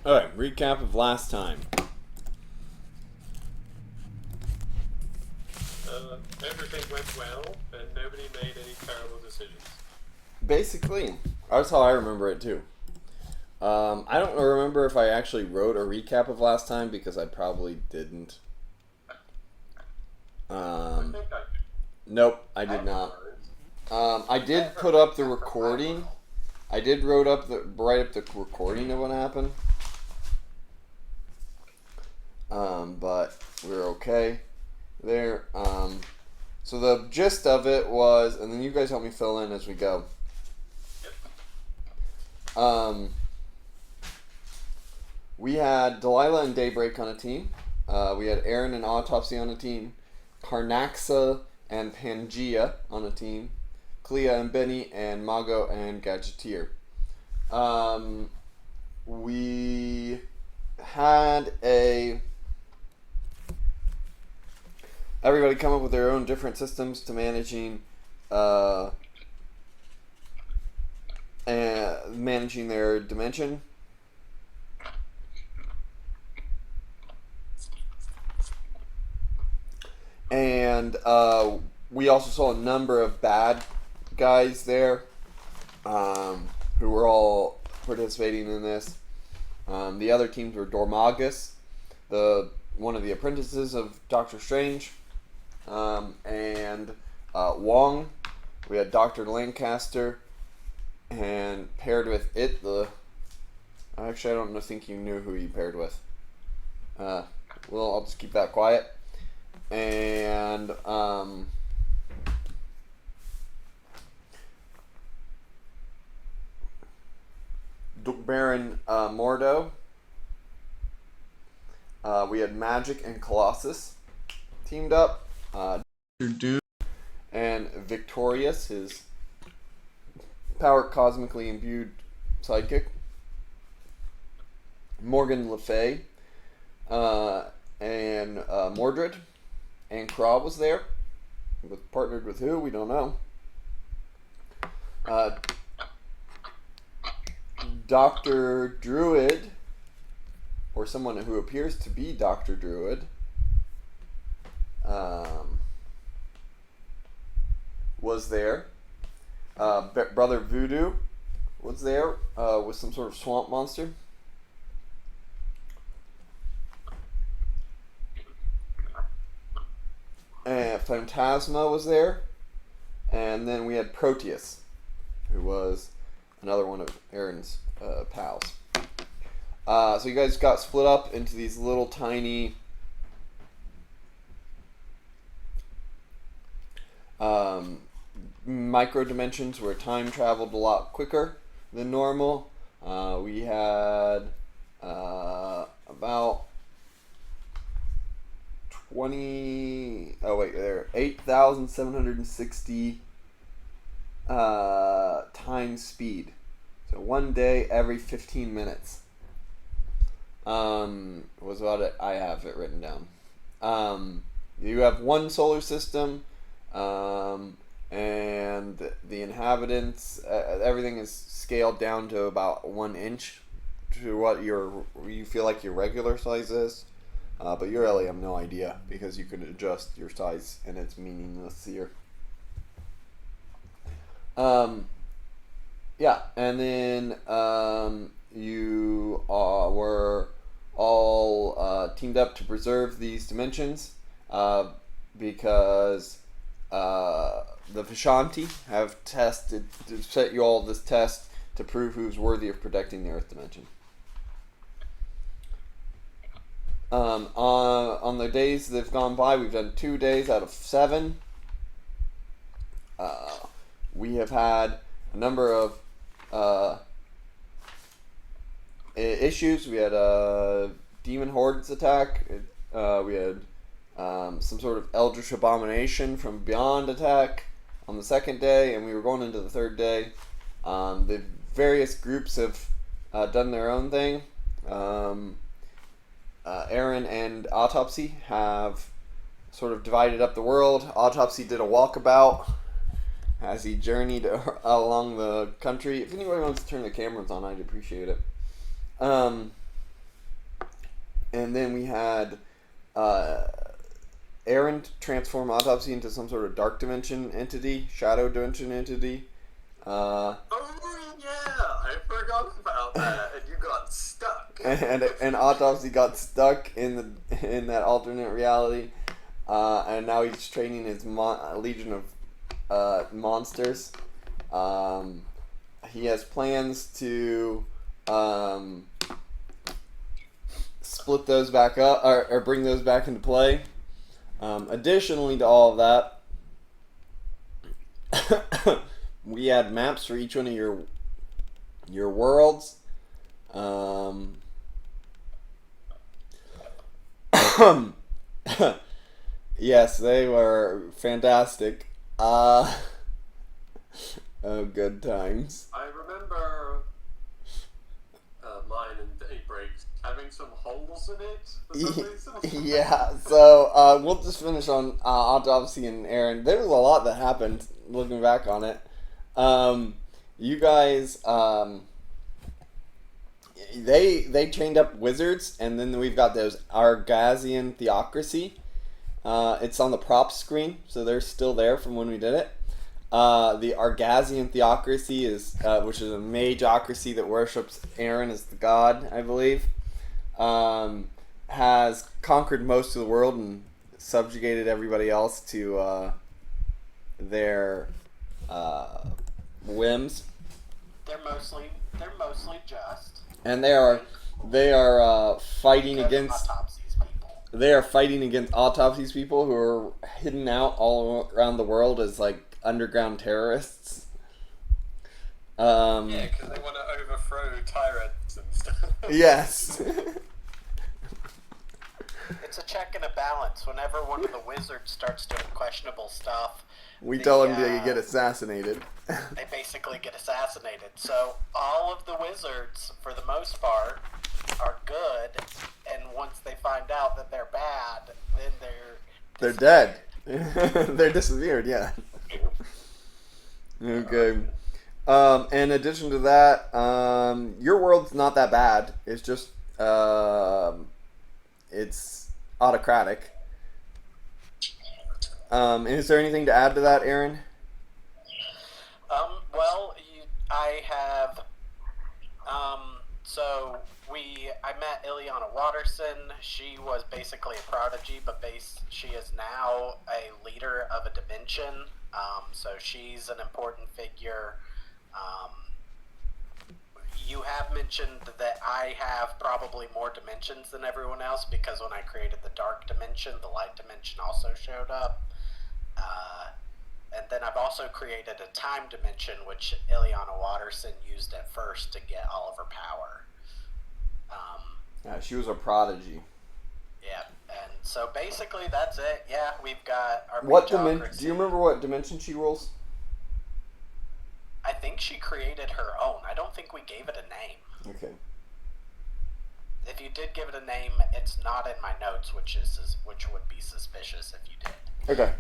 Alright, recap of last time. Everything went well, and nobody made any terrible decisions. Basically, that's how I remember it too. I don't remember if I actually wrote a recap of last time because I probably didn't. I think Nope, I did not. I did put up the recording. I did write up the recording of what happened. But we're okay there. So the gist of it was, and then you guys help me fill in as we go. We had Delilah and Daybreak on a team. We had Aaron and Autopsy on a team. Carnaxa and Pangea on a team. Clea and Benny, and Mago and Gadgeteer. We had everybody come up with their own different systems to managing managing their dimension. And we also saw a number of bad guys there who were all participating in this. The other teams were Dormagus, one of the apprentices of Doctor Strange, and Wong. We had Dr. Lancaster, and paired with it, actually, I don't think you knew who he paired with. Well, I'll just keep that quiet. And Baron Mordo. We had Magic and Colossus teamed up. Dude and Victorious, his power cosmically imbued psychic. Morgan Le Fay and Mordred. And Craw was there. Partnered with who? We don't know. Dr. Druid, or someone who appears to be Dr. Druid, was there. Brother Voodoo was there with some sort of swamp monster. And Phantasma was there. And then we had Proteus, who was another one of Aaron's pals. So you guys got split up into these little tiny micro dimensions where time traveled a lot quicker than normal. We had about 8,760 times speed. So one day every 15 minutes. Was about it. I have it written down. You have one solar system, and the inhabitants, everything is scaled down to about 1 inch to what you feel like your regular size is. But you really have no idea because you can adjust your size and it's meaningless here. Yeah, and then you were all teamed up to preserve these dimensions because the Vishanti have set you all this test to prove who's worthy of protecting the Earth dimension. On the days that have gone by, we've done 2 days out of 7. We have had a number of issues. We had a demon hordes attack. We had some sort of eldritch abomination from beyond attack on the 2nd day, and we were going into the 3rd day. The various groups have done their own thing. Aaron and Autopsy have sort of divided up the world. Autopsy did a walkabout as he journeyed along the country. If anybody wants to turn the cameras on, I'd appreciate it. And then we had uh, Aaron transform Autopsy into some sort of dark dimension entity, shadow dimension entity. Oh yeah, I forgot about that, and you got stuck. And Autopsy got stuck in that alternate reality, and now he's training his legion of monsters. He has plans to split those back up or bring those back into play. Additionally to all of that, we had maps for each one of your worlds. Yes, they were fantastic. Oh, good times. I remember mine and Daybreak's having some holes in it for some reason. Yeah, so we'll just finish on Autopsy and Aaron. There was a lot that happened looking back on it. You guys, they trained up wizards, and then we've got those Argazian Theocracy. It's on the props screen, so they're still there from when we did it. The Argazian Theocracy is, which is a mageocracy that worships Aaron as the god, I believe, has conquered most of the world and subjugated everybody else to their whims. They're mostly just. And they are fighting against Autopsy's people. they are fighting against Autopsy's people who are hidden out all around the world as like underground terrorists. Yeah, because they want to overthrow tyrants and stuff. Yes. It's a check and a balance. Whenever one of the wizards starts doing questionable stuff, We tell them to get assassinated. they basically get assassinated. So all of the wizards, for the most part, are good, and once they find out that they're bad, then They're dead. They're disappeared, yeah. Okay. In addition to that, your world's not that bad. It's just it's autocratic. Is there anything to add to that, Aaron? Well, I have. So I met Ileana Watterson. She was basically a prodigy, but she is now a leader of a dimension. So she's an important figure. You have mentioned that I have probably more dimensions than everyone else because when I created the dark dimension, the light dimension also showed up. And then I've also created a time dimension, which Ileana Watterson used at first to get all of her power. Yeah, she was a prodigy. Yeah, and so basically that's it. Yeah, we've got our What mageocracy. dimension? Do you remember what dimension she rules? I think she created her own. I don't think we gave it a name. Okay. If you did give it a name, it's not in my notes, which would be suspicious if you did. Okay.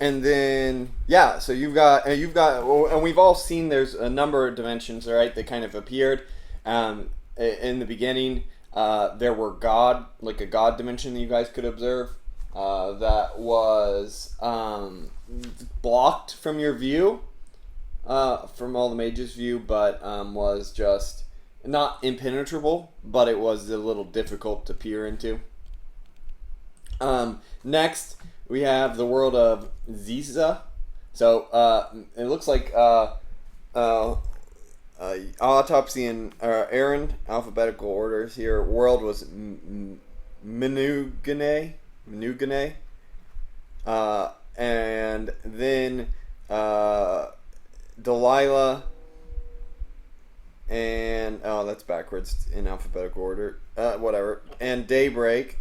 And then yeah, so you've got, and we've all seen there's a number of dimensions, right? That kind of appeared. In the beginning, there were a god dimension that you guys could observe. That was blocked from your view, from all the mages' view, but was just not impenetrable, but it was a little difficult to peer into. Next, we have the world of Ziza. So it looks like Autopsy and Aaron, alphabetical orders here. World was Menugane. And then Delilah and that's backwards in alphabetical order. Whatever. And Daybreak.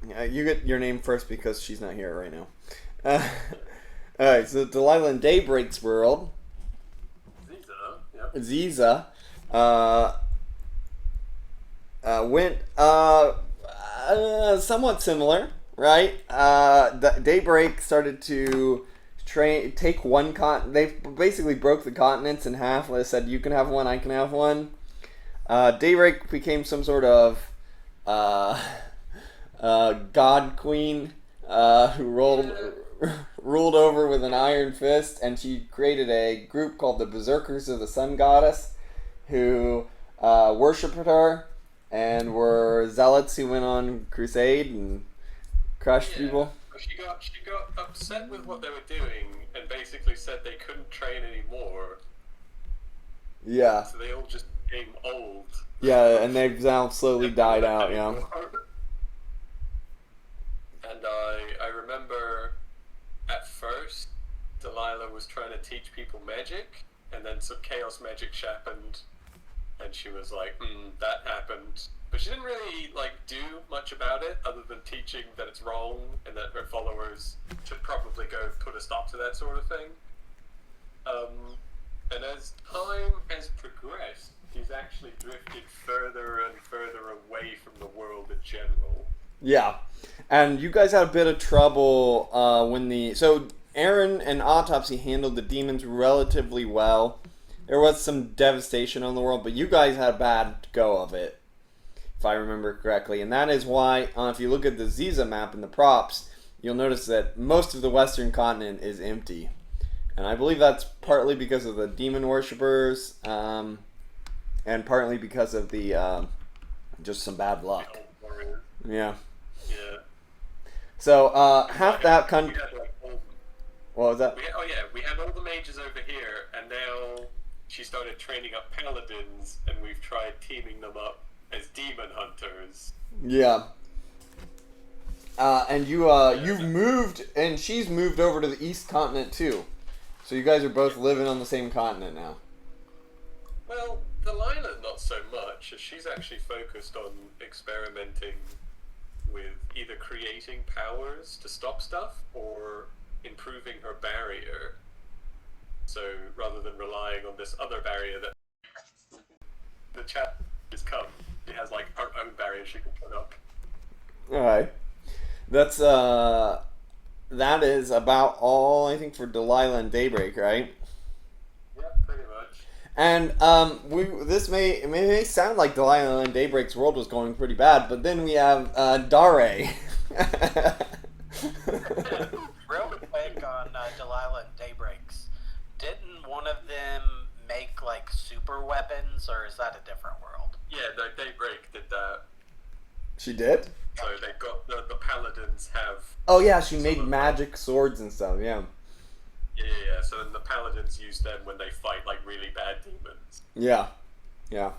You get your name first because she's not here right now. Alright, so Delilah and Daybreak's world. Ziza went somewhat similar, right? The Daybreak started to take one continent. They basically broke the continents in half. They said, you can have one, I can have one. Daybreak became some sort of uh, God Queen who ruled over with an iron fist, and she created a group called the Berserkers of the Sun Goddess, who worshipped her and were zealots who went on crusade and crushed people. She got upset with what they were doing and basically said they couldn't train anymore. Yeah. So they all just became old. Yeah, and they've now slowly died out, yeah. And I remember at first Delilah was trying to teach people magic, and then some chaos magic happened, and she was like, that happened. But she didn't really do much about it other than teaching that it's wrong and that her followers should probably go put a stop to that sort of thing. And as time has progressed, she's actually drifted further and further away from the world in general. Yeah, and you guys had a bit of trouble so Aaron and Autopsy handled the demons relatively well. There was some devastation on the world, but you guys had a bad go of it, if I remember correctly. And that is why, if you look at the Ziza map in the props, you'll notice that most of the western continent is empty. And I believe that's partly because of the demon worshippers, and partly because of the just some bad luck. Yeah. Yeah. So half that country. What was that? We had all the mages over here, and now she started training up paladins, and we've tried teaming them up as demon hunters. Yeah. And you've moved, and she's moved over to the east continent too. So you guys are both living on the same continent now. Well, Delilah not so much, as she's actually focused on experimenting with either creating powers to stop stuff or improving her barrier. So rather than relying on this other barrier that the chat has come, she has her own barrier she can put up. Alright. That is about all, I think, for Delilah and Daybreak, right? Yeah, pretty much. And this may sound like Delilah and Daybreak's world was going pretty bad, but then we have Dare. Real quick on Delilah and Daybreak's. Didn't one of them make super weapons, or is that a different world? Yeah, no, Daybreak did that. She did? So they got the paladins have. Oh yeah, she made magic swords and stuff. Yeah. Yeah. So then the paladins use them when they fight really bad demons. Yeah. No,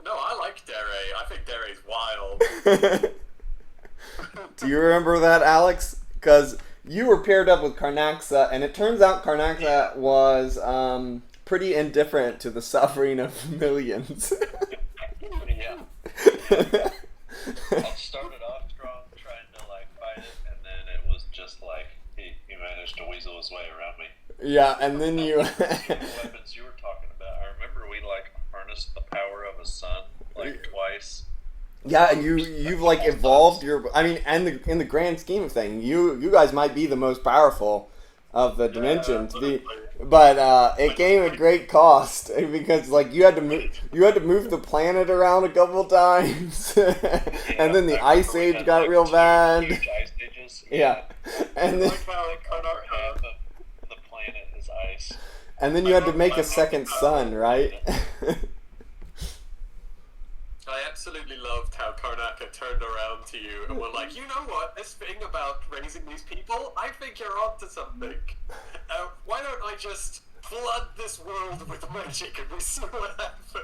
I like Dare. I think Dare's wild. Do you remember that, Alex? Because you were paired up with Karnaxa, and it turns out Karnaxa was pretty indifferent to the suffering of millions. Yeah. I started off strong trying to fight it, and then it was just he managed to weasel his way around me. Yeah, and then you The weapons you were talking about, I remember we harnessed the power of a sun twice. Yeah, and you've evolved your. I mean, and in the grand scheme of things, you guys might be the most powerful of the dimensions. But it came at great cost because you had to move the planet around a couple times, and then the ice age got real bad. Huge ice ages. Yeah, and then The planet is ice. and then you had to make a second sun, right? I absolutely loved how Karnaka turned around to you and were like, you know what, this thing about raising these people, I think you're onto something. Why don't I just flood this world with magic and we see what happens?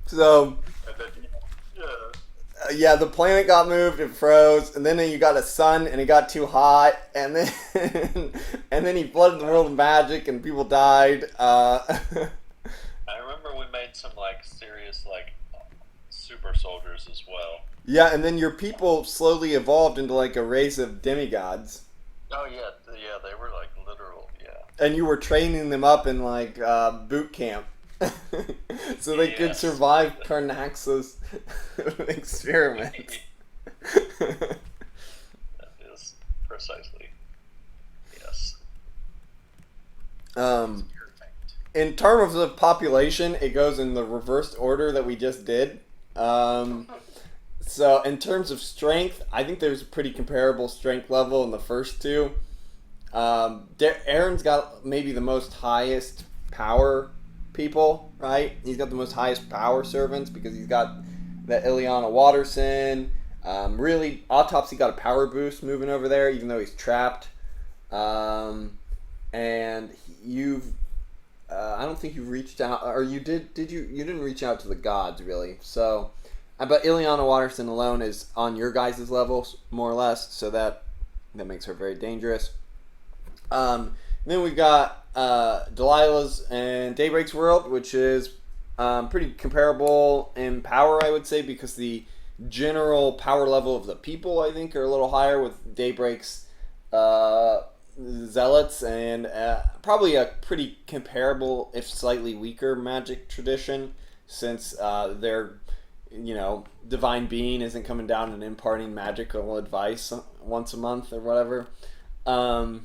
So, And then, yeah, the planet got moved, it froze, and then you got a sun, and it got too hot, and then and then he flooded the world with magic, and people died. I remember we made some serious super soldiers as well. Yeah, and then your people slowly evolved into a race of demigods. Oh yeah, they were literal, yeah. And you were training them up in boot camp, so they could survive Karnaxa's experiment. That is precisely, yes. Perfect. in terms of population, it goes in the reversed order that we just did. So in terms of strength, I think there's a pretty comparable strength level in the first two. Aaron's got maybe the most highest power people, right? He's got the most highest power servants because he's got the Ileana Watterson. Really, Autopsy got a power boost moving over there, even though he's trapped. And you've, I don't think you've reached out, or you did you? You didn't reach out to the gods, really. So, but Ileana Watterson alone is on your guys' level, more or less, so that makes her very dangerous. Then we've got Delilah's and Daybreak's world, which is pretty comparable in power, I would say, because the general power level of the people, I think, are a little higher with Daybreak's zealots, and probably a pretty comparable, if slightly weaker, magic tradition, since their, divine being isn't coming down and imparting magical advice once a month or whatever. And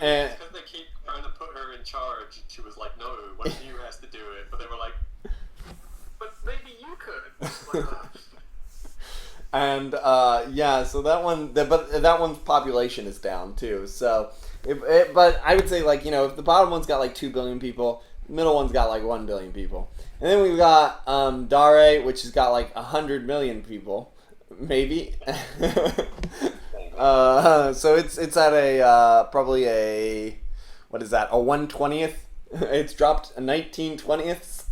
because they keep trying to put her in charge, she was like, "No, one of you has to do it." But they were like, "But maybe you could." And so but that one's population is down too. So, but I would say if the bottom one's got like 2 billion people, the middle one's got like 1 billion people, and then we've got Dare, which has got like 100 million people, maybe. So it's at a probably a, what is that, a 1/20th? It's dropped a 19/20th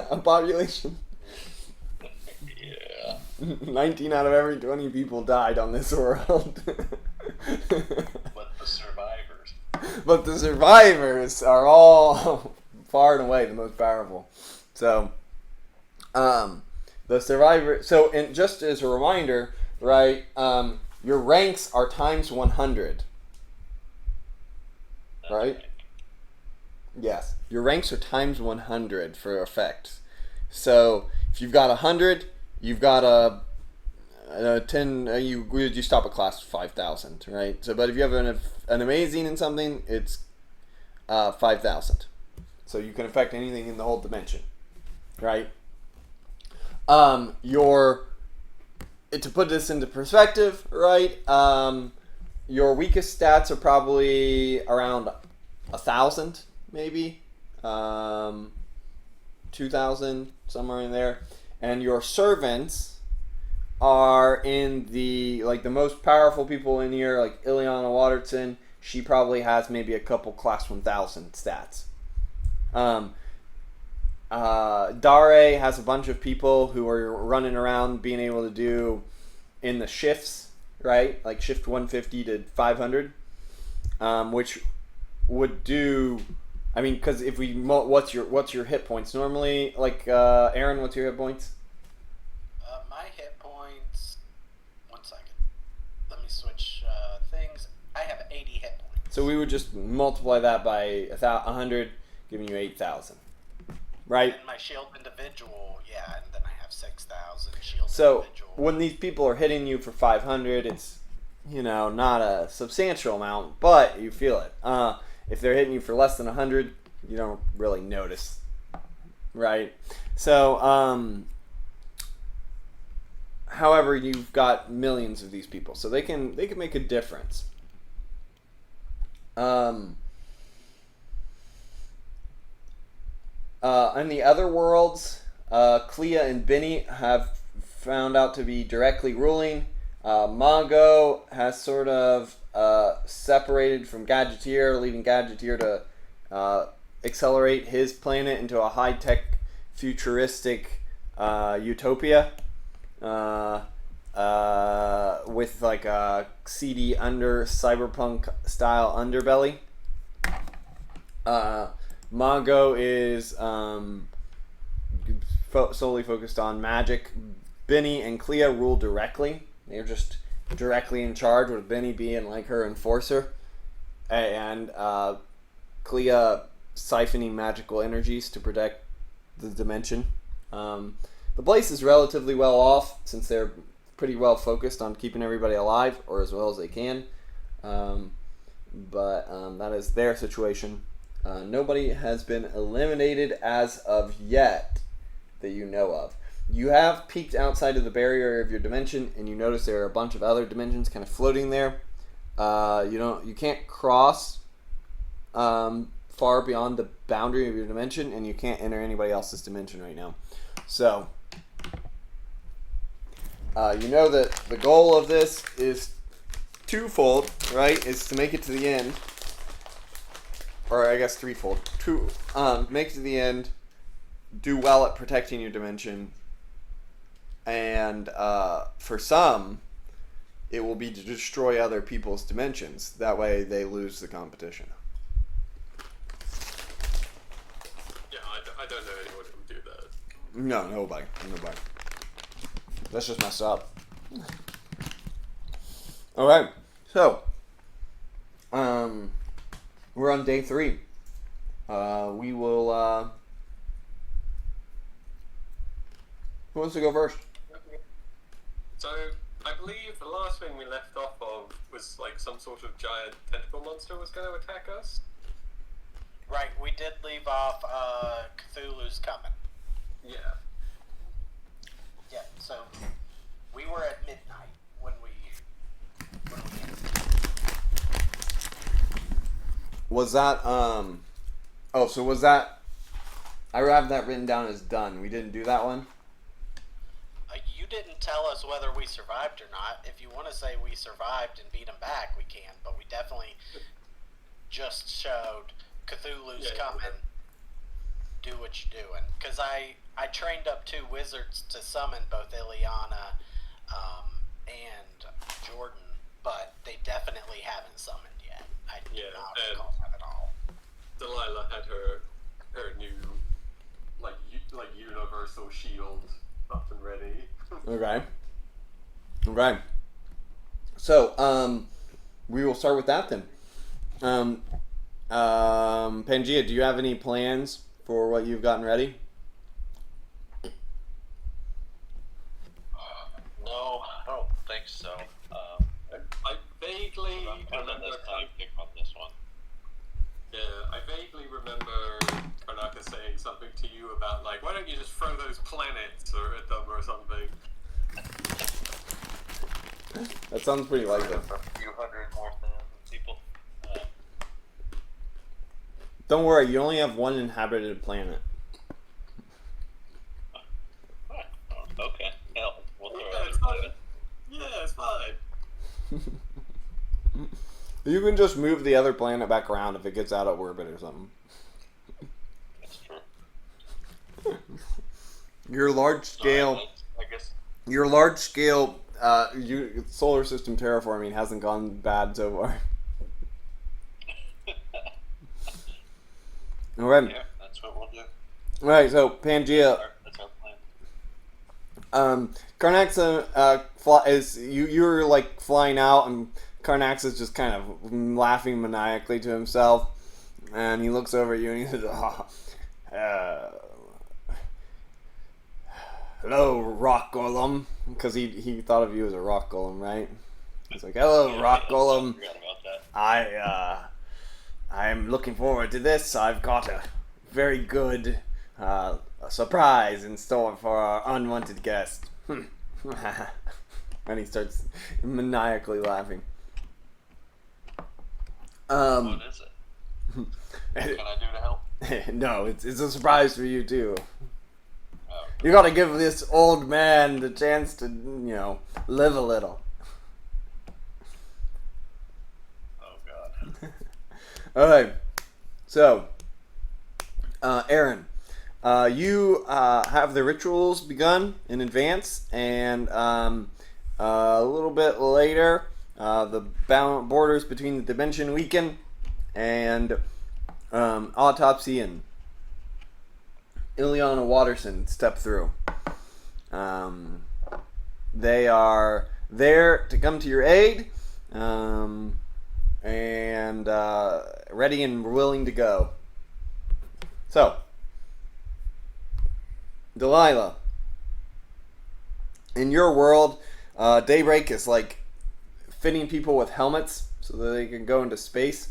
of population. Yeah. 19 out of every 20 people died on this world. But the survivors are all far and away the most powerful. So, the survivor. So, and just as a reminder, right? Your ranks are times 100. Right? Yes. Your ranks are times 100 for effects. So if you've got 100, you've got a 10. You stop at class 5,000, right? So, but if you have an amazing in something, it's 5,000. So you can affect anything in the whole dimension, right? To put this into perspective, right? Your weakest stats are probably around 1,000, maybe 2,000, somewhere in there, and your servants are in the most powerful people in here, like Ileana Watterson. She probably has maybe a couple class 1,000 stats. Dare has a bunch of people who are running around being able to do in the shifts, right? Like shift 150 to 500, which would do. I mean, because if we what's your hit points normally? Aaron, what's your hit points? My hit points. 1 second. Let me switch things. I have 80 hit points. So we would just multiply that by 100, giving you 8,000. Right. And my shield individual, and then I have 6,000 shield so individual. When these people are hitting you for 500, it's not a substantial amount, but you feel it. If they're hitting you for less than 100, you don't really notice, right? So, however, you've got millions of these people, so they can make a difference. In the other worlds, Clea and Benny have found out to be directly ruling. Mongo has sort of separated from Gadgeteer, leaving Gadgeteer to accelerate his planet into a high-tech, futuristic utopia with like a seedy cyberpunk style underbelly. Mongo is solely focused on magic. Benny and Clea rule directly. They're just directly in charge, with Benny being like her enforcer, and Clea siphoning magical energies to protect the dimension. The place is relatively well off since they're pretty well focused on keeping everybody alive, or as well as they can. But that is their situation. Nobody has been eliminated as of yet that you know of. You have peeked outside of the barrier of your dimension, and you notice there are a bunch of other dimensions kind of floating there. You can't cross far beyond the boundary of your dimension, and you can't enter anybody else's dimension right now. So, you know that the goal of this is twofold, right? Is to make it to the end, or I guess threefold. Make it to the end, do well at protecting your dimension, and for some, it will be to destroy other people's dimensions. That way, they lose the competition. Yeah, I don't know anyone who would do that. No, nobody. That's just messed up. Alright, so we're on day 3. We will who wants to go first? So, I believe the last thing we left off of was like some sort of giant tentacle monster was going to attack us. Right, we did leave off Cthulhu's coming. Yeah. Yeah, so we were at midnight when we Was that so was that I have that written down as done. We didn't do that one? you didn't tell us whether we survived or not. If you want to say we survived and beat him back, we can, but we definitely just showed Cthulhu's coming. Do what you're doing. Because I trained up 2 wizards to summon both Ileana and Jordan, but they definitely haven't summoned yet. I do not recall that at all. Delilah had her new like universal shield up and ready. Okay. So, we will start with that then. Pangea, do you have any plans for what you've gotten ready? No, I don't think so. I vaguely I'm remember. this time pick on this one. Yeah, I vaguely remember Karnaka saying something to you about like, why don't you just throw those planets at them or something? That sounds pretty like it. A few hundred more thousand people. Don't worry, you only have 1 inhabited planet. Okay, hell, we'll throw Yeah, it it's in fine. private. Yeah, it's fine. You can just move the other planet back around if it gets out of orbit or something. That's true. Your large scale, I guess. solar system terraforming hasn't gone bad so far. Alright. Yeah, that's what we'll do. Alright, so Pangea, That's our plan. Karnax you're like flying out, and Karnax is just kind of laughing maniacally to himself, and he looks over at you and he says, "Hello, rock golem," because he thought of you as a rock golem, right? He's like, "Hello, rock golem. I forgot about that. I'm looking forward to this. I've got a very good surprise in store for our unwanted guest." And he starts maniacally laughing. What is it? What can I do to help? No, it's a surprise for you too. Oh, You gotta give this old man the chance to, live a little. oh God. Alright, so, Aaron, you have the rituals begun in advance, and a little bit later, the borders between the dimension weaken, and Autopsy and Ileana Watterson step through. They are there to come to your aid, and ready and willing to go. So, Delilah, in your world, Daybreak is like fitting people with helmets so that they can go into space.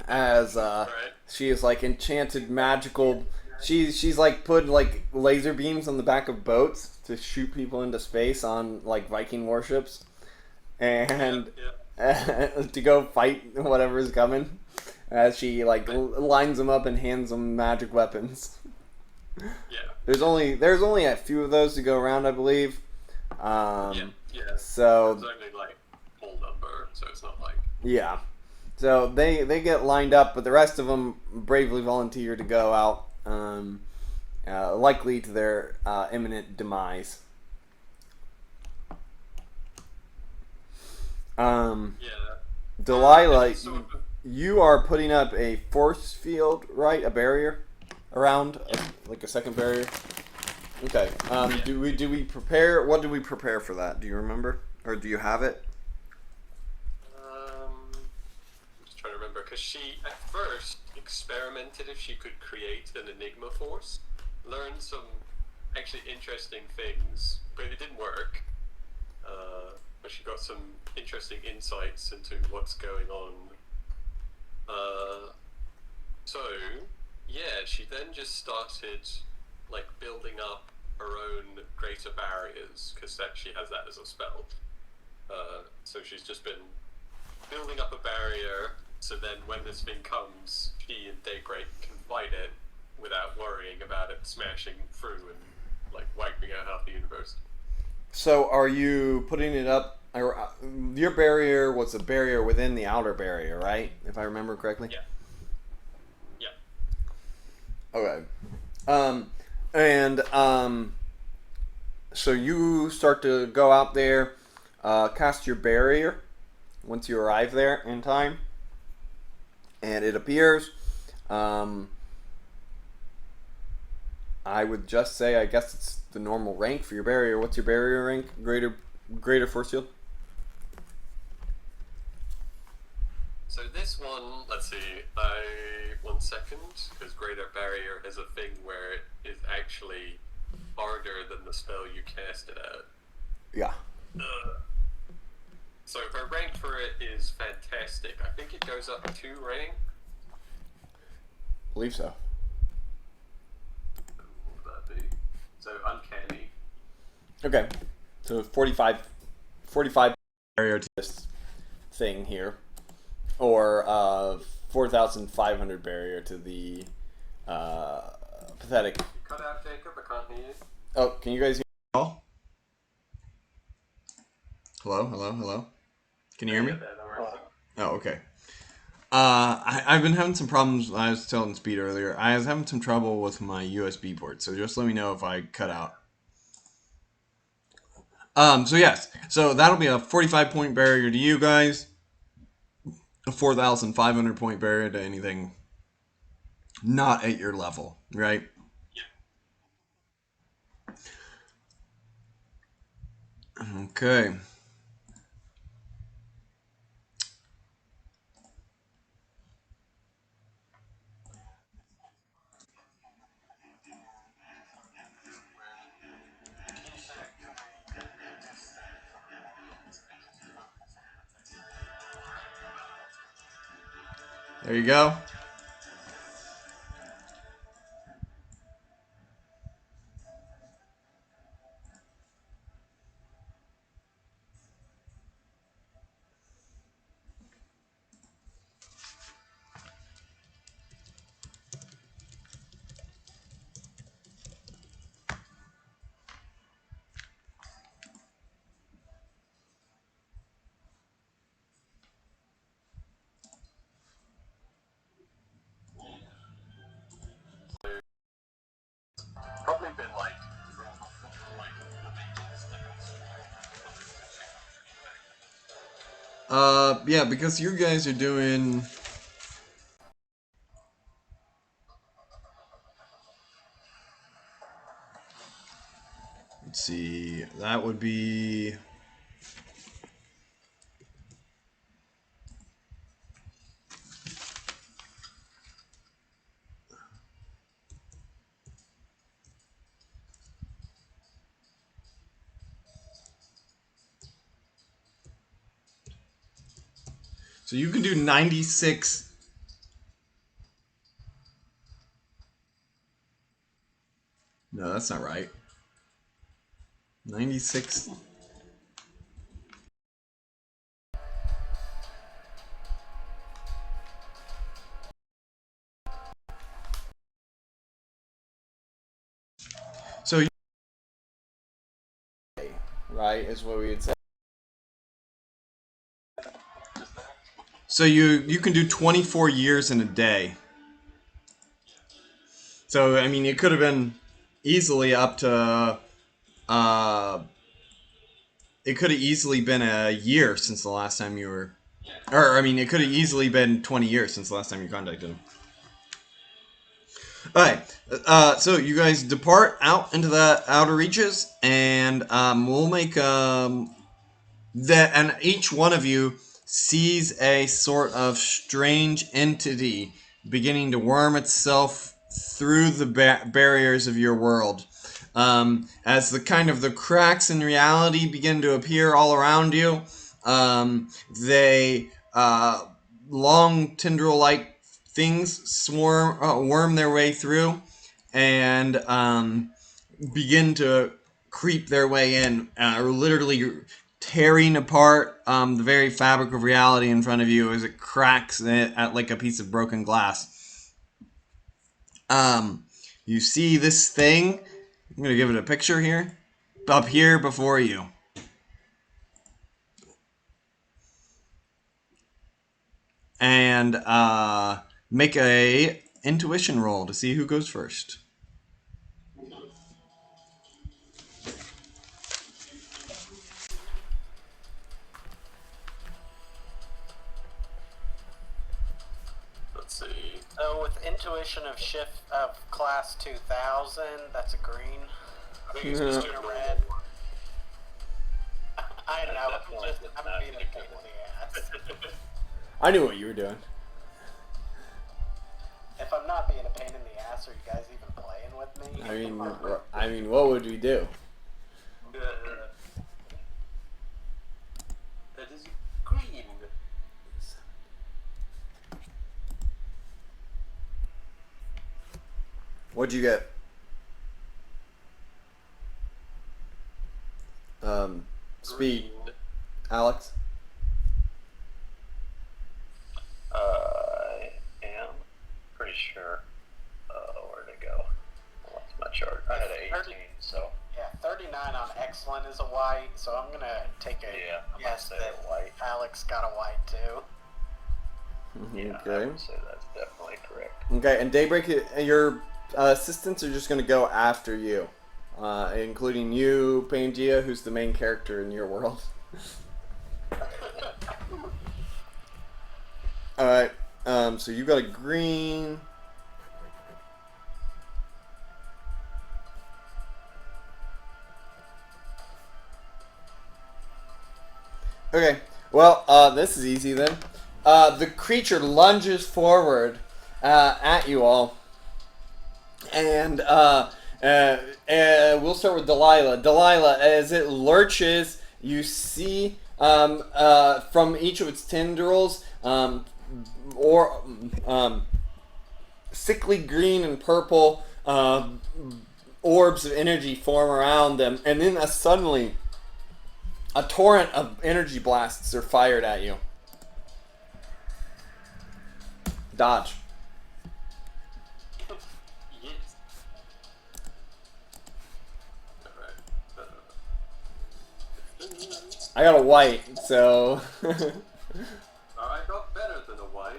as Right. she is like enchanted magical. She's like put like laser beams on the back of boats to shoot people into space on like Viking warships, and to go fight whatever's coming. As she like lines them up and hands them magic weapons. Yeah. There's only a few of those to go around, I believe. Yeah. So It's only like full number, so it's not like. yeah. So they get lined up, but the rest of them bravely volunteer to go out, likely to their imminent demise. Yeah. Delilah, Sort of- you are putting up a force field, right? A barrier around, like a second barrier. Okay. Do we prepare? What do we prepare for that? Do you remember, or do you have it? I'm just trying to remember because she at first experimented if she could create an enigma force, learned some actually interesting things, but it didn't work. But she got some interesting insights into what's going on. So yeah, she then just started like building up her own greater barriers because that she has that as a spell. So she's just been building up a barrier, so then when this thing comes, she and Daybreak can fight it without worrying about it smashing through and like wiping out half the universe. So are you putting it up? Your barrier was a barrier within the outer barrier, right? If I remember correctly. Yeah. Okay. So you start to go out there, cast your barrier once you arrive there in time, and it appears. I would just say, I guess it's the normal rank for your barrier. What's your barrier rank? Greater force field. So this one, let's see, 1 second, because Greater Barrier is a thing where it is actually harder than the spell you cast it at. Yeah. So her rank for it is fantastic. I think it goes up 2 rank. Believe so. What would that be? So Uncanny. Okay. So 45 barrier to this thing here. Or 4,500 barrier to the pathetic. You cut out, Jacob. I can't hear you. Oh, can you guys hear me? Oh. Hello. Can you hear me? Oh, okay. I've been having some problems. I was telling Speed earlier. I was having some trouble with my USB port, so just let me know if I cut out. So yes. So that'll be a 45-point barrier to you guys. A 4,500 point barrier to anything not at your level, right? Yeah. Okay. There you go. Probably been like. Yeah, because you guys are doing. Let's see. That would be. So you can do 96 No, that's not right. 96. So Right, is what we would say. you can do 24 years in a day. So I mean, it could have been easily up to. It could have easily been a year since the last time you were, or I mean, it could have easily been 20 years since the last time you contacted him. All right, so you guys depart out into the outer reaches, and we'll make that, and each one of you sees a sort of strange entity beginning to worm itself through the barriers of your world. As the cracks in reality begin to appear all around you, they long tendril-like things worm their way through, and begin to creep their way in, literally tearing apart the very fabric of reality in front of you as it cracks at like a piece of broken glass. You see this thing. I'm going to give it a picture here. Up here before you. And make a intuition roll to see who goes first. Let's see. So with intuition of shift of class 2000, that's a green. I think it's just And a a normal red. one. I know, Definitely just did I'm not being a think pain it in the ass. I knew what you were doing. If I'm not being a pain in the ass, are you guys even playing with me? I mean, what would we do? That is green. What'd you get? Speed. Green. Alex? I am pretty sure. Where'd it go? What's my chart? I had a 18, so Yeah, 39 on excellent is a white, so I'm gonna take a yeah, I'm gonna guess say that white. Alex got a white too. Yeah, I Okay. would say that's definitely correct. Okay, and Daybreak, your assistants are just going to go after you, including you, Pangaea, who's the main character in your world. Alright, so you got a green. Okay, well, this is easy then. The creature lunges forward at you all. And we'll start with Delilah. Delilah, as it lurches, you see from each of its tendrils sickly green and purple orbs of energy form around them. And then suddenly, a torrent of energy blasts are fired at you. Dodge. Yes. Alright. I got a white, so... I got better than a white.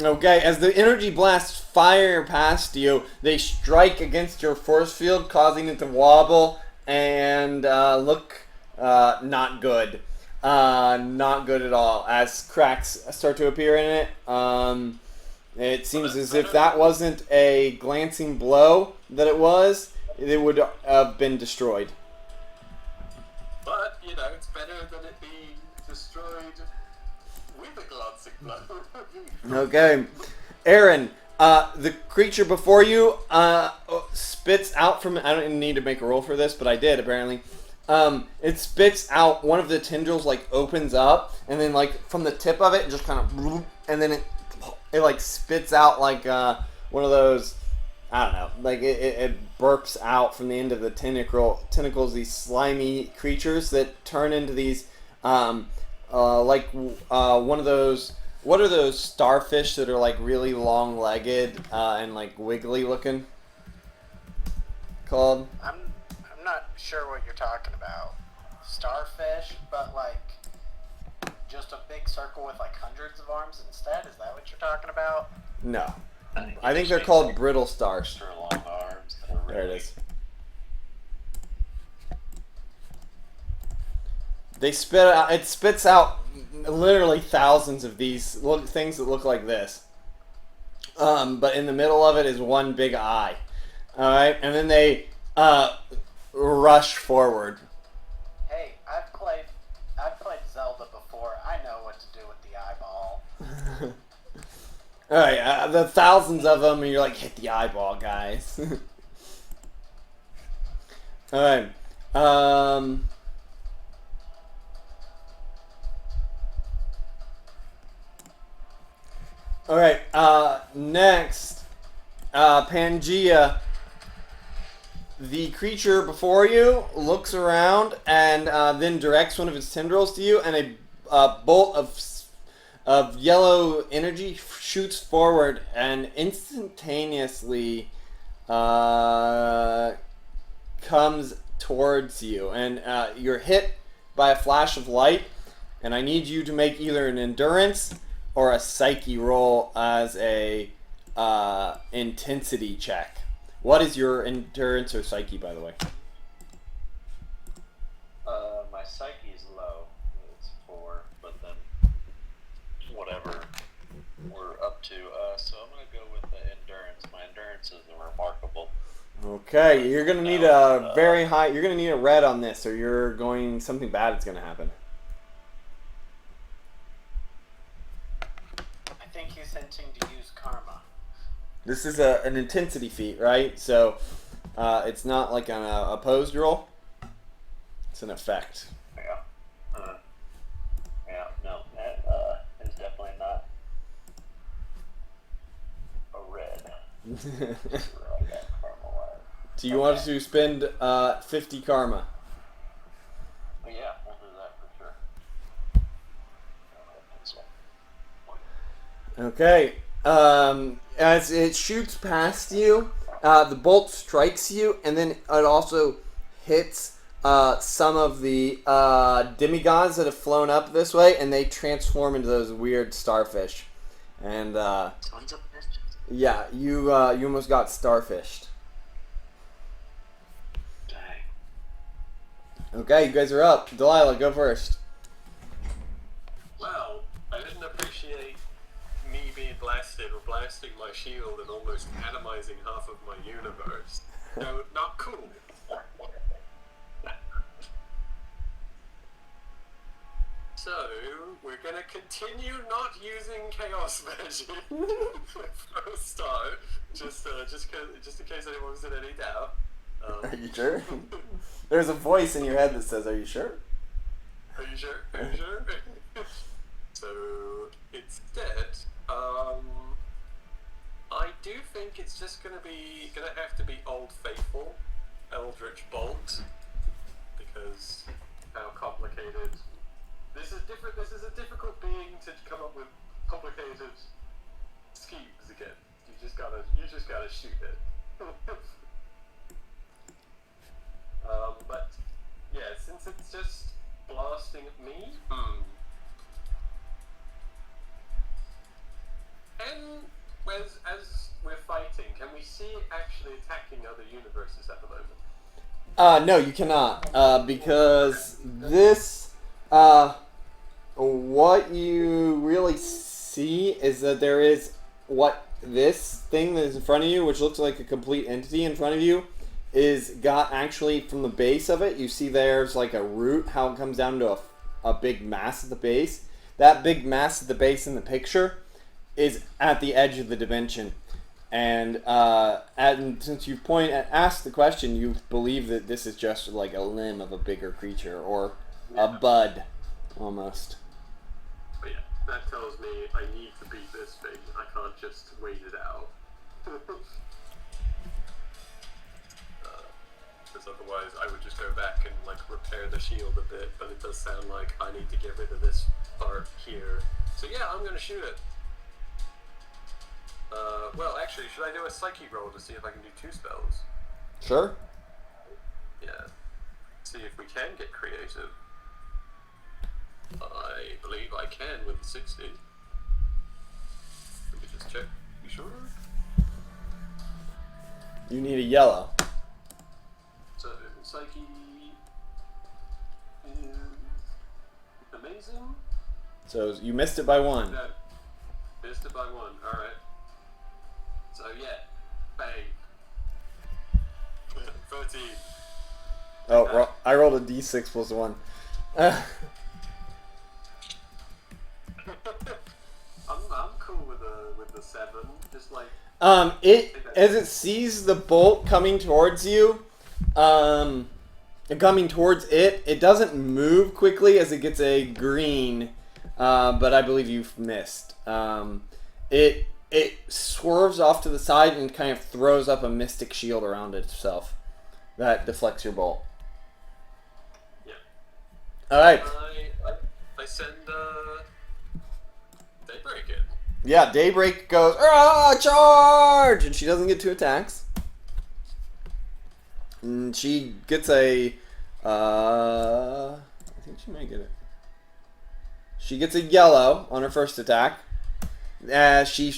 Okay, as the energy blasts fire past you, they strike against your force field, causing it to wobble and look not good. Not good at all. As cracks start to appear in it, it seems as if that wasn't a glancing blow that it would have been destroyed. But, you know, it's better than it being destroyed with a glancing blow. Okay, Aaron, the creature before you spits out from... I don't need to make a roll for this, but I did, apparently. It spits out, one of the tendrils, like, opens up, and then, like, from the tip of it, just kind of... And then it like, spits out, like, one of those I don't know, like it burps out from the end of the tentacles, these slimy creatures that turn into these, one of those. What are those starfish that are like really long-legged and like wiggly looking? Called? I'm not sure what you're talking about. Starfish, but like just a big circle with like hundreds of arms instead? Is that what you're talking about? No. I think they're called brittle stars. For long arms. That are There it really- is. They spit out. It spits out literally thousands of these things that look like this. But in the middle of it is one big eye. All right, and then they rush forward. Hey, I've played Zelda before. I know what to do with the eyeball. All right, the thousands of them, and you're like, hit the eyeball, guys. All right. All right. Next, Pangea. The creature before you looks around and then directs one of its tendrils to you, and a bolt of yellow energy shoots forward and instantaneously comes towards you. And you're hit by a flash of light, and I need you to make either an endurance or a psyche roll as a intensity check. What is your endurance or psyche, by the way? My psyche is low. It's 4, but then whatever we're up to. So I'm gonna go with the endurance. My endurance is remarkable. Okay, you're gonna need a very high. You're gonna need a red on this, or you're going. Something bad is gonna happen. I think he's hinting to use karma. This is an intensity feat, right? So it's not like an opposed roll. It's an effect. Yeah. Yeah. No, that is definitely not a red. I got karma wire. Do you want to spend 50 karma? But yeah, we'll do that for sure. Okay. As it shoots past you, the bolt strikes you, and then it also hits some of the demigods that have flown up this way, and they transform into those weird starfish. And yeah, you almost got starfished. Dang. Okay, you guys are up. Delilah, go first. Well, I didn't appreciate me being blasted or blasting my shield and almost atomizing half of my universe. No, not cool. So, we're gonna continue not using chaos magic for a start, just in case anyone was in any doubt. Are you sure? There's a voice in your head that says, "Are you sure?" Are you sure? Are you sure? So, instead, I do think it's just gonna have to be Old Faithful, Eldritch Bolt, because how complicated. This is different. This is a difficult being to come up with complicated schemes again. You just gotta shoot it. But yeah, since it's just blasting at me. And as we're fighting, can we see it actually attacking other universes at the moment? No, you cannot, because this, what you really see is that there is this thing that is in front of you, which looks like a complete entity in front of you, is got actually from the base of it. You see there's like a root, how it comes down to a big mass at the base. That big mass at the base in the picture is at the edge of the dimension. And since you've asked the question, you believe that this is just like a limb of a bigger creature, or a bud, almost. But yeah, that tells me I need to beat this thing. I can't just wait it out. otherwise I would just go back and like repair the shield a bit, but it does sound like I need to get rid of this part here. So yeah, I'm gonna shoot it. Well, actually, should I do a psyche roll to see if I can do 2 spells? Sure. Yeah. See if we can get creative. I believe I can with the 60. Let me just check. You sure? You need a yellow. So, psyche is amazing. So you missed it by 1. No. Missed it by 1. Alright. So, yeah. Bang. 13. Oh, I rolled a d6 plus 1. I'm cool with the 7. Just like As it sees the bolt coming towards you, coming towards it, it doesn't move quickly as it gets a green, but I believe you've missed. It swerves off to the side and kind of throws up a mystic shield around itself that deflects your bolt. Yeah. All right. I send Daybreak in. Yeah, Daybreak goes, charge! And she doesn't get 2 attacks. And she gets I think she might get it. She gets a yellow on her first attack. As she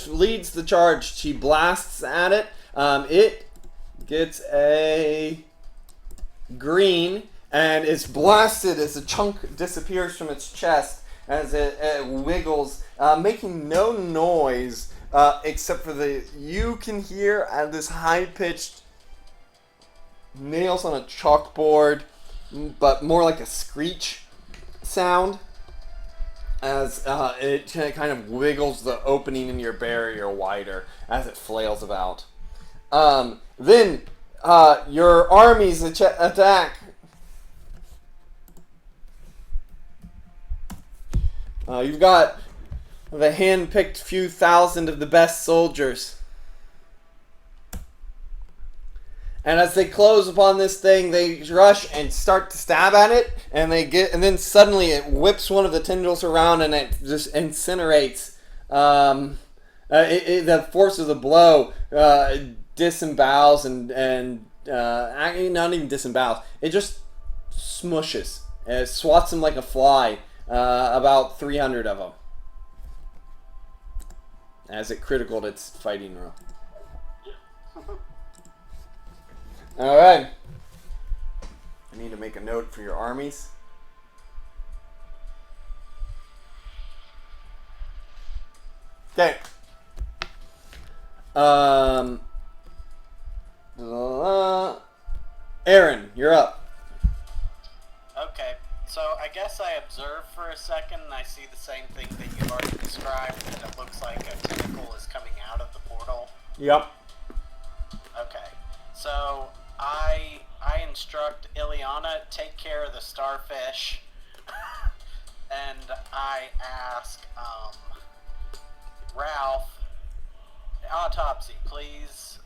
leads the charge, she blasts at it. It gets a green and is blasted as a chunk disappears from its chest as it wiggles, making no noise except for you can hear this high-pitched nails on a chalkboard, but more like a screech sound as it kind of wiggles the opening in your barrier wider as it flails about. Then your armies attack. You've got the hand-picked few thousand of the best soldiers. And as they close upon this thing, they rush and start to stab at it, and then suddenly it whips one of the tendrils around, and it just incinerates. The force of the blow disembowels and not even disembowels. It just smushes. It swats them like a fly. About 300 of them. As it criticaled its fighting roll. Alright. I need to make a note for your armies. Okay. Aaron, you're up. Okay, so I guess I observe for a second and I see the same thing that you've already described, that it looks like a tentacle is coming out of the portal. Yep. Okay, so I instruct Ileana, take care of the starfish, and I ask Ralph, autopsy, please.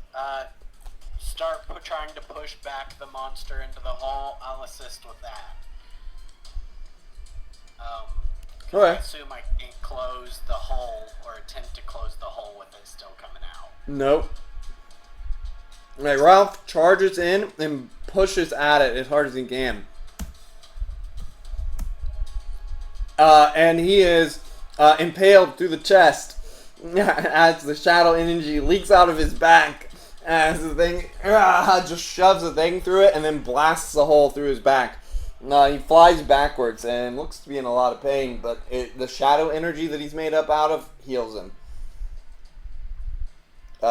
Start trying to push back the monster into the hole. I'll assist with that. Okay. I assume I can't close the hole or attempt to close the hole with it still coming out. Nope. Right, Ralph charges in and pushes at it as hard as he can. And he is impaled through the chest as the shadow energy leaks out of his back as the thing just shoves the thing through it and then blasts the hole through his back. He flies backwards and looks to be in a lot of pain, but the shadow energy that he's made up out of heals him.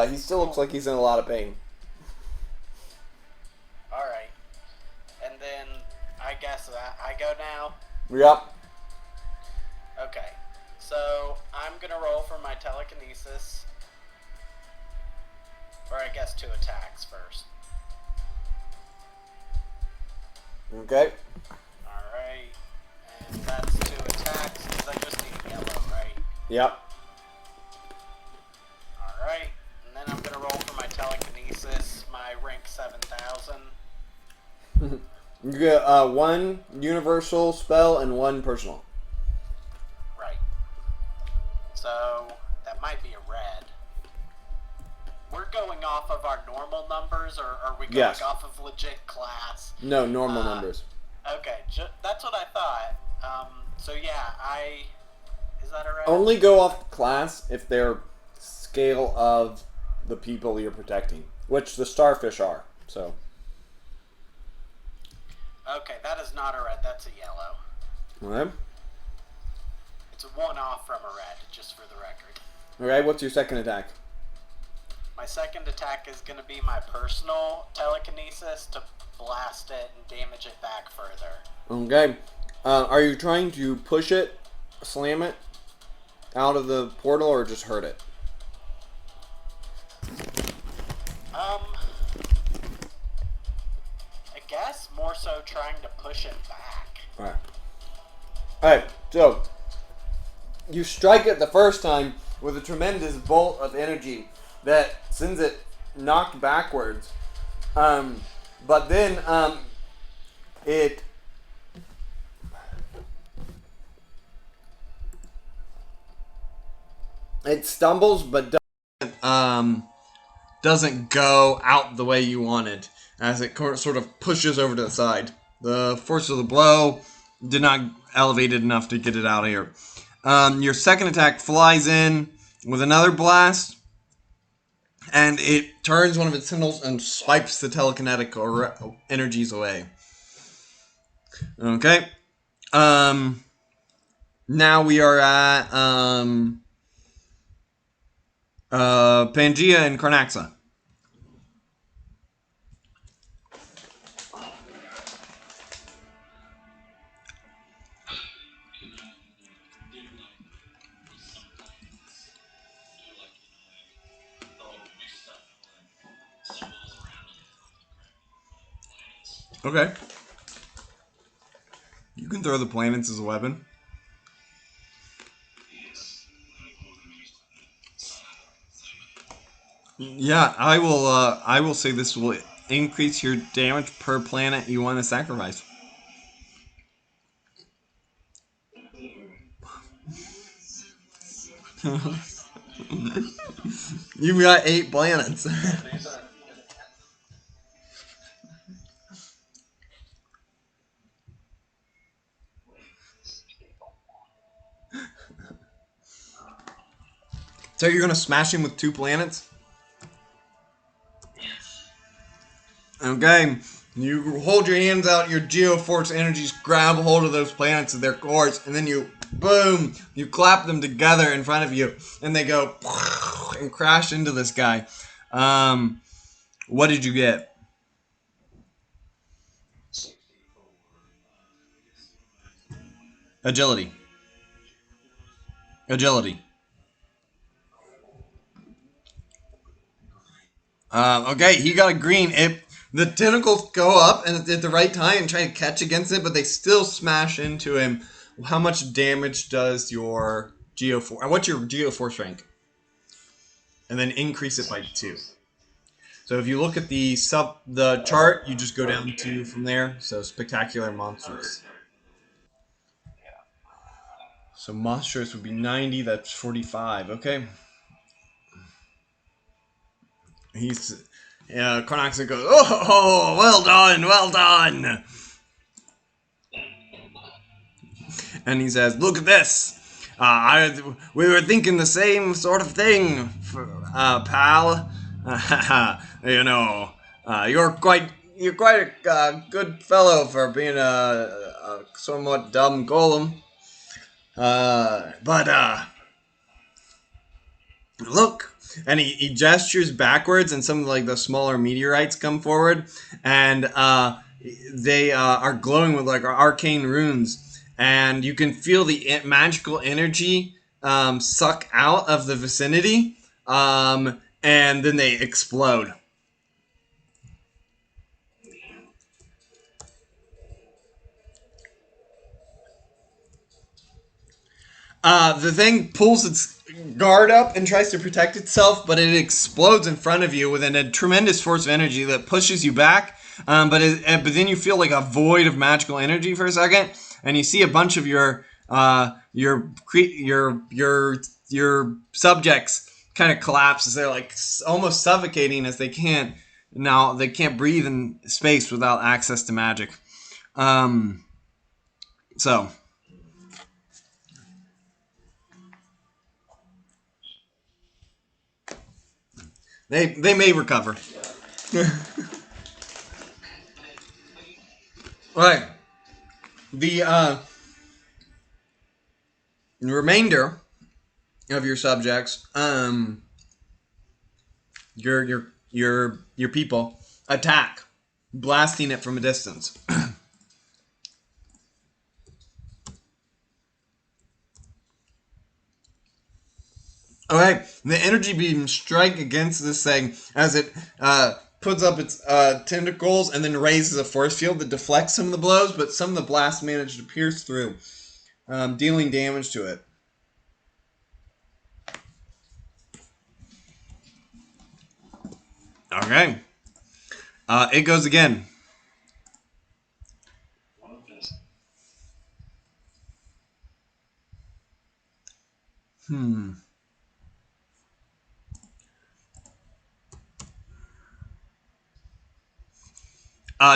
He still looks like he's in a lot of pain. Alright. And then I guess I go now? Yep. Okay. So I'm going to roll for my telekinesis. Or I guess 2 attacks first. Okay. Alright. And that's 2 attacks, because I just need yellow, right? Yep. Alright. And then I'm going to roll for my telekinesis, my rank 7,000. You get one universal spell and one personal. Right. So that might be a red. We're going off of our normal numbers, or are we going Yes. off of legit class? No, normal numbers. Okay, that's what I thought. So yeah, is that a red? Only go off class if they're scale of the people you're protecting, which the starfish are. So. Okay, that is not a red. That's a yellow. Okay. It's one off from a red, just for the record. Okay. What's your second attack? My second attack is going to be my personal telekinesis to blast it and damage it back further. Okay. Are you trying to push it, slam it out of the portal, or just hurt it? I guess more so trying to push it back. Alright. Alright, so you strike it the first time with a tremendous bolt of energy that sends it knocked backwards. But then it stumbles but doesn't go out the way you wanted as it sort of pushes over to the side. The force of the blow did not elevate it enough to get it out of here. Your second attack flies in with another blast, and it turns one of its tendrils and swipes the telekinetic energies away. Okay. Now we are at Pangea and Carnaxa. Okay. You can throw the planets as a weapon. Yeah, I will. I will say this will increase your damage per planet you want to sacrifice. You've got 8 planets. So you're gonna smash him with 2 planets? Okay. You hold your hands out, your geoforce energies grab hold of those planets at their cores, and then you, boom, you clap them together in front of you, and they go and crash into this guy. What did you get? Agility. Agility. Okay, he got a green. The tentacles go up and at the right time and try to catch against it, but they still smash into him. How much damage does your geoforce? What's your geoforce rank? And then increase it by 2. So if you look at the chart, you just go down 2 from there. So spectacular monstrous. So monstrous would be 90. That's 45. Okay. Carnaxa goes, oh, well done, well done. And he says, look at this. We were thinking the same sort of thing, pal. You're quite a good fellow for being a somewhat dumb golem. But look. And he gestures backwards, and some of the smaller meteorites come forward, and they are glowing with arcane runes, and you can feel the magical energy suck out of the vicinity, and then they explode. The thing pulls its guard up and tries to protect itself, but it explodes in front of you with a tremendous force of energy that pushes you back. But then you feel like a void of magical energy for a second, and you see a bunch of your subjects kind of collapse as they're like almost suffocating as they can't breathe in space without access to magic. So they may recover. All right. The remainder of your subjects, your people attack, blasting it from a distance. Okay, the energy beams strike against this thing as it puts up its tentacles and then raises a force field that deflects some of the blows, but some of the blasts manage to pierce through, dealing damage to it. Okay. It goes again.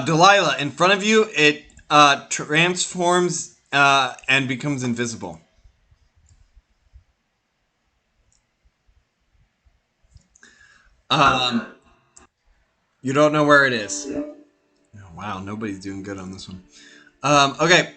Delilah, in front of you, it transforms and becomes invisible. You don't know where it is. Oh, wow, nobody's doing good on this one. Okay.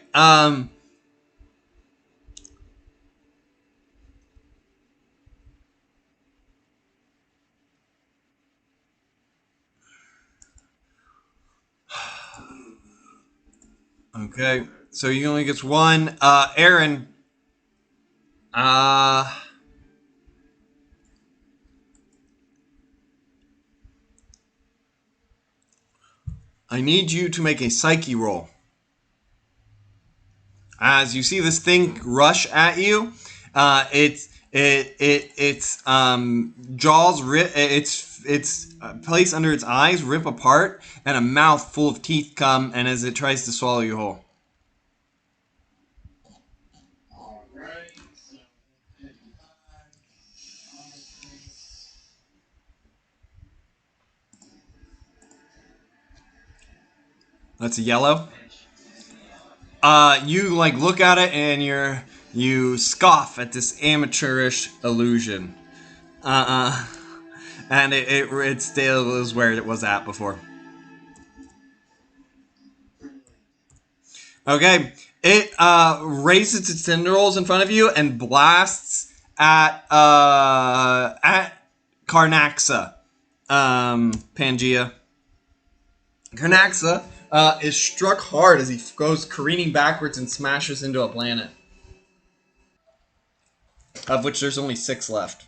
Okay. So he only gets one. Aaron. I need you to make a psyche roll. As you see this thing rush at you, its jaws rip, its place under its eyes rip apart, and a mouth full of teeth come, and as it tries to swallow you whole. That's a yellow. You like look at it and you scoff at this amateurish illusion. And it still is where it was at before. Okay, it raises its tendrils in front of you and blasts at Carnaxa, Pangea. Carnaxa is struck hard as he goes careening backwards and smashes into a planet, of which there's only 6 left.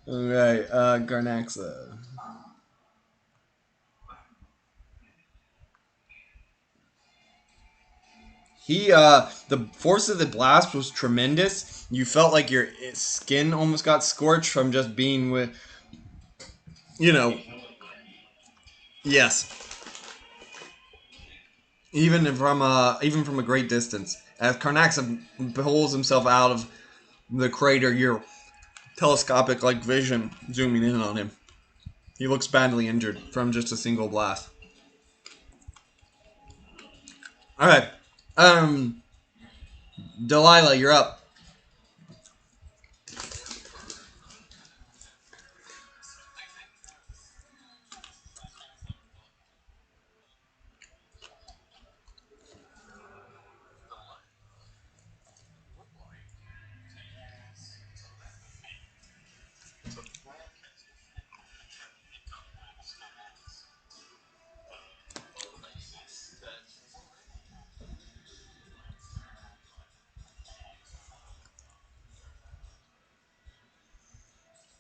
Okay, Garnaxa. The force of the blast was tremendous. You felt like your skin almost got scorched from just being with, yes. Even from a great distance. As Carnaxa pulls himself out of the crater, your telescopic like vision zooming in on him. He looks badly injured from just a single blast. Alright. Delilah, you're up.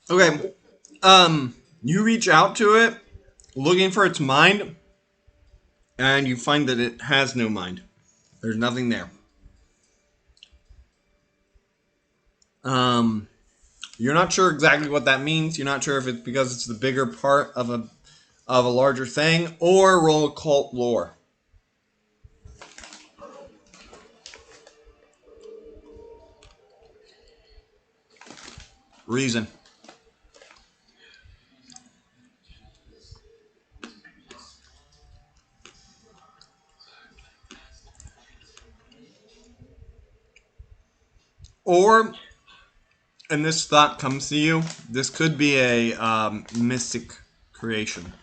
Okay. You reach out to it, looking for its mind, and you find that it has no mind. There's nothing there. You're not sure exactly what that means. You're not sure if it's because it's the bigger part of a larger thing, or roll occult lore. Reason. Or, and this thought comes to you, this could be a mystic creation.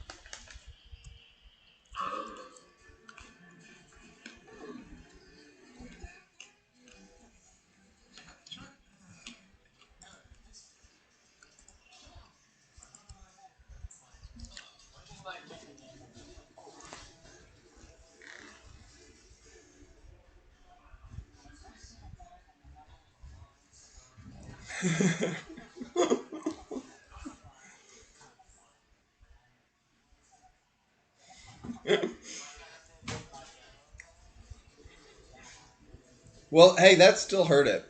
Well, hey, that still hurt it.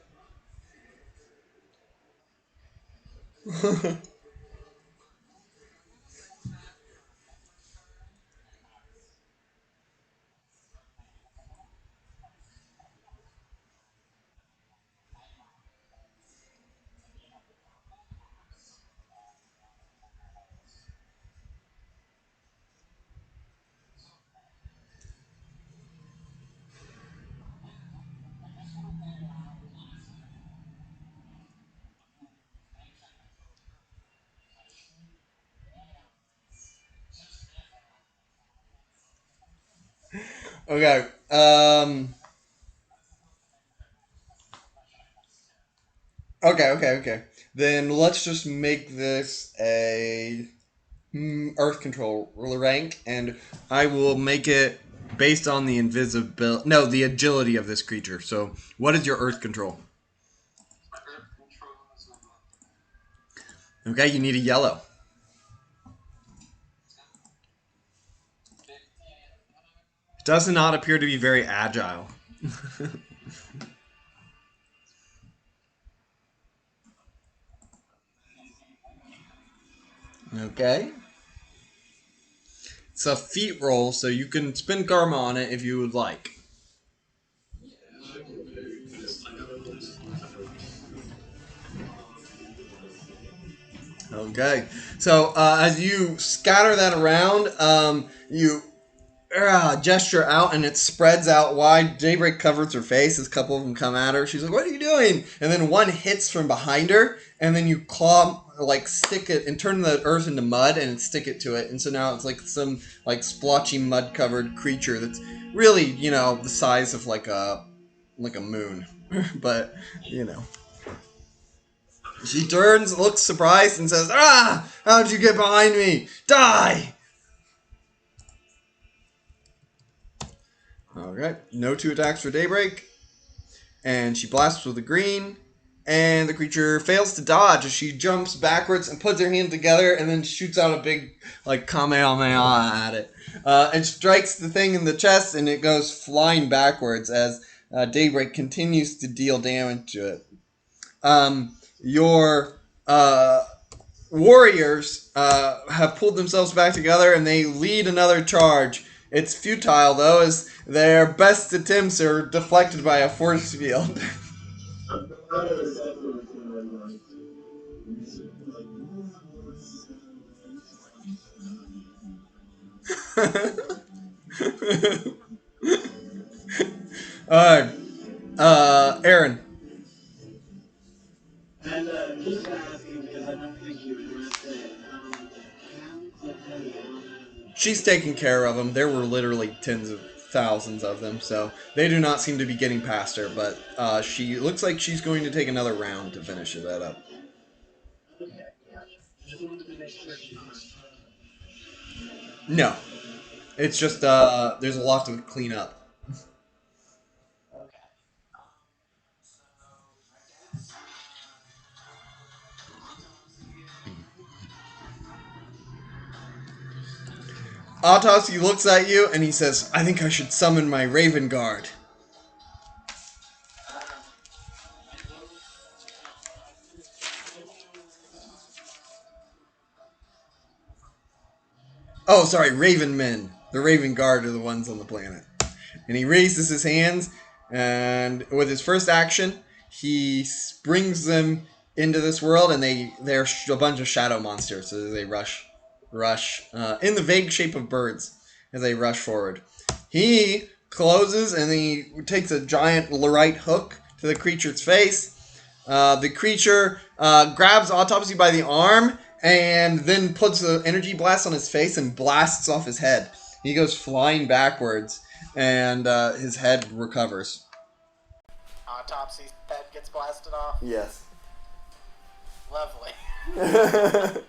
Okay. Okay. Then let's just make this a Earth control rank, and I will make it based on the invisibility. No, the agility of this creature. So, what is your Earth control? Okay, you need a yellow. Does not appear to be very agile. Okay. It's a feat roll, so you can spend karma on it if you would like. Okay. So as you scatter that around, you gesture out and it spreads out wide. Daybreak covers her face as a couple of them come at her. She's like, "What are you doing?" And then one hits from behind her, and then you claw, like stick it and turn the earth into mud and stick it to it. And so now it's like some like splotchy mud covered creature that's really, the size of like a moon. But, you know. She turns, looks surprised, and says, "Ah! How'd you get behind me? Die!" Alright, no 2 attacks for Daybreak. And she blasts with a green. And the creature fails to dodge as she jumps backwards and puts her hands together and then shoots out a big, like, Kamehameha at it. And strikes the thing in the chest, and it goes flying backwards as Daybreak continues to deal damage to it. Your warriors have pulled themselves back together and they lead another charge. It's futile, though, as their best attempts are deflected by a force field. Alright. Aaron. And just asking because I don't think you addressed it. She's taking care of them. There were literally tens of thousands of them, so they do not seem to be getting past her, but she looks like she's going to take another round to finish that up. Okay, gotcha. Just wanted to make sure she was. No. It's just, there's a lot to clean up. Okay. Atos, he looks at you and he says, "I think I should summon my Raven Guard." Oh, sorry, Raven Men. The Raven Guard are the ones on the planet. And he raises his hands, and with his first action, he brings them into this world, and they're a bunch of shadow monsters. So they rush in the vague shape of birds as they rush forward. He closes, and he takes a giant right hook to the creature's face. The creature grabs Autopsy by the arm and then puts an energy blast on his face and blasts off his head. He goes flying backwards, and his head recovers. Autopsy's head gets blasted off. Yes. Lovely. I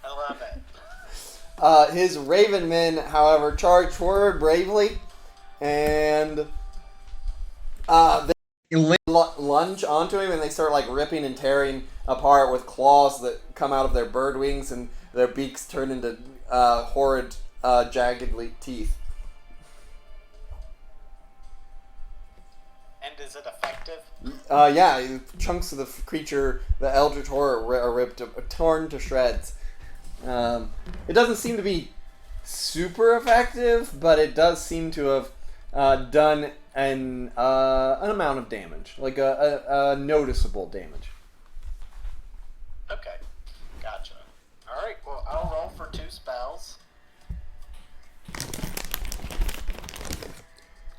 love it. His Raven Men, however, charge forward bravely, and they lunge onto him, and they start like ripping and tearing apart with claws that come out of their bird wings, and their beaks turn into horrid, jagged teeth. And is it effective? Yeah, chunks of the creature, the Eldritch Horror, are ripped, torn to shreds. It doesn't seem to be super effective, but it does seem to have done an amount of damage, like a noticeable damage. Okay, gotcha. All right, well, I'll roll for 2 spells.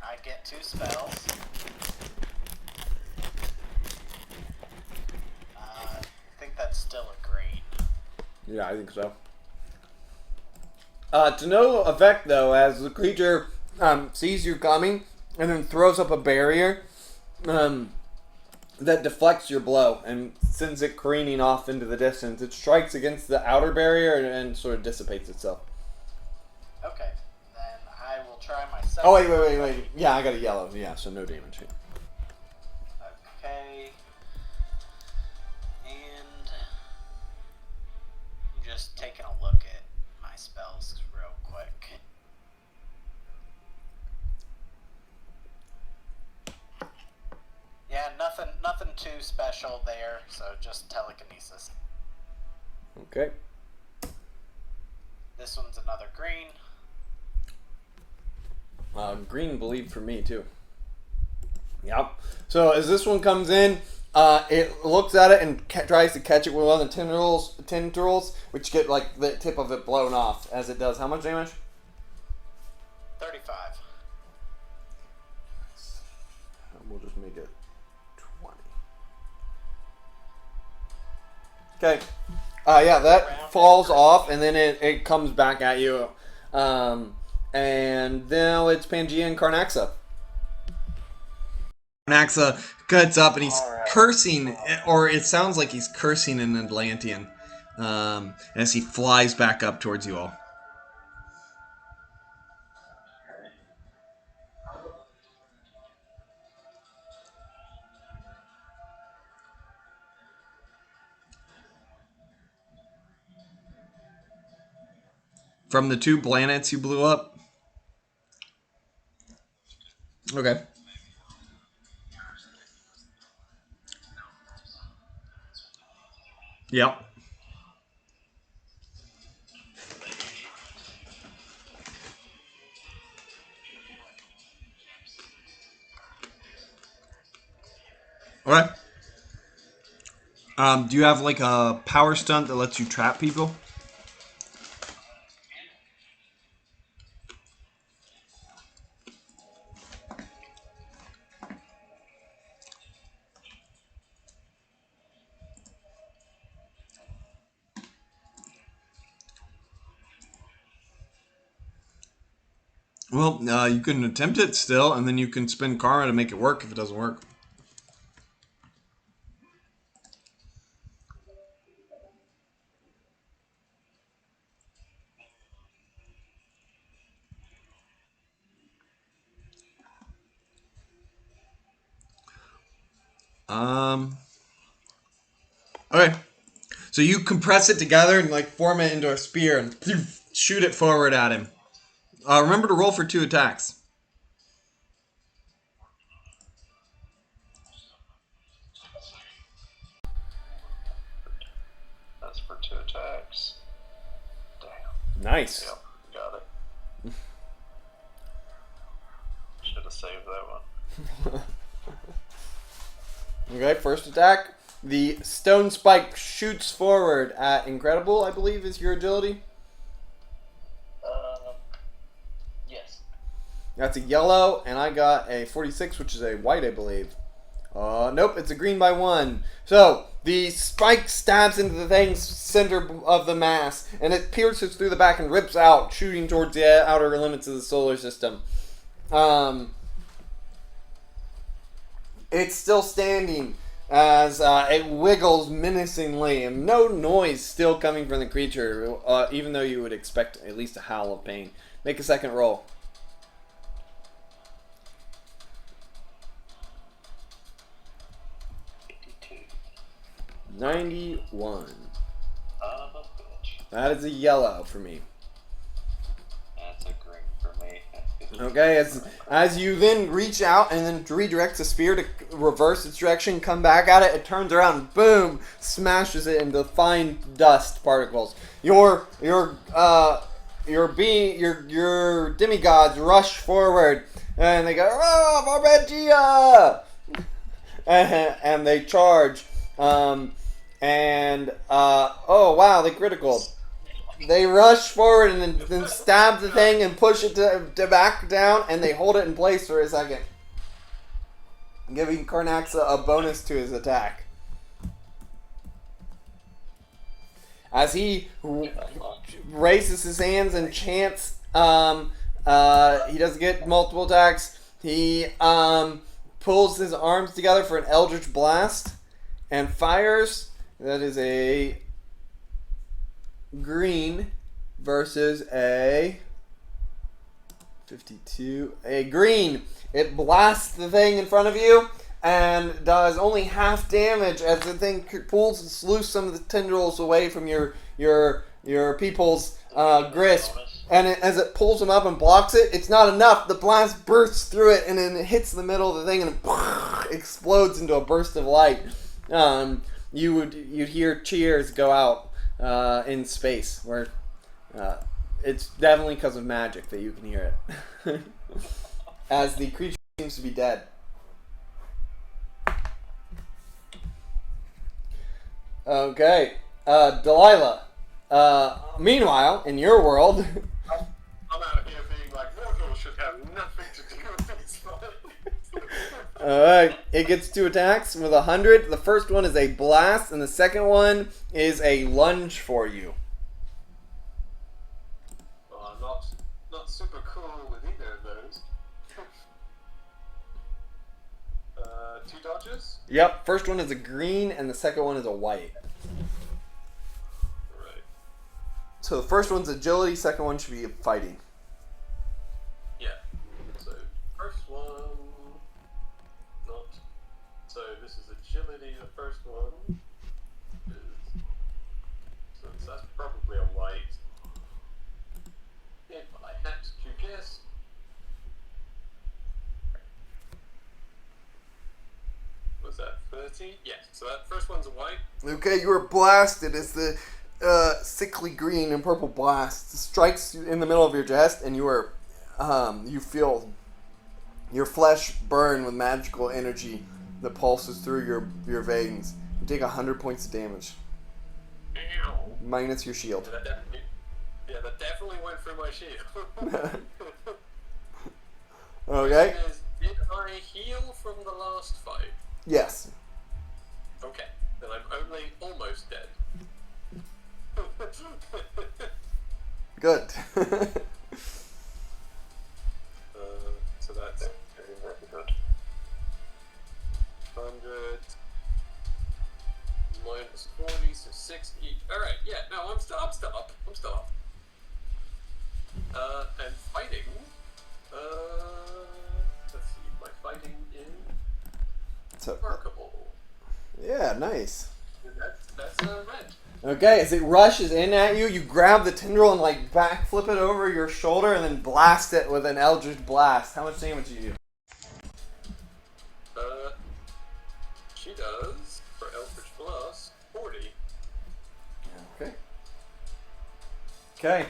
I get 2 spells. I think that's still a grade. Yeah, I think so. To no effect, though, as the creature sees you coming and then throws up a barrier that deflects your blow and sends it careening off into the distance. It strikes against the outer barrier and sort of dissipates itself. Okay, then I will try my second. Oh, wait. Yeah, I got a yellow. Yeah, so no damage. Okay. And I'm just taking a look at my spells real quick. Yeah, nothing too special there, so just telekinesis. Okay. This one's another green. Green bleed for me, too. Yep. So as this one comes in, it looks at it and tries to catch it with one of the tendrils, which get like the tip of it blown off as it does. How much damage? 35. We'll just make it 20. Okay. Yeah, that falls off, and then it comes back at you. And now it's Pangea and Carnaxa. Carnaxa cuts up and he's cursing, or it sounds like he's cursing in Atlantean as he flies back up towards you all. From the 2 planets you blew up? Okay. Yep. Alright. Do you have like a power stunt that lets you trap people? Well, you can attempt it still, and then you can spend karma to make it work if it doesn't work. Okay. So you compress it together and like form it into a spear and shoot it forward at him. Remember to roll for 2 attacks. That's for 2 attacks. Damn. Nice. Yep, got it. Should have saved that one. Okay, first attack. The stone spike shoots forward at Incredible, I believe, is your agility. Yes. That's a yellow, and I got a 46, which is a white, I believe. Nope, it's a green by 1. So, the spike stabs into the thing's center of the mass, and it pierces through the back and rips out, shooting towards the outer limits of the solar system. It's still standing as it wiggles menacingly, and no noise still coming from the creature, even though you would expect at least a howl of pain. Make a second roll. 91. Son of a bitch. That is a yellow for me. That's a green for me. Okay, as you then reach out and then redirect the spear to reverse its direction, come back at it, it turns around and boom, smashes it into fine dust particles. Your demigods rush forward and they go, "Oh, Barbegia!" and they charge. Oh wow, they critical. They rush forward and then stab the thing and push it to back down, and they hold it in place for a second, giving Karnax a bonus to his attack. As he raises his hands and chants, he doesn't get multiple attacks. He pulls his arms together for an Eldritch Blast and fires. That is a green versus a 52. A green. It blasts the thing in front of you and does only half damage as the thing pulls loose some of the tendrils away from your people's grasp. And as it pulls them up and blocks it, it's not enough. The blast bursts through it and then it hits the middle of the thing and it explodes into a burst of light. You'd hear cheers go out in space, where it's definitely because of magic that you can hear it, as the creature seems to be dead. Okay, Delilah. Meanwhile, in your world, I'm out here being like, mortals should have nothing to do with these fights. alright, it gets 2 attacks with 100. The first one is a blast, and the second one is a lunge for you. Well, I'm not super cool with either of those. 2 dodges? Yep, first one is a green, and the second one is a white. Right. So the first one's agility, second one should be fighting. Yeah. So, first one... Not... So, this is agility, the first one. So that's probably a white. If I had to guess... Was that 30? Yes, so that first one's a white. Okay, you are blasted as the sickly green and purple blast strikes you in the middle of your chest, and you are, you feel your flesh burn with magical energy that pulses through your veins. You take 100 points of damage, Ow. minus your shield. That definitely went through my shield. Okay. Question is, did I heal from the last fight? Yes. Okay, then I'm only almost dead. Good. So that's Very good. 100 minus 40, so 60. Alright, yeah, no, I'm still up. And fighting. Let's see, my fighting is So, remarkable. yeah, nice. That's red. Okay, as it rushes in at you, you grab the tendril and like backflip it over your shoulder and then blast it with an Eldritch Blast. How much damage do you do? She does, for Eldritch Blast, 40. Okay. Okay.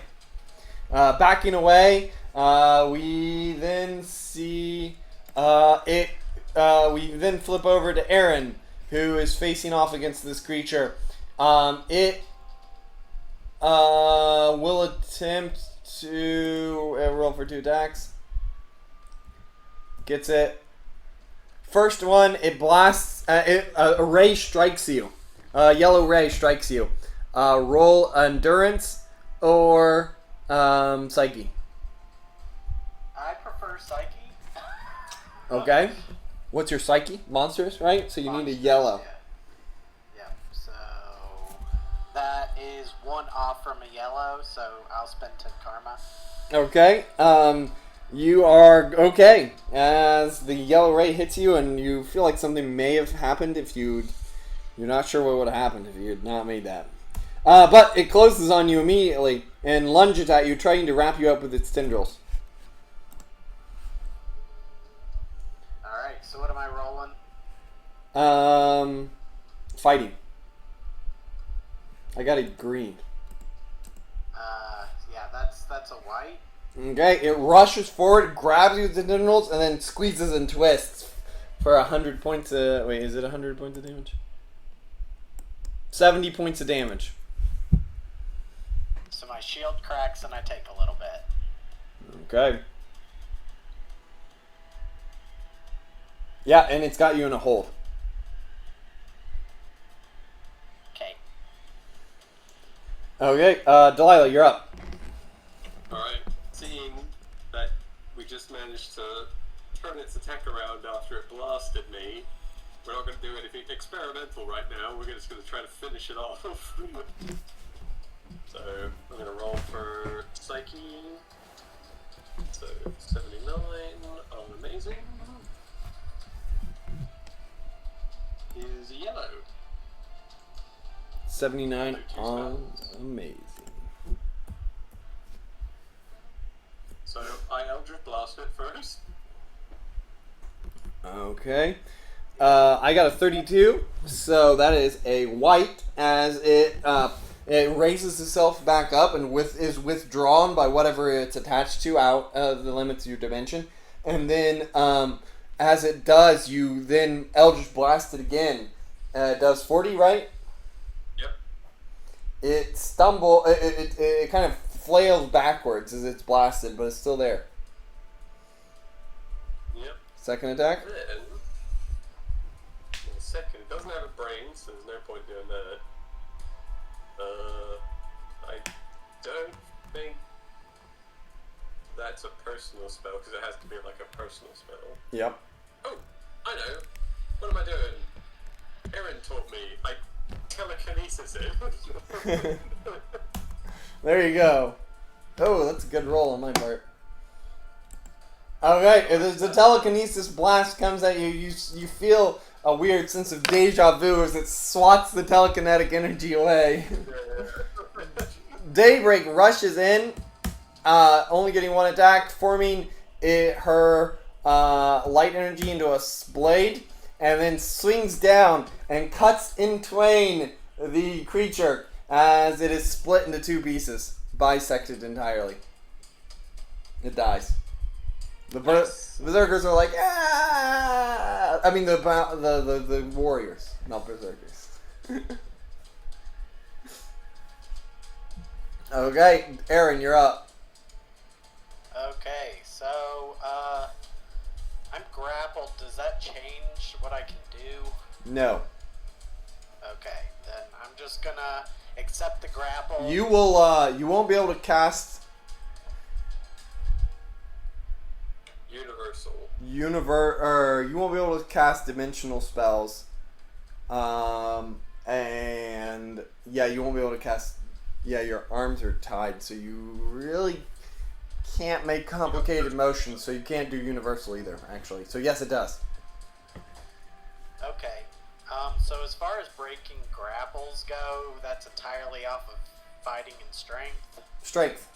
Backing away, we then see it. We then flip over to Aaron, who is facing off against this creature. It will attempt to roll for 2 attacks. Gets it. First one, it blasts. A ray strikes you. A yellow ray strikes you. Roll endurance or psyche. I prefer psyche. Okay. What's your psyche? Monsters, right? So you need a yellow. Yeah. So that is 1 off from a yellow. So I'll spend 10 karma. Okay. You are okay as the yellow ray hits you, and you feel like something may have happened if you're not sure what would have happened if you had not made that. But it closes on you immediately and lunges at you, trying to wrap you up with its tendrils. Alright, so what am I rolling? Fighting. I got a green. Yeah, that's a white. Okay, it rushes forward, grabs you with the tendrils, and then squeezes and twists for 100 points of... Wait, is it 100 points of damage? 70 points of damage. So my shield cracks and I take a little bit. Okay. Yeah, and it's got you in a hold. Okay. Okay, Delilah, you're up. Alright, seeing that we just managed to turn its attack around after it blasted me, we're not going to do anything experimental right now, we're just going to try to finish it off. So, I'm going to roll for Psyche. So, 79 on Amazing. Is yellow. 79 on Amazing. So, I Eldritch Blast it first. Okay. I got a 32, so that is a white as it raises itself back up and is withdrawn by whatever it's attached to out of the limits of your dimension. And then as it does, you then Eldritch Blast it again. It does 40, right? Yep. It kind of flails backwards as it's blasted, but it's still there. Yep. Second attack? Then, the second, it doesn't have a brain, so there's no point doing that. I don't think that's a personal spell, because it has to be like a personal spell. Yep. Oh, I know. What am I doing? Aaron taught me. I telekinesis it. There you go. Oh, that's a good roll on my part. Okay, if the telekinesis blast comes at you, you feel a weird sense of deja vu as it swats the telekinetic energy away. Daybreak rushes in, only getting 1 attack, forming her light energy into a blade, and then swings down and cuts in twain the creature as it is split into 2 pieces, bisected entirely. It dies. The berserkers are like, ah! I mean the warriors, not berserkers. Okay, Aaron, you're up. Okay, so I'm grappled. Does that change what I can do? No. Okay, then I'm just gonna accept the grapple. You will. You won't be able to cast Universal. you won't be able to cast dimensional spells. And yeah, you won't be able to cast. Yeah, your arms are tied, so you really can't make complicated motions. So you can't do universal either, actually. So yes, it does. Okay. So as far as breaking grapples go, that's entirely off of fighting and strength. Strength.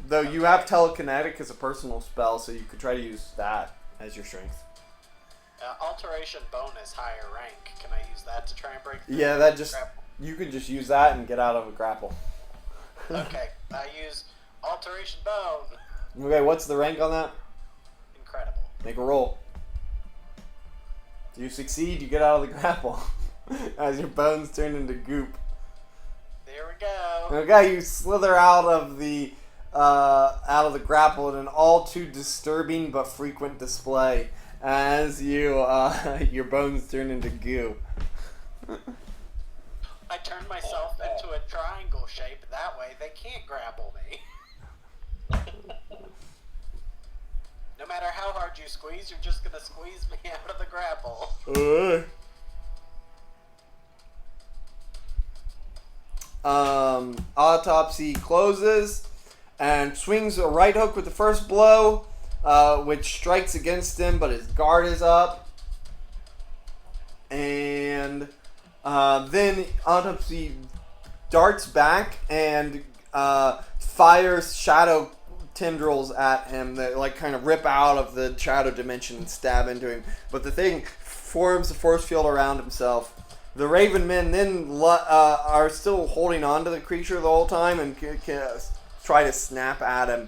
Though you have telekinetic as a personal spell, so you could try to use that as your strength. Alteration bonus higher rank. Can I use that to try and break through Yeah, that just grapple? you could just use that and get out of a grapple. Okay, I use Alteration Bone. Okay, what's the rank on that? Incredible. Make a roll. If you succeed, you get out of the grapple as your bones turn into goop. There we go. Okay, you slither out of the grapple in an all too disturbing but frequent display as you your bones turn into goo. I turn myself into a triangle shape. That way they can't grapple me. No matter how hard you squeeze, you're just gonna squeeze me out of the grapple. Autopsy closes and swings a right hook with the first blow, which strikes against him, but his guard is up. And then Autopsy darts back and fires shadow tendrils at him that like kind of rip out of the shadow dimension and stab into him. But the thing forms a force field around himself. The Raven Men then are still holding on to the creature the whole time and try to snap at him,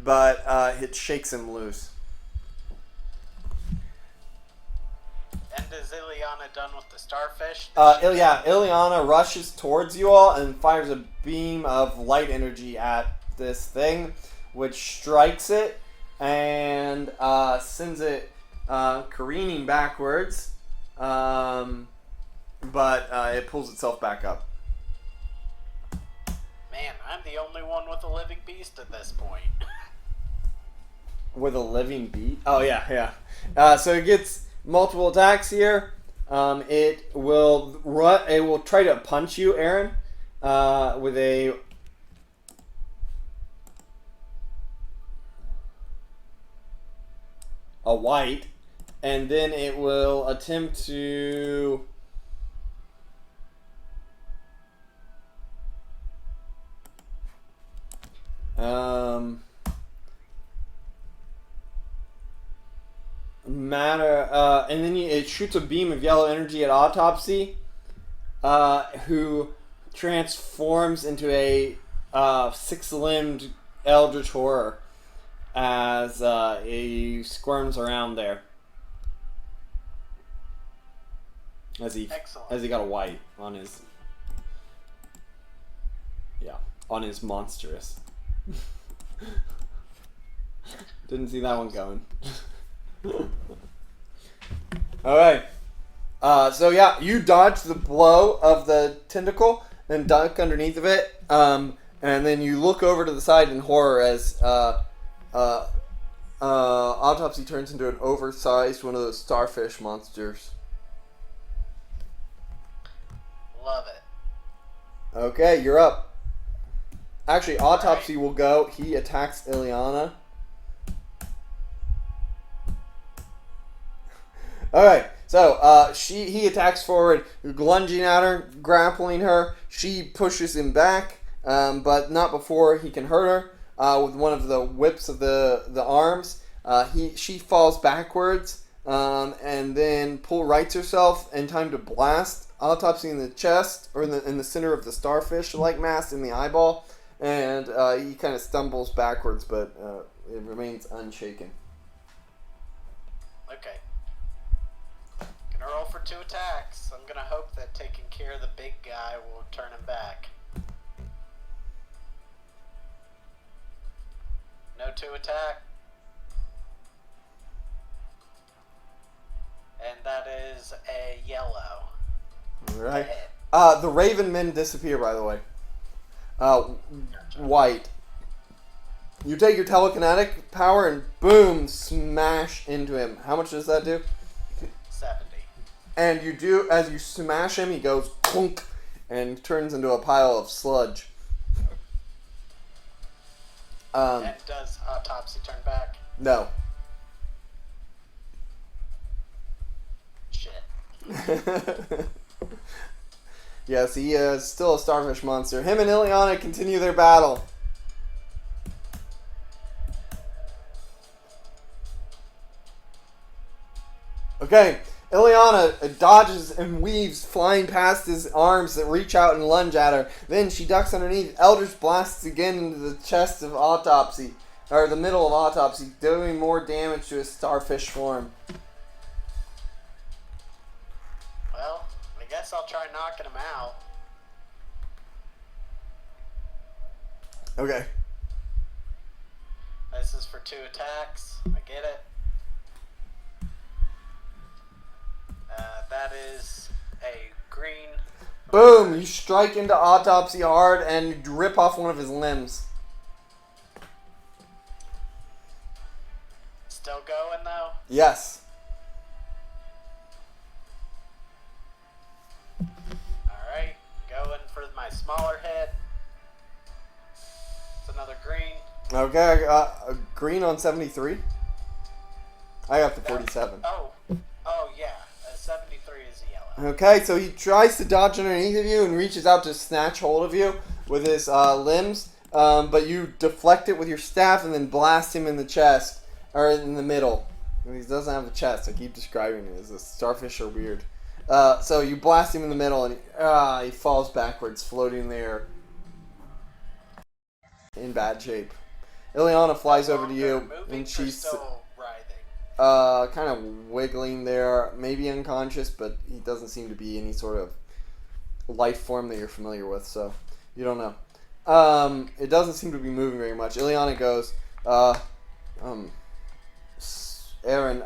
but it shakes him loose. And is Ileana done with the starfish? Ileana rushes towards you all and fires a beam of light energy at this thing, which strikes it and sends it careening backwards. But it pulls itself back up. Man, I'm the only one with a living beast at this point. With a living beast? Oh, yeah. So it gets multiple attacks here. It will try to punch you, Aaron, with a white, and then it will attempt to and then it shoots a beam of yellow energy at Autopsy, who transforms into a six-limbed eldritch horror as he squirms around there. As he got a white on his monstrous. Didn't see that one coming. Alright. You dodge the blow of the tentacle and duck underneath of it. And then you look over to the side in horror as Autopsy turns into an oversized one of those starfish monsters. Love it. Okay, you're up. Actually, Autopsy will go. He attacks Ileana. Alright, so he attacks forward, lunging at her, grappling her. She pushes him back, but not before he can hurt her with one of the whips of the arms. She falls backwards and then rights herself in time to blast Autopsy in the chest, or in the center of the starfish-like mass in the eyeball, and he kind of stumbles backwards, but it remains unshaken. Okay. Gonna roll for 2 attacks. I'm gonna hope that taking care of the big guy will turn him back. No 2 attack. And that is a yellow. Alright. The Raven Men disappear, by the way. White. You take your telekinetic power and boom, smash into him. How much does that do? 70. And you do, as you smash him, he goes clunk and turns into a pile of sludge. And does Autopsy turn back? No. Shit. Yes, he is still a starfish monster. Him and Ileana continue their battle. Okay, Ileana dodges and weaves, flying past his arms that reach out and lunge at her. Then she ducks underneath. Eldritch blasts again into the chest of Autopsy, or the middle of Autopsy, doing more damage to his starfish form. Well, I guess I'll try knocking him out. Okay. This is for 2 attacks. I get it. That is a green. Boom! You strike into Autopsy hard and rip off one of his limbs. Still going though? Yes. Alright, going for my smaller hit. It's another green. Okay, I got a green on 73. I got the 47. Oh yeah. 73 is yellow. Okay, so he tries to dodge underneath of you and reaches out to snatch hold of you with his limbs, but you deflect it with your staff and then blast him in the chest, or in the middle. He doesn't have a chest. I keep describing it as a starfish are weird. So you blast him in the middle and he falls backwards, floating there in bad shape. Ileana flies over to you and she's still writhing. kind of wiggling there, maybe unconscious, but he doesn't seem to be any sort of life form that you're familiar with, so you don't know. It doesn't seem to be moving very much. Ileana goes, Aaron,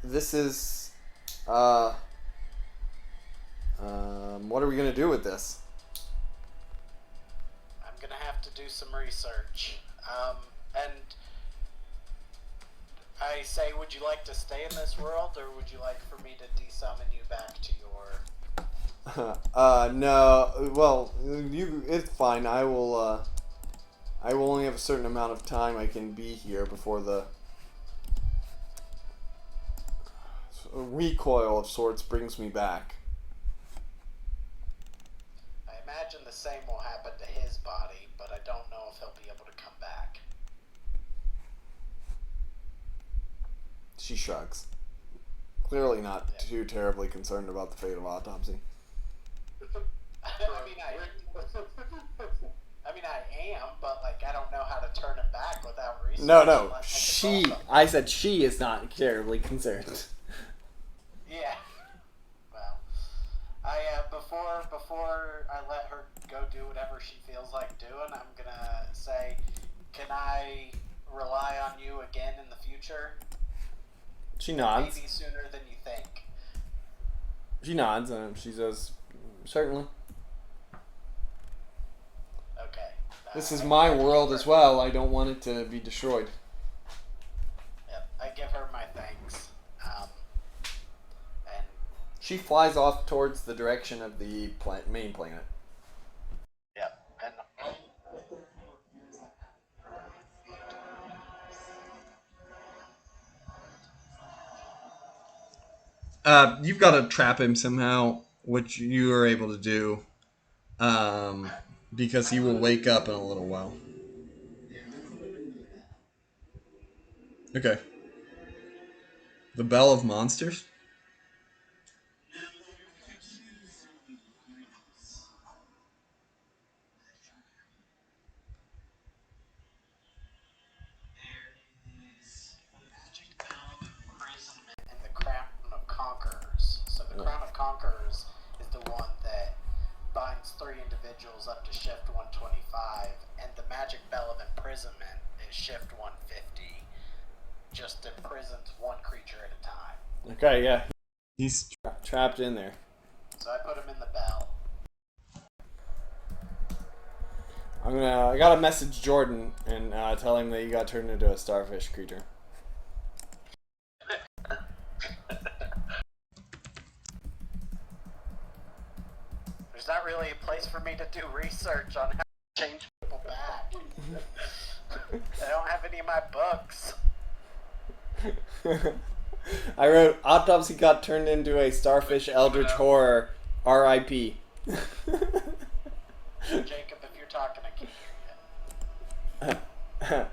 this is, what are we gonna do with this? I'm gonna have to do some research. And I say, would you like to stay in this world, or would you like for me to de-summon you back to your... No, well, it's fine. I will only have a certain amount of time I can be here before the recoil of sorts brings me back. I imagine the same will happen to his body, but I don't know if he'll be able to come back. She shrugs. Clearly not too terribly concerned about the fate of Autopsy. I mean, I am, but like, I don't know how to turn him back without research. No, I said she is not terribly concerned. Yeah. Well, before I let her go do whatever she feels like doing, I'm gonna say, can I rely on you again in the future? She nods. Maybe sooner than you think. She nods and she says, certainly. Okay. This is my world as well. I don't want it to be destroyed. Yep. I give her my thanks. And She flies off towards the direction of the main planet. yep. And You've got to trap him somehow, which you are able to do, because he will wake up in a little while. Okay. The Bell of Monsters? and the Crown of Conquerors. So the Crown of Conquerors is the one that binds 3 individuals up to shift 125, and the Magic Bell of Imprisonment is shift 150. Just imprisons one creature at a time. Okay, yeah. He's Trapped in there. So I put him in the bell. I gotta message Jordan and tell him that you got turned into a starfish creature. There's not really a place for me to do research on how to change people back. I don't have any of my books. I wrote, Autopsy got turned into a starfish eldritch horror. R.I.P. Jacob, if you're talking, I can't hear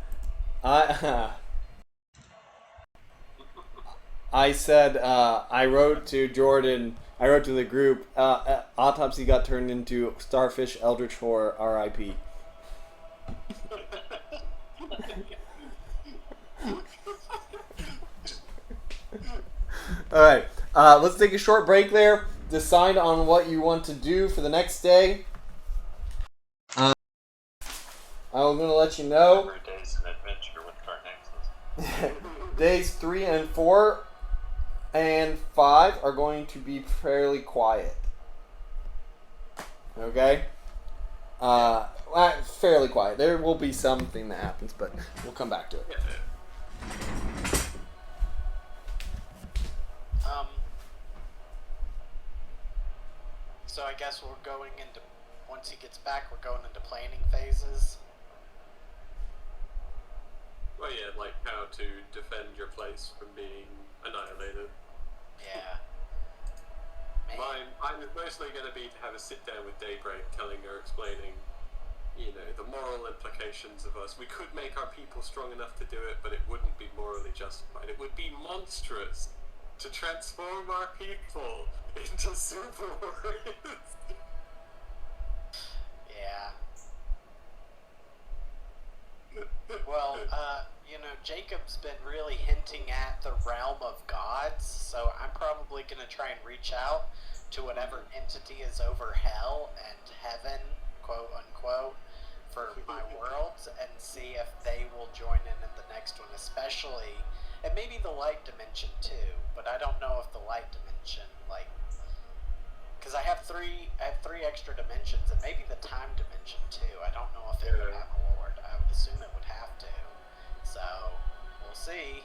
you. I said I wrote to Jordan. I wrote to the group. Autopsy got turned into Starfish Eldritch Horror. R.I.P. All right. Let's take a short break there. Decide on what you want to do for the next day. Uh, I'm going to let you know. Every day's an adventure with Carnexus. Days 3 and 4 and 5 are going to be fairly quiet. Okay? Fairly quiet. There will be something that happens, but we'll come back to it. So I guess we're going into, once he gets back, we're going into planning phases. Well, yeah, like how to defend your place from being annihilated. Yeah. Man. Mine is mostly going to be to have a sit down with Daybreak, telling her, explaining, you know, the moral implications of us. We could make our people strong enough to do it, but it wouldn't be morally justified. It would be monstrous to transform our people into super warriors. Yeah. Well, you know, Jacob's been really hinting at the realm of gods, so I'm probably going to try and reach out to whatever entity is over hell and heaven, quote unquote, for my worlds, and see if they will join in the next one, especially, and maybe the light dimension too, but I don't know if the light dimension, like, because I have three extra dimensions, and maybe the time dimension too. I don't know if it would have a lord. I would assume it would have to. So, we'll see.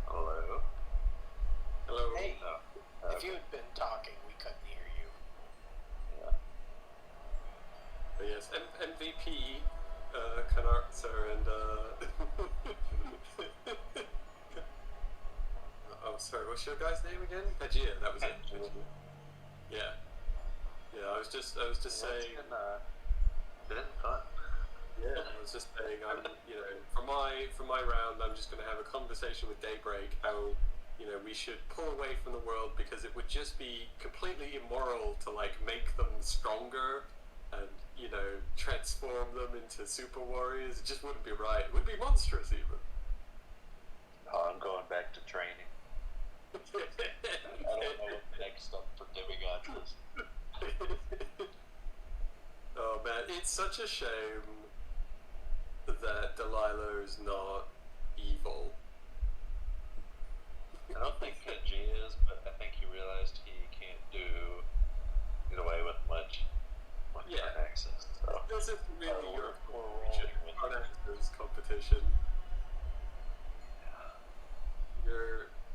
Hello. Hello. Hey, Oh, if you had been talking, we couldn't hear you. yeah. But yes, MVP, Canarzer, and oh, sorry, what's your guy's name again? Pagea, that was it. Yeah. Yeah, I was just saying. Been fun. Yeah, I was just saying. You know, for my round, I'm just going to have a conversation with Daybreak. How, you know, we should pull away from the world because it would just be completely immoral to like make them stronger and, you know, transform them into super warriors. It just wouldn't be right. It would be monstrous even. Oh, I'm going back to training. I don't know what the next up for demigods is. Oh man, it's such a shame that Delilah is not evil. I don't think G is, but I think he realized he can't get away with much with Yeah. Carnexus. So. This isn't really Oh, your we're competition. rolling with Carnex's competition.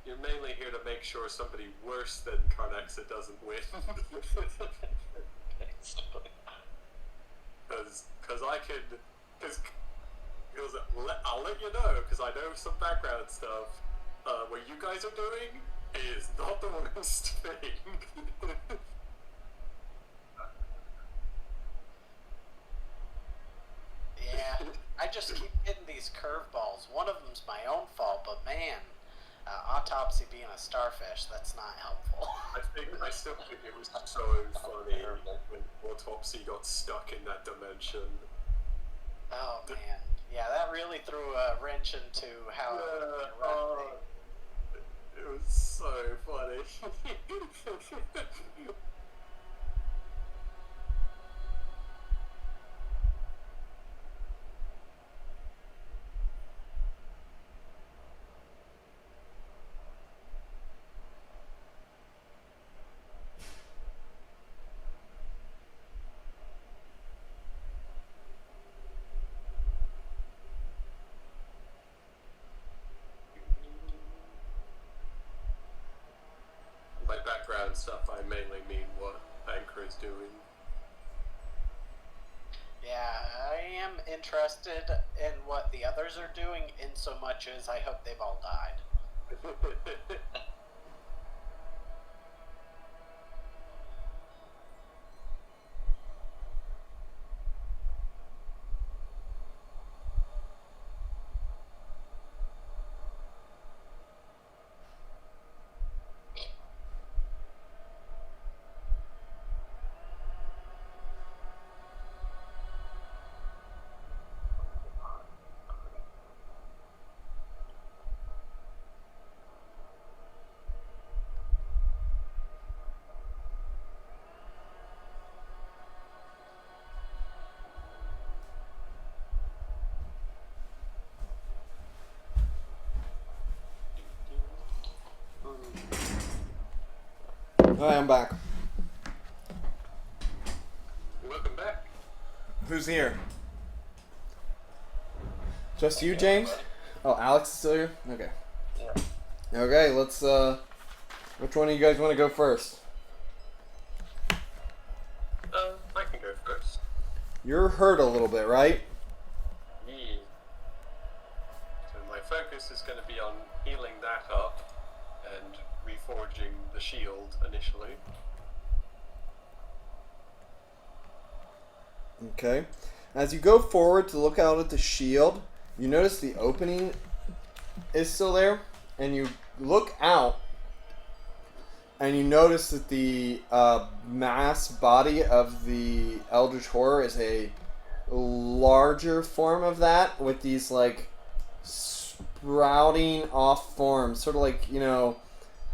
You're mainly here to make sure somebody worse than Carnexa doesn't win. Basically. Because I can, because I'll let you know, because I know some background stuff. What you guys are doing is not the worst thing. Yeah, I just keep hitting these curveballs. One of them's my own fault, but man, Autopsy being a starfish, that's not helpful. I still think it was so funny when Autopsy got stuck in that dimension. Oh man, yeah, that really threw a wrench into how it was interacting. It was so funny. By background stuff, I mainly mean what Anchor is doing. Yeah, I am interested in what the others are doing, in so much as I hope they've all died. Hi, I'm back. Welcome back. Who's here? Just you, James? Oh, Alex is still here? Okay. Yeah. Okay, let's, which one of you guys want to go first? I can go first. You're hurt a little bit, right? Yeah. So my focus is going to be on healing that up and reforging the shield initially. Okay. As you go forward to look out at the shield, you notice the opening is still there, and you look out, and you notice that the mass body of the Eldritch Horror is a larger form of that, with these, like, sprouting off forms, sort of like, you know,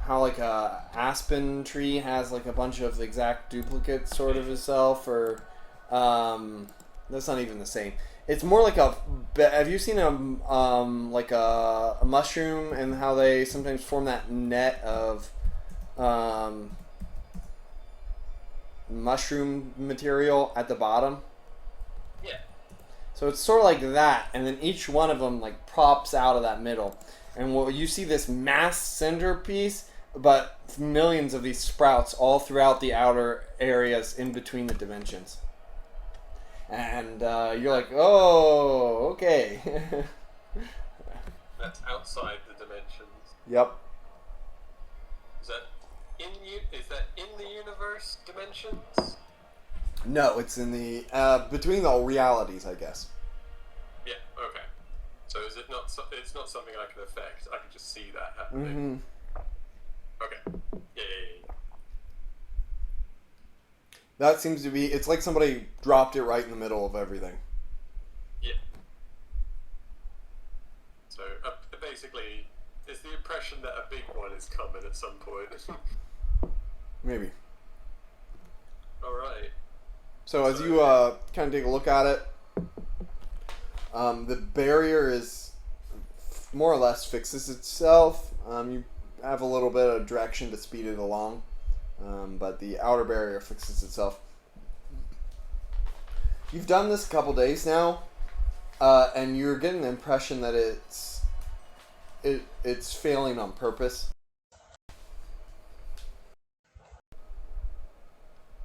how, like, a aspen tree has, like, a bunch of exact duplicates, sort of, itself, or... that's not even the same. It's more like a. Have you seen a like a mushroom and how they sometimes form that net of mushroom material at the bottom? Yeah. So it's sort of like that, and then each one of them like pops out of that middle, and what you see this mass centerpiece, but millions of these sprouts all throughout the outer areas in between the dimensions. And you're like, oh, okay. That's outside the dimensions. Yep. Is that in the universe dimensions? No, it's in the between the realities, I guess. Yeah. Okay. So is it not? It's not something I can affect. I can just see that happening. Okay. Yay. That seems to be. It's like somebody dropped it right in the middle of everything. Yeah. So basically, it's the impression that a big one is coming at some point. Maybe. All right. So as you kind of take a look at it, the barrier is more or less fixes itself. You have a little bit of direction to speed it along. But the outer barrier fixes itself. You've done this a couple days now, and you're getting the impression that it's failing on purpose.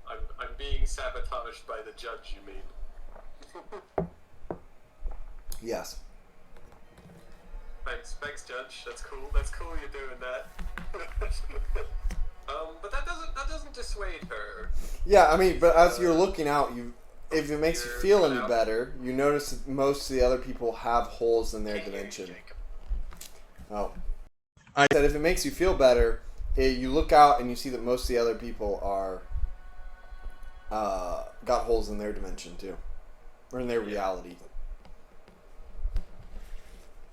I'm being sabotaged by the judge. You mean? Yes. Thanks, Judge. That's cool. That's cool. You're doing that. But that doesn't dissuade her. Yeah, I mean, but as you're looking out, if it makes you You're feel looking any out. better, you notice that most of the other people have holes in their Can't hear you, dimension. Jacob. Oh. I said if it makes you feel better, you look out and you see that most of the other people are got holes in their dimension too, or in their reality.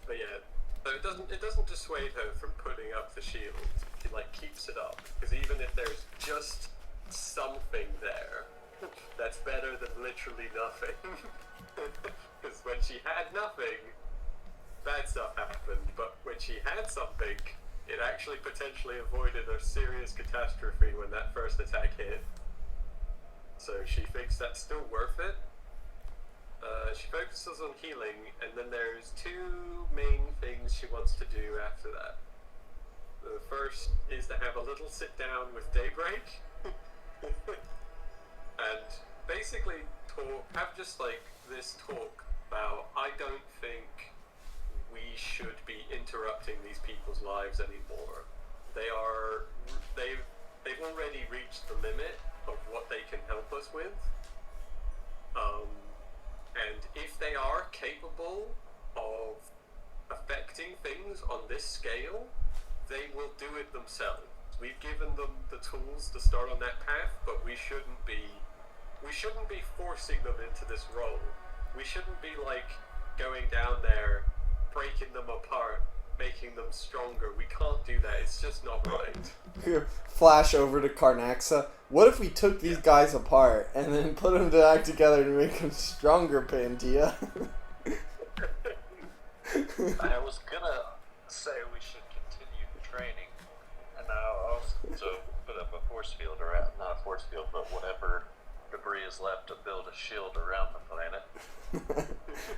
But yeah, so it doesn't dissuade her from putting up the shield. It like keeps it up because even if there's just something there, that's better than literally nothing. Because when she had nothing, bad stuff happened. But when she had something, it actually potentially avoided a serious catastrophe when that first attack hit. So she thinks that's still worth it. She focuses on healing, and then there's two main things she wants to do after that. The first is to have a little sit down with Daybreak, and basically have just like this talk about, I don't think we should be interrupting these people's lives anymore. They've already reached the limit of what they can help us with. And if they are capable of affecting things on this scale, they will do it themselves. We've given them the tools to start on that path, but we shouldn't be forcing them into this role. We shouldn't be like going down there, breaking them apart, making them stronger. We can't do that. It's just not right. Here, flash over to Carnaxa. What if we took these guys apart and then put them back together to make them stronger, Pantea? I was gonna say we should continue training, and I'll also put up a force field around, not a force field, but whatever debris is left to build a shield around the planet.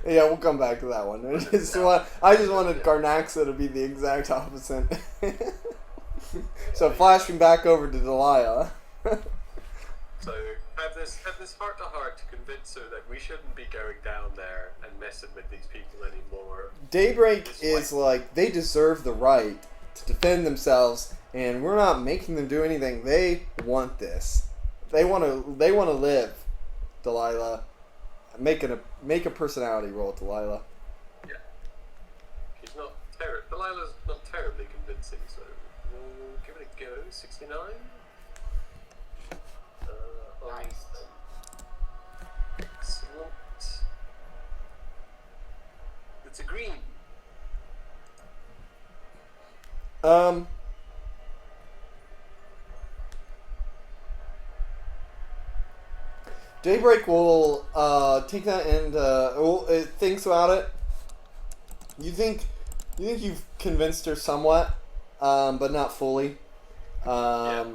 Yeah, we'll come back to that one. I just wanted Carnaxa to be the exact opposite. So flashing back over to Delilah. So have this heart to heart to convince her that we shouldn't be going down there and messing with these people anymore. Daybreak is like, they deserve the right to defend themselves, and we're not making them do anything. They want this. They want to live. Delilah, make a personality roll, Delilah. Yeah. Delilah's not terribly convincing, so we'll give it a go. 69. Nice. Excellent. It's a green. Daybreak will take that and it thinks about it. You think you've convinced her somewhat, but not fully. Yeah.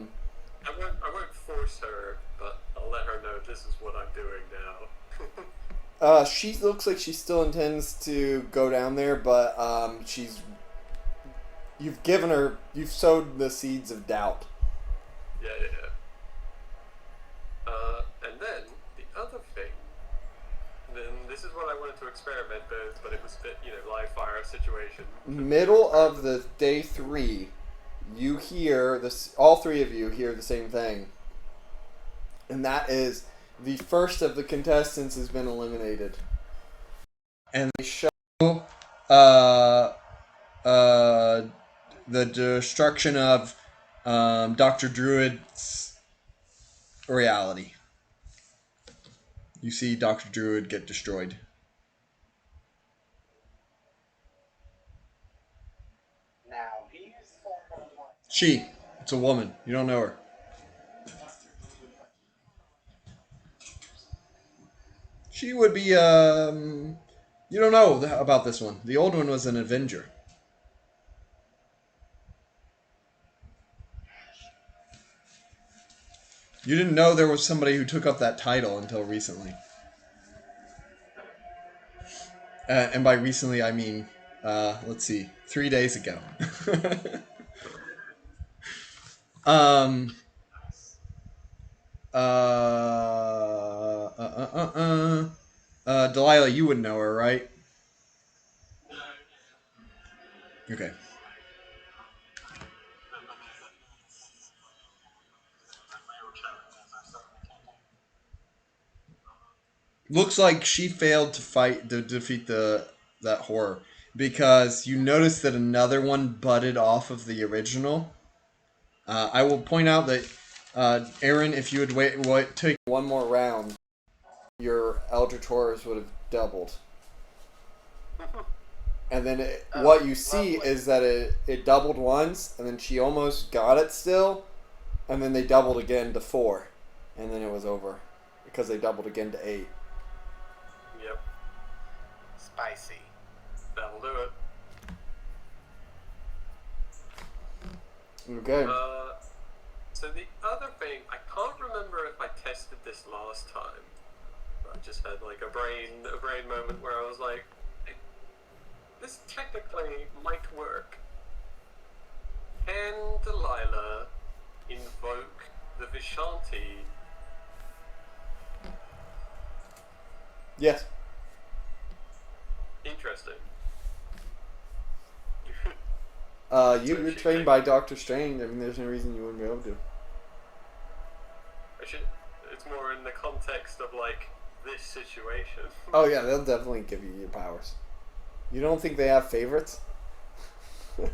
I won't force her, but I'll let her know this is what I'm doing now. She looks like she still intends to go down there, but you've sowed the seeds of doubt. Yeah. And then the other thing, then this is what I wanted to experiment with, but it was a bit, live fire situation. Middle of the day 3, you hear this. All three of you hear the same thing, and that is the first of the contestants has been eliminated. And they show the destruction of Dr. Druid's reality. You see Dr. Druid get destroyed. Now, It's a woman. You don't know her. She would be, you don't know about this one. The old one was an Avenger. You didn't know there was somebody who took up that title until recently. And by recently, I mean, let's see, 3 days ago. Delilah, you would know her, right? Okay. Looks like she failed to defeat that horror, because you notice that another one budded off of the original. I will point out that Aaron, if you would take one more round, your Eldritch Horrors would have doubled. And then what you see is that it doubled once, and then she almost got it still, and then they doubled again to 4, and then it was over because they doubled again to 8. Yep. spicy. That'll do it. Okay. So the other thing, I can't remember if I tested this last time. I just had like a brain moment where I was like, this technically might work. Can Delilah invoke the Vishanti Yes. Interesting. You're trained by Doctor Strange. I mean, there's no reason you wouldn't be able to. It's more in the context of like this situation. Oh yeah, they'll definitely give you your powers. You don't think they have favorites? Yeah,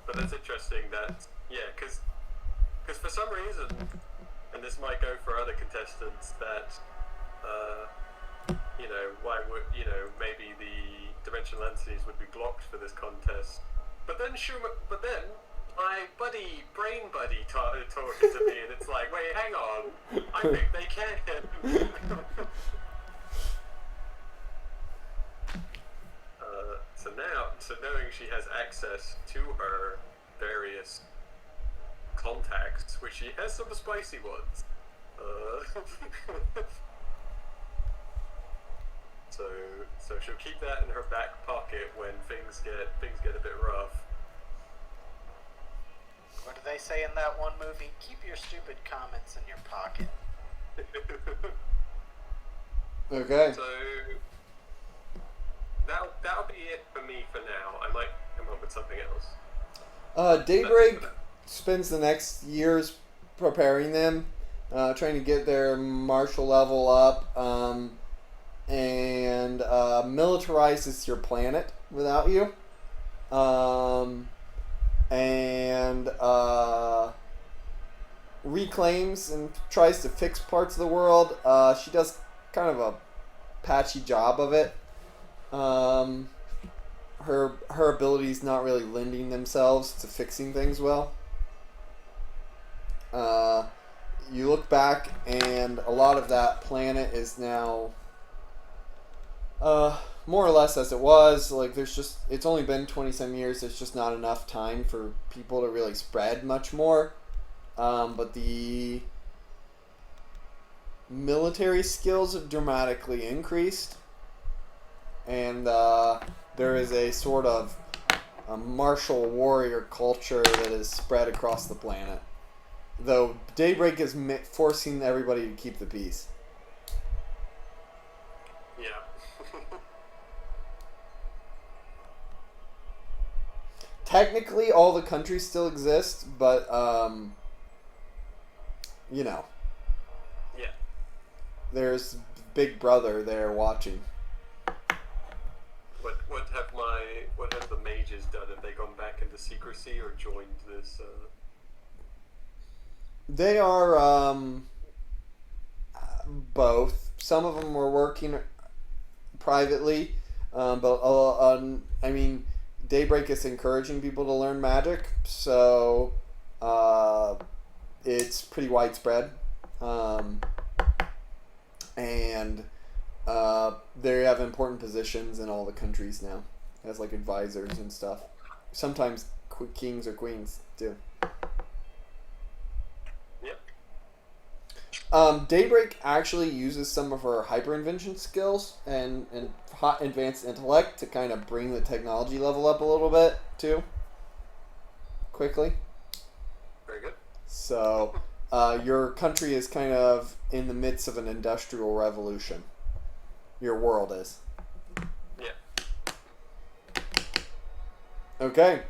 but that's interesting. Because for some reason, and this might go for other contestants, that why would maybe the dimensional entities would be blocked for this contest. But then my brain buddy talking to me, and it's like, wait, hang on, I think they can. So knowing she has access to her various contacts, which she has some spicy ones. So she'll keep that in her back pocket when things get a bit rough. What do they say in that one movie? Keep your stupid comments in your pocket. Okay. So that'll be it for me for now. I might come up with something else. Daybreak spends the next years preparing them, trying to get their martial level up, and militarizes your planet without you. And reclaims and tries to fix parts of the world. She does kind of a patchy job of it. Her abilities not really lending themselves to fixing things well. You look back, and a lot of that planet is now more or less as it was. Like, it's only been 20-some years. There's just not enough time for people to really spread much more. But the military skills have dramatically increased. And there is a sort of a martial warrior culture that is spread across the planet. Though Daybreak is forcing everybody to keep the peace. Yeah. Technically, all the countries still exist, but, Yeah. there's Big Brother there watching. What have the mages done? Have they gone back into secrecy or joined this? They are both. Some of them were working privately, but I mean, Daybreak is encouraging people to learn magic, so it's pretty widespread, and they have important positions in all the countries now, as like advisors and stuff. Sometimes kings or queens too. Daybreak actually uses some of her hyper-invention skills and hot advanced intellect to kind of bring the technology level up a little bit, too. Quickly. Very good. So, your country is kind of in the midst of an industrial revolution. Your world is. Yeah. Okay.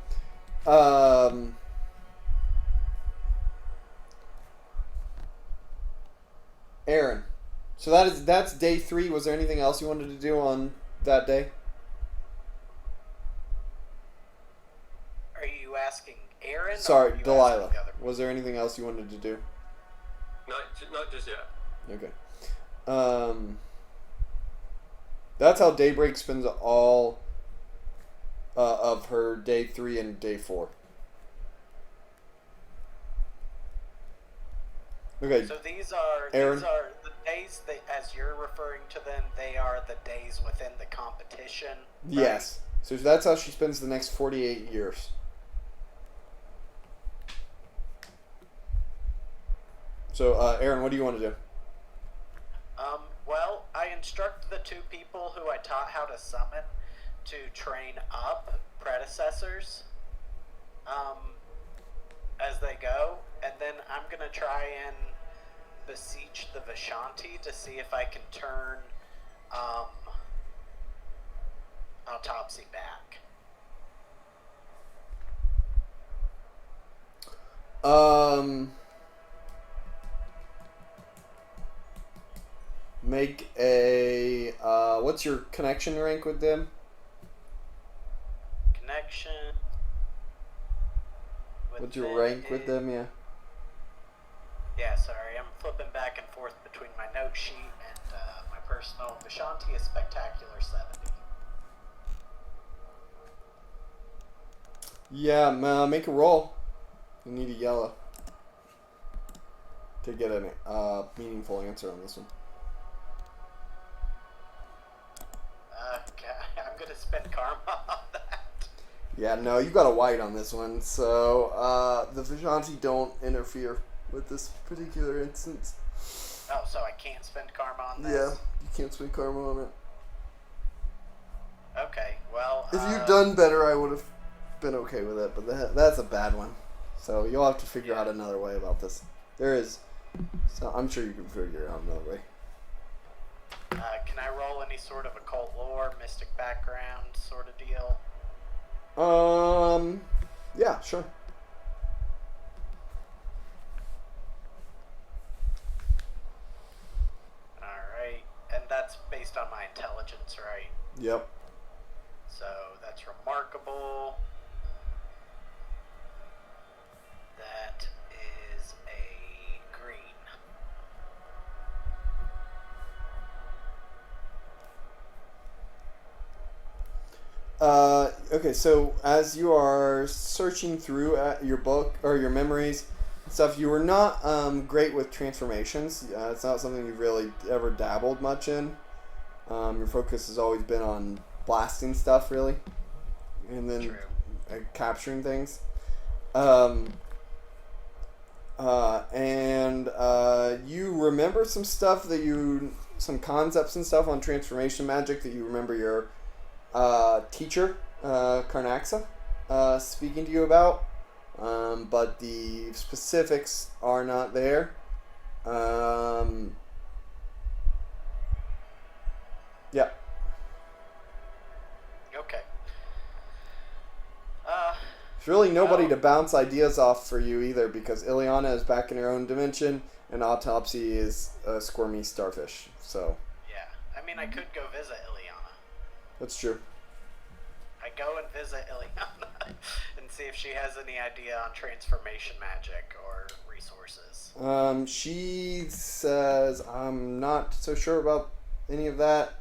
Aaron, so that's day 3. Was there anything else you wanted to do on that day? Are you asking Aaron? Sorry, or are you Delilah. asking other- Was there anything else you wanted to do? Not just yet. Okay. That's how Daybreak spends all of her day 3 and day 4. Okay. So these are Aaron? the days that, as you're referring to them, they are the days within the competition. Right? Yes. So that's how she spends the next 48 years. So, Aaron, what do you want to do? Well, I instruct the 2 people who I taught how to summon to train up predecessors as they go, and then I'm going to try and beseech the Vishanti to see if I can turn Autopsy back. Make a what's your connection rank with them? Connection. What's your rank with them? Yeah. Yeah, sorry, I'm flipping back and forth between my note sheet and my personal. Vishanti is spectacular 70. Yeah, make a roll. You need a yellow to get a meaningful answer on this one. Okay, I'm gonna spend karma on that. Yeah, no, you got a white on this one, so the Vijanti don't interfere with this particular instance. Oh, so I can't spend karma on this? Yeah, you can't spend karma on it. Okay, well... If you'd done better, I would have been okay with it, but that's a bad one. So you'll have to figure out another way about this. There is... So I'm sure you can figure out another way. Can I roll any sort of occult lore, mystic background sort of deal? Yeah, sure. Alright, and that's based on my intelligence, right? Yep. So that's remarkable. That is a green. Okay, so as you are searching through your book or your memories and stuff, you were not great with transformations. It's not something you've really ever dabbled much in. Your focus has always been on blasting stuff, really, and then capturing things. You remember some stuff some concepts and stuff on transformation magic that you remember your teacher, Karnaxa, speaking to you about, but the specifics are not there. Yeah. Okay. There's really nobody to bounce ideas off for you either, because Ileana is back in her own dimension, and Autopsy is a squirmy starfish, so... Yeah, I mean, I could go visit Ileana. That's true. I go and visit Ileana and see if she has any idea on transformation magic or resources. She says, I'm not so sure about any of that.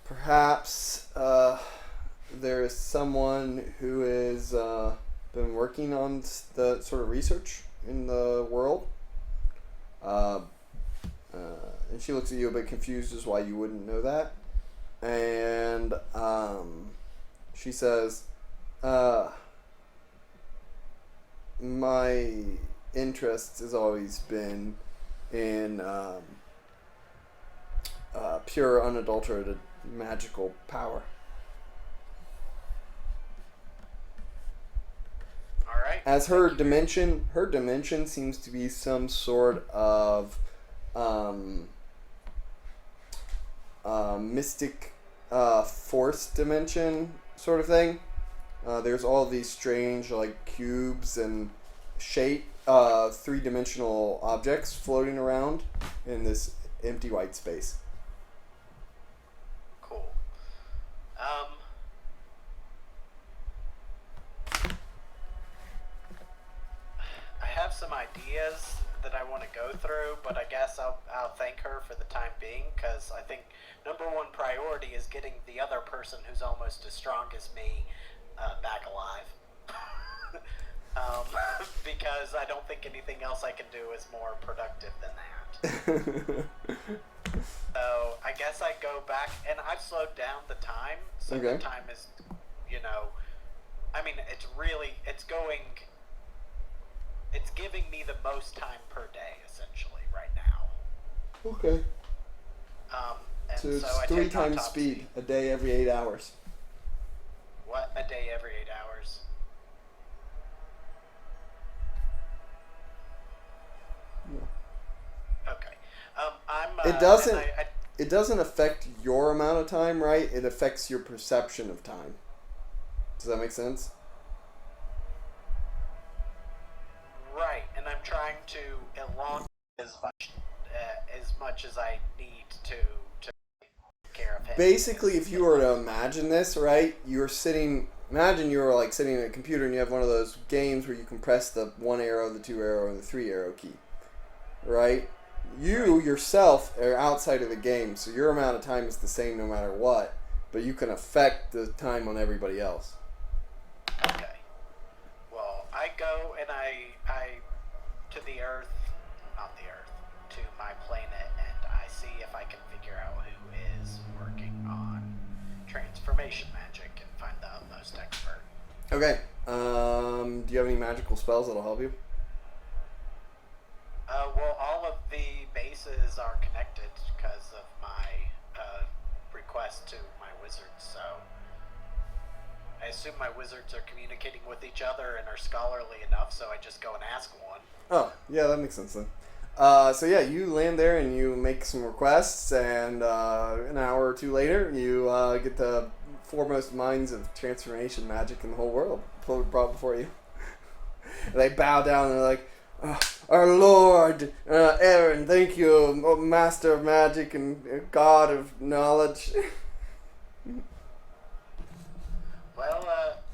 Perhaps there is someone who has been working on the sort of research in the world. And she looks at you a bit confused as why you wouldn't know that. And she says, my interest has always been in pure, unadulterated magical power. All right. As her dimension seems to be some sort of mystic force dimension sort of thing. There's all these strange like cubes and shape three-dimensional objects floating around in this empty white space. Cool. I have some ideas that I want to go through, but I guess I'll thank her for the time being, because I think number one priority is getting the other person who's almost as strong as me back alive. Because I don't think anything else I can do is more productive than that. So I guess I go back, and I've slowed down the time, so Okay. the time is, I mean, it's giving me the most time per day, essentially, right now. Okay. And So it's I 3 take times autopsy. speed, a day every 8 hours. What? A day every 8 hours? it doesn't. It doesn't affect your amount of time, right? It affects your perception of time. Does that make sense? Right, and I'm trying to elongate as much as I need to take care of him. Basically, if you were to imagine this, right? You're sitting. Imagine you were like sitting at a computer and you have one of those games where you can press the 1 arrow, the 2 arrow, and the 3 arrow key, right? You yourself are outside of the game, so your amount of time is the same no matter what, but you can affect the time on everybody else. Okay. Well, I go and I to the Earth, not the Earth, to my planet, and I see if I can figure out who is working on transformation magic and find the utmost expert. Okay. Do you have any magical spells that'll help you? Well, all of the bases are connected because of my request to my wizards, so I assume my wizards are communicating with each other and are scholarly enough, so I just go and ask one. Oh, yeah, that makes sense then. So yeah, you land there and you make some requests, and an hour or two later, you get the foremost minds of transformation magic in the whole world brought before you. They bow down and they're like, our Lord, Aaron, thank you, Master of Magic and God of Knowledge. Well,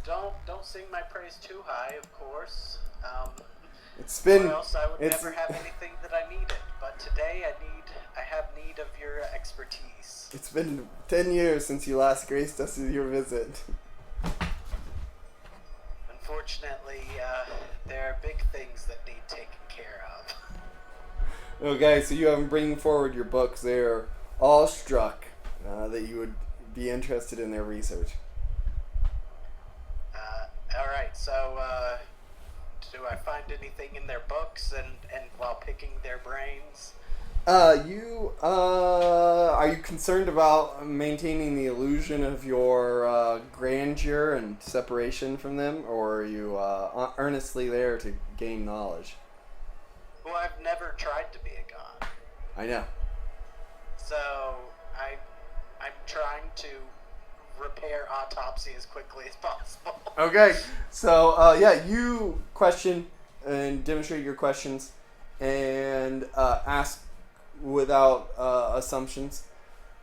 don't sing my praise too high, of course. It's been... Or else I would never have anything that I needed. But today I have need of your expertise. It's been 10 years since you last graced us with your visit. Unfortunately, there are big things that need taken care of. Okay, so you have them bringing forward your books. They're all struck that you would be interested in their research. Alright, so, do I find anything in their books and while picking their brains? Are you concerned about maintaining the illusion of your grandeur and separation from them, or are you earnestly there to gain knowledge? Well, I've never tried to be a god. I know. So, I'm trying to repair autopsy as quickly as possible. Okay, so yeah, you question and demonstrate your questions and ask without assumptions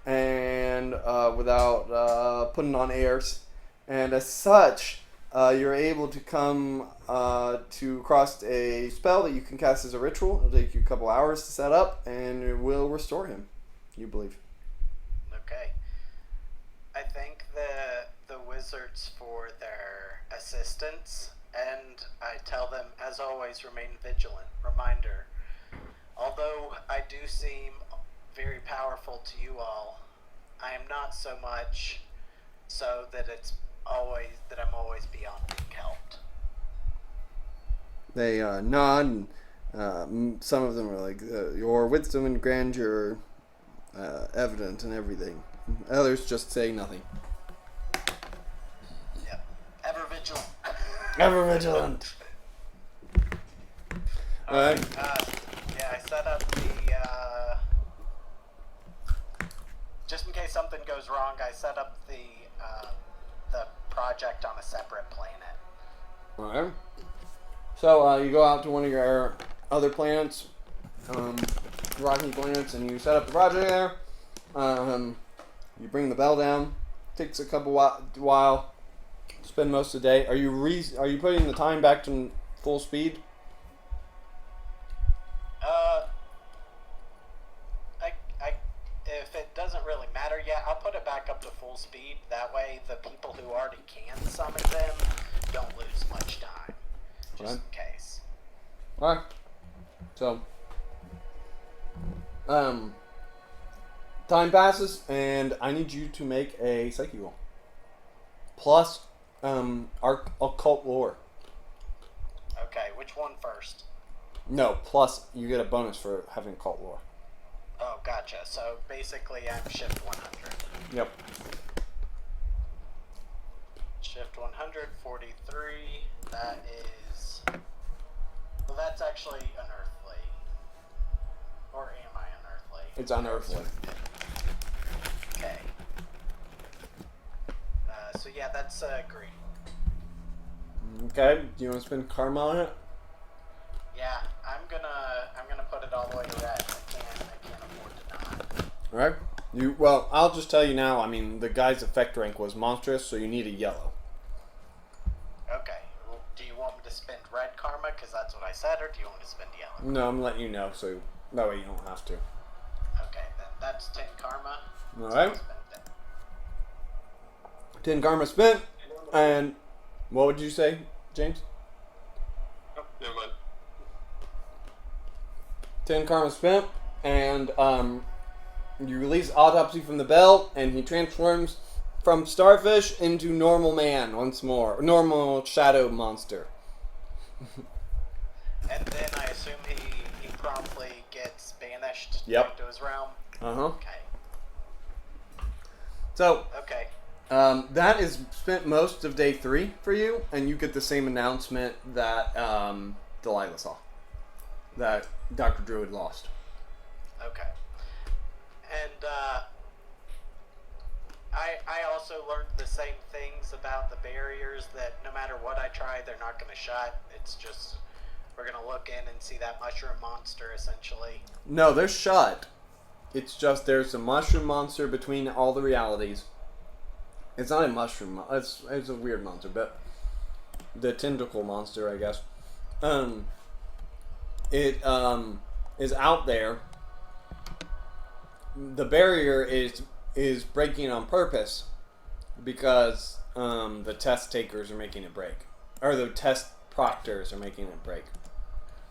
and without putting on airs, and as such, you're able to come to cross a spell that you can cast as a ritual. It'll take you a couple hours to set up, and it will restore him, you believe. Okay. I thank the wizards for their assistance, and I tell them, as always, remain vigilant. Reminder, although I do seem very powerful to you all, I am not so much so that I'm always beyond being helped. They nod, and some of them are like, your wisdom and grandeur evident and everything. Others just say nothing. Yep. Ever vigilant. Ever vigilant. Alright, yeah, I set up the, just in case something goes wrong, I set up the project on a separate planet. Alright. So, you go out to one of your other planets, rocky planets, and you set up the project there. You bring the bell down. Takes a couple while. Spend most of the day. Are you putting the time back to full speed? If it doesn't really matter yet, I'll put it back up to full speed. That way, the people who already can summon them don't lose much time, just in case. Alright. So, time passes, and I need you to make a psyche roll. Plus, occult lore. Okay, which one first? No, plus you get a bonus for having occult lore. Oh, gotcha. So basically, I'm shift 100. Yep. Shift 100, 43. That is. Well, that's actually unearthly. Or am I unearthly? It's unearthly. Okay. So yeah, that's green. Okay. Do you want to spend karma on it? Yeah, I'm gonna put it all the way to red. I can't afford to not. All right. Well, I'll just tell you now. I mean, the guy's effect rank was monstrous, so you need a yellow. Okay. Well, do you want me to spend red karma because that's what I said, or do you want me to spend yellow? No, I'm letting you know, so that way you don't have to. Okay, then that's 10 karma. All So right. I'll spend it. 10 karma spent, and what would you say, James? Oh, never mind. 10 karma spent, and you release Autopsy from the bell, and he transforms from starfish into normal man once more. Normal shadow monster. And then I assume he promptly gets banished Yep. back to his realm. Uh-huh. Okay. So, Okay. that is spent most of day 3 for you, and you get the same announcement that Delilah saw. That Dr. Druid lost. Okay. And I also learned the same things about the barriers, that no matter what I try, they're not going to shut. It's just, we're going to look in and see that mushroom monster, essentially. No, they're shut. It's just there's a mushroom monster between all the realities. It's not a mushroom. It's a weird monster, but the tentacle monster, I guess. It is out there. The barrier is breaking on purpose because the test takers are making it break, or the test proctors are making it break.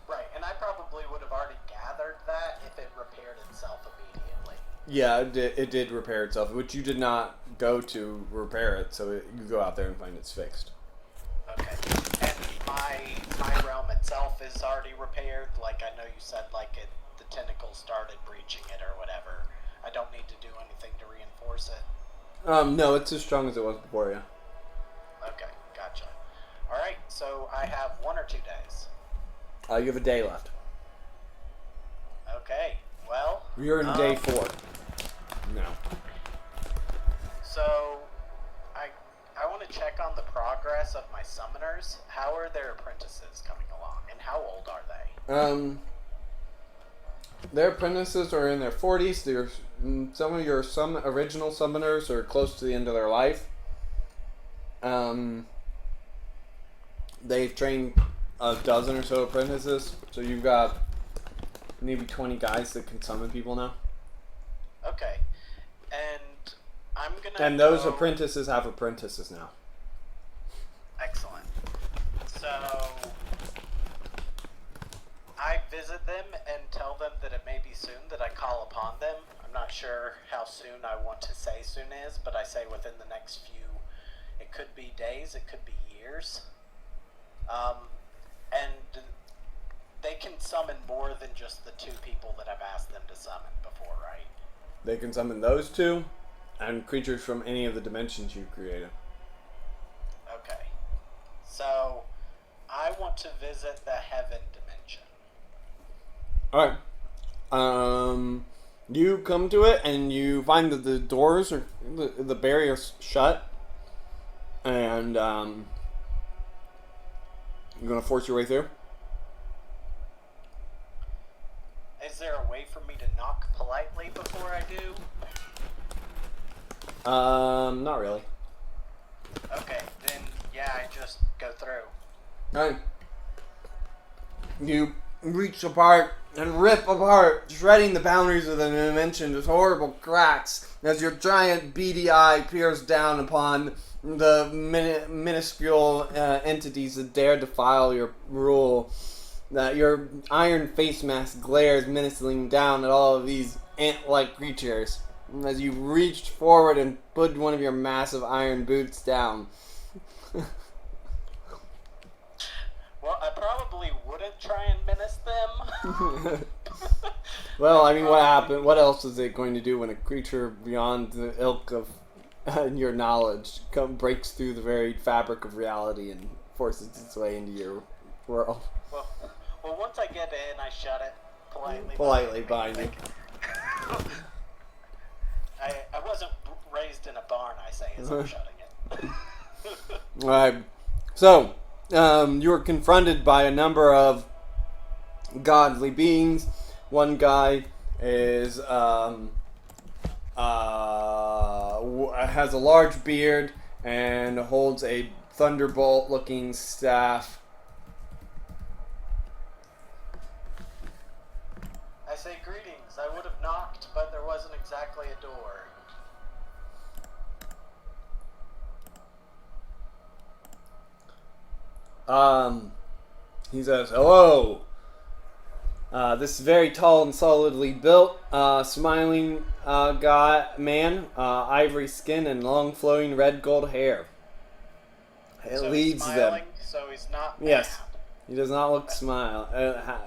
Right, and I probably would have already gathered that if it repaired itself immediately. Yeah, it did repair itself, which you did not go to repair it, so you go out there and find it's fixed. Okay. And my realm itself is already repaired. Like, I know you said, like, the tentacles started breaching it or whatever. I don't need to do anything to reinforce it. No, it's as strong as it was before, yeah. Okay, gotcha. Alright, so I have 1 or 2 days. You have a day left. Okay, well... You're in day 4. No. So, I want to check on the progress of my summoners. How are their apprentices coming along, and how old are they? Their apprentices are in their 40s. Some of your original summoners are close to the end of their life. They've trained a dozen or so apprentices, so you've got maybe 20 guys that can summon people now. Okay, and I'm gonna. And those go... apprentices have apprentices now. Excellent. So I visit them and tell them that it may be soon that I call upon them. I'm not sure how soon I want to say soon is, but I say within the next few. It could be days, it could be years. And they can summon more than just the 2 people that I've asked them to summon before, right? They can summon those 2 and creatures from any of the dimensions you've created. Okay. So I want to visit the heaven dimension. Alright. You come to it and you find that the doors are the barrier's shut. And you're gonna force your way through? Is there a way for me to knock politely before I do? Not really. Okay, then yeah, I just go through. Alright. You reach apart and rip apart, shredding the boundaries of the dimension with horrible cracks as your giant beady eye peers down upon the minuscule entities that dare defile your rule. That your iron face mask glares menacingly down at all of these ant-like creatures as you reached forward and put one of your massive iron boots down. Well, I probably wouldn't try and menace them. Well, I mean, what happened? What else is it going to do when a creature beyond the ilk of your knowledge breaks through the very fabric of reality and forces its way into your world? Well, once I get in, I shut it politely. Politely behind you. I wasn't raised in a barn, I say, as I'm shutting it. Alright. So, you were confronted by a number of godly beings. One guy is has a large beard and holds a thunderbolt-looking staff. I say, greetings. I would have knocked, but there wasn't exactly a door. He says, "Hello. This is very tall and solidly built, smiling man, ivory skin and long flowing red gold hair. It So leads he's them. smiling, so he's not Yes. mad. He does not look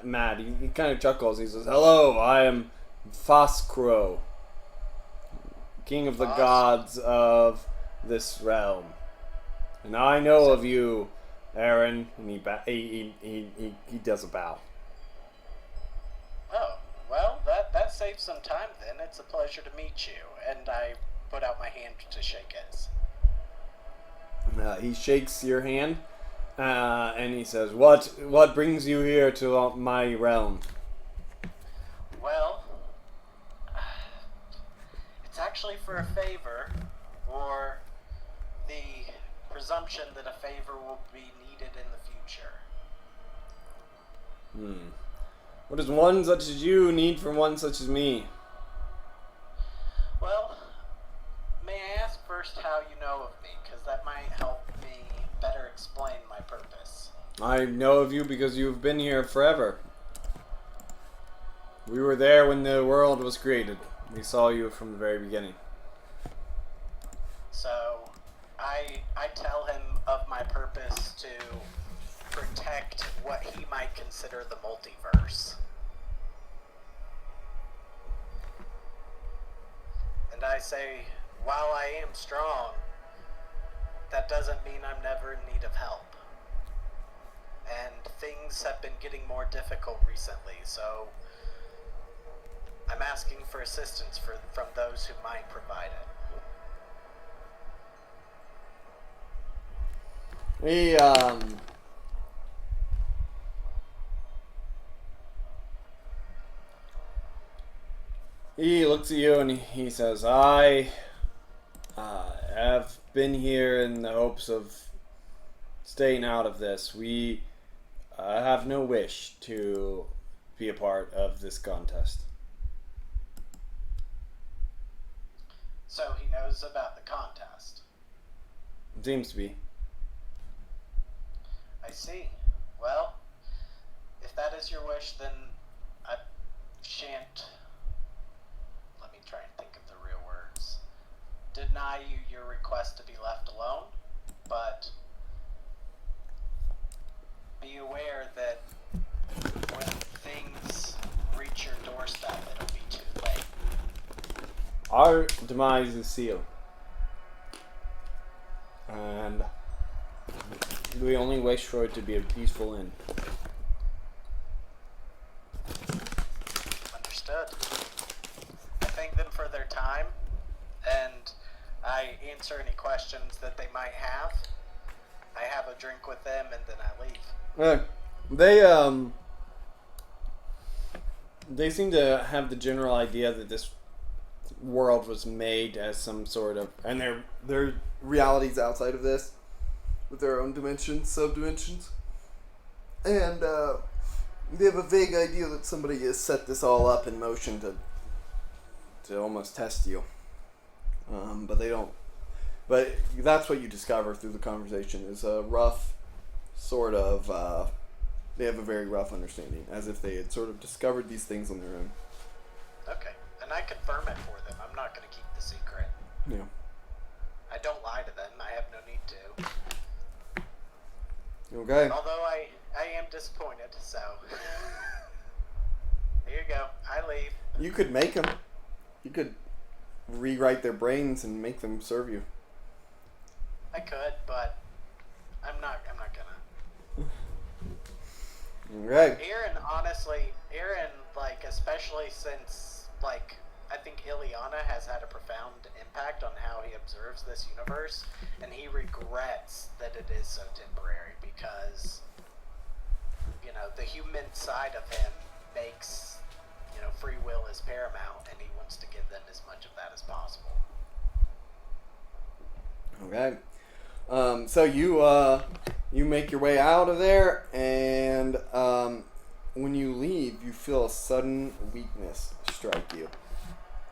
mad. He kind of chuckles. He says, "Hello, I am Foskro, king of the Fosk? gods of this realm. And I know of you, Aaron." And he does a bow. Oh, well, that saves some time then. It's a pleasure to meet you. And I put out my hand to shake his. He shakes your hand, and he says, "What brings you here to my realm?" Well, it's actually for a favor, or the presumption that a favor will be needed in the future. What does one such as you need from one such as me? Well, may I ask first how you know of me, because that might help me better explain my purpose. I know of you because you've been here forever. We were there when the world was created. We saw you from the very beginning. So, I tell him of my purpose to protect what he might consider the multiverse. And I say, while I am strong, that doesn't mean I'm never in need of help. And things have been getting more difficult recently, so I'm asking for assistance from those who might provide it. He looks at you and he says, "I have been here in the hopes of staying out of this. We have no wish to be a part of this contest." So he knows about the contest. It seems to be. I see. Well, if that is your wish, then I shan't, let me try and think of the real words, deny you your request to be left alone, but be aware that when things reach your doorstep, it'll be too late. Our demise is sealed. And we only wish for it to be a peaceful end. Understood. I thank them for their time, and I answer any questions that they might have. I have a drink with them, and then I leave. They seem to have the general idea that this world was made as some sort of, and their realities outside of this, with their own dimensions, sub-dimensions, and they have a vague idea that somebody has set this all up in motion to almost test you, but they don't. But that's what you discover through the conversation is a rough sort of. They have a very rough understanding, as if they had sort of discovered these things on their own. Okay, and I confirm it for them. I'm not going to keep the secret. Yeah. I don't lie to them. I have no need to. Okay. Although I am disappointed, so. Here you go. I leave. You could make them. You could rewrite their brains and make them serve you. I could, but I'm not gonna. Okay. Aaron, honestly, like, especially since, like, I think Ileana has had a profound impact on how he observes this universe, and he regrets that it is so temporary because, you know, the human side of him makes, you know, free will is paramount, and he wants to give them as much of that as possible. Okay. So you make your way out of there, and when you leave, you feel a sudden weakness strike you,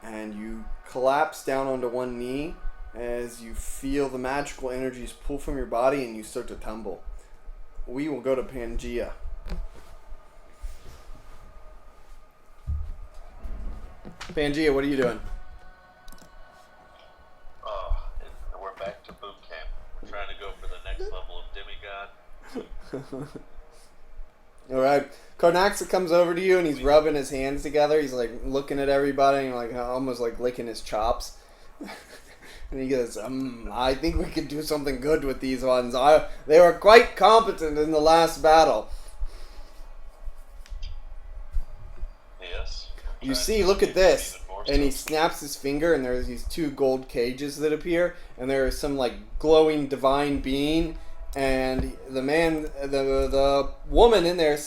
and you collapse down onto one knee as you feel the magical energies pull from your body, and you start to tumble. We will go to Pangea. Pangea, what are you doing? Oh, and we're back to boot camp. We're trying to go for the next level of demigod. All right. Karnaxa comes over to you and he's rubbing his hands together. He's like looking at everybody and like almost like licking his chops. And he goes, I think we could do something good with these ones. They were quite competent in the last battle. Yes. You see, look at this. And he snaps his finger and there's these two gold cages that appear. And there is some like glowing divine being. And the woman in there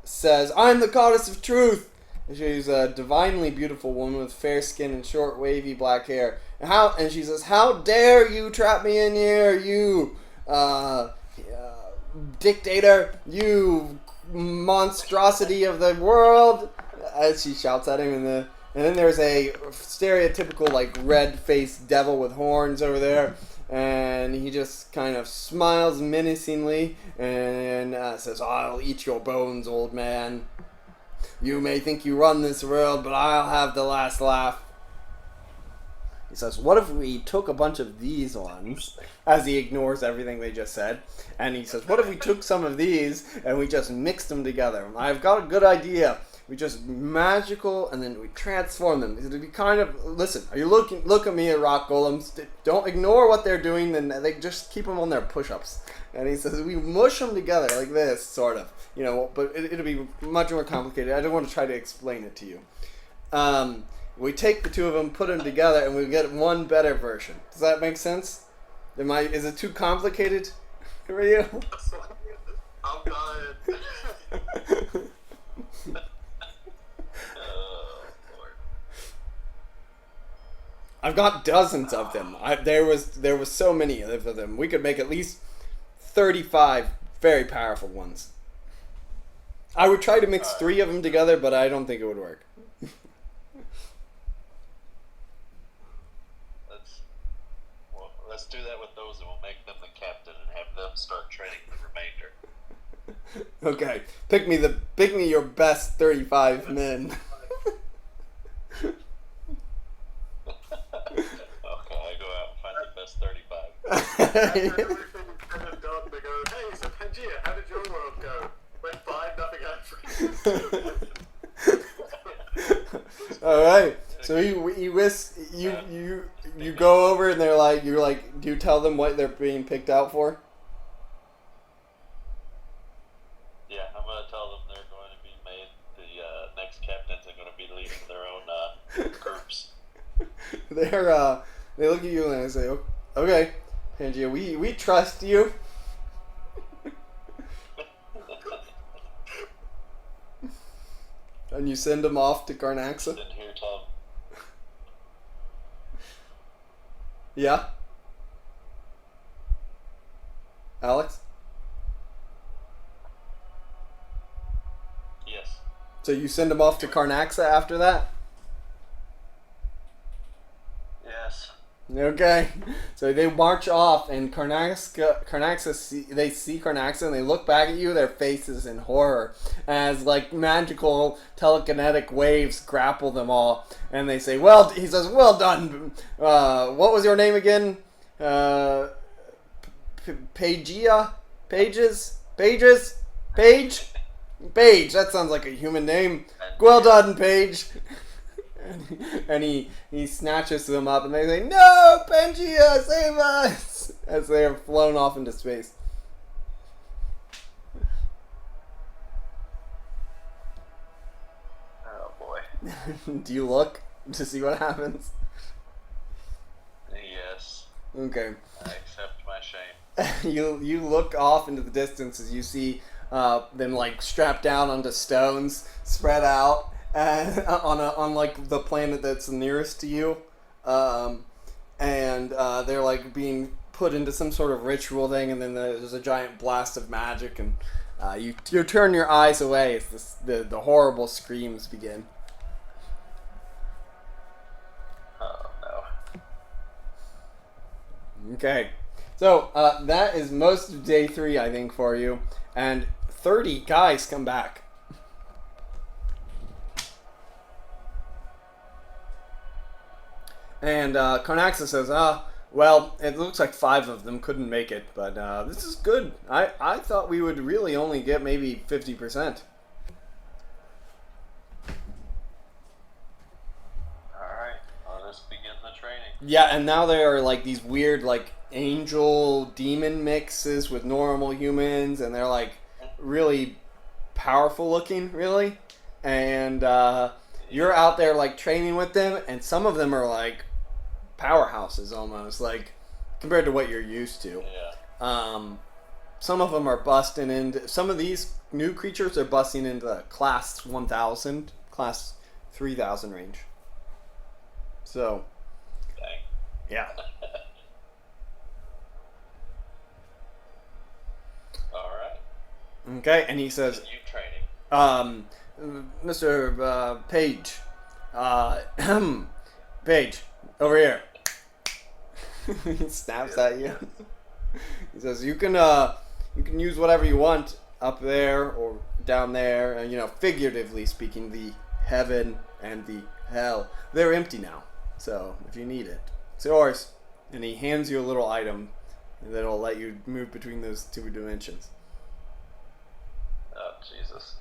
says, I'm the goddess of truth. And she's a divinely beautiful woman with fair skin and short, wavy black hair. And she says, how dare you trap me in here, you dictator, you monstrosity of the world. As she shouts at him, and then there's a stereotypical like red-faced devil with horns over there. And he just kind of smiles menacingly and says, I'll eat your bones, old man. You may think you run this world, but I'll have the last laugh. He says, what if we took a bunch of these ones, as he ignores everything they just said, and he says, what if we took some of these and we just mixed them together? I've got a good idea. We just magical, and then we transform them. It'll be kind of, listen, are you look at me at rock golems. Don't ignore what they're doing, then they just keep them on their push-ups. And he says, we mush them together like this, sort of. You know, but it'll be much more complicated. I don't want to try to explain it to you. We take the two of them, put them together, and we get one better version. Does that make sense? Is it too complicated for you? I'm dying. I've got dozens of them. There was so many of them. We could make at least 35 very powerful ones. I would try to mix 3 of them together, but I don't think it would work. Let's do that with those, and we'll make them the captain and have them start training the remainder. Okay, pick me your best 35 men. Okay, I go out and find the best 35. After everything is done, they go, hey, so Pangea, how did your world go? Went fine, nothing happened. All right. So you go over and you're like, do you tell them what they're being picked out for? Yeah, I'm gonna tell them they're going to be made the next captains are going to be leading their own groups. They look at you and they say, okay, Pangea, we trust you. And you send them off to Karnaxa? Send here, Tom. Yeah? Alex? Yes. So you send them off to Karnaxa after that? Yes. Okay. So they march off, and Karnaxa see Karnaxa, and they look back at you, their faces in horror, as like magical telekinetic waves grapple them all, and they say, he says, well done. What was your name again? Pagea? Pages? Page? Page, that sounds like a human name. Well done, Page. And he snatches them up, and they say, no, Pangea, save us! As they are flown off into space. Oh boy. Do you look to see what happens? Yes, Okay. I accept my shame. You look off into the distance as you see them like strapped down onto stones, spread out on like the planet that's nearest to you, and they're like being put into some sort of ritual thing, and then there's a giant blast of magic, and you turn your eyes away as the horrible screams begin. Oh no. Okay. So, that is most of day 3, I think, for you. And 30 guys come back. And Carnaxa says, well, it looks like 5 of them couldn't make it, but this is good. I thought we would really only get maybe 50%. Alright, let us begin the training. Yeah, and now they are like these weird like angel demon mixes with normal humans, and they're like really powerful looking, really. And you're out there like training with them, and some of them are like powerhouses almost, like compared to what you're used to. Yeah. Some of them are busting into. Some of these new creatures are busting into the class 1000, class 3000 range. So, Dang. yeah. Alright. Okay, and he says, You training. Mr. Page, Page, over here. He snaps at you. He says, you can use whatever you want up there or down there, and figuratively speaking, the heaven and the hell, they're empty now. So if you need it, it's yours. And he hands you a little item that'll let you move between those 2 dimensions. Oh, Jesus.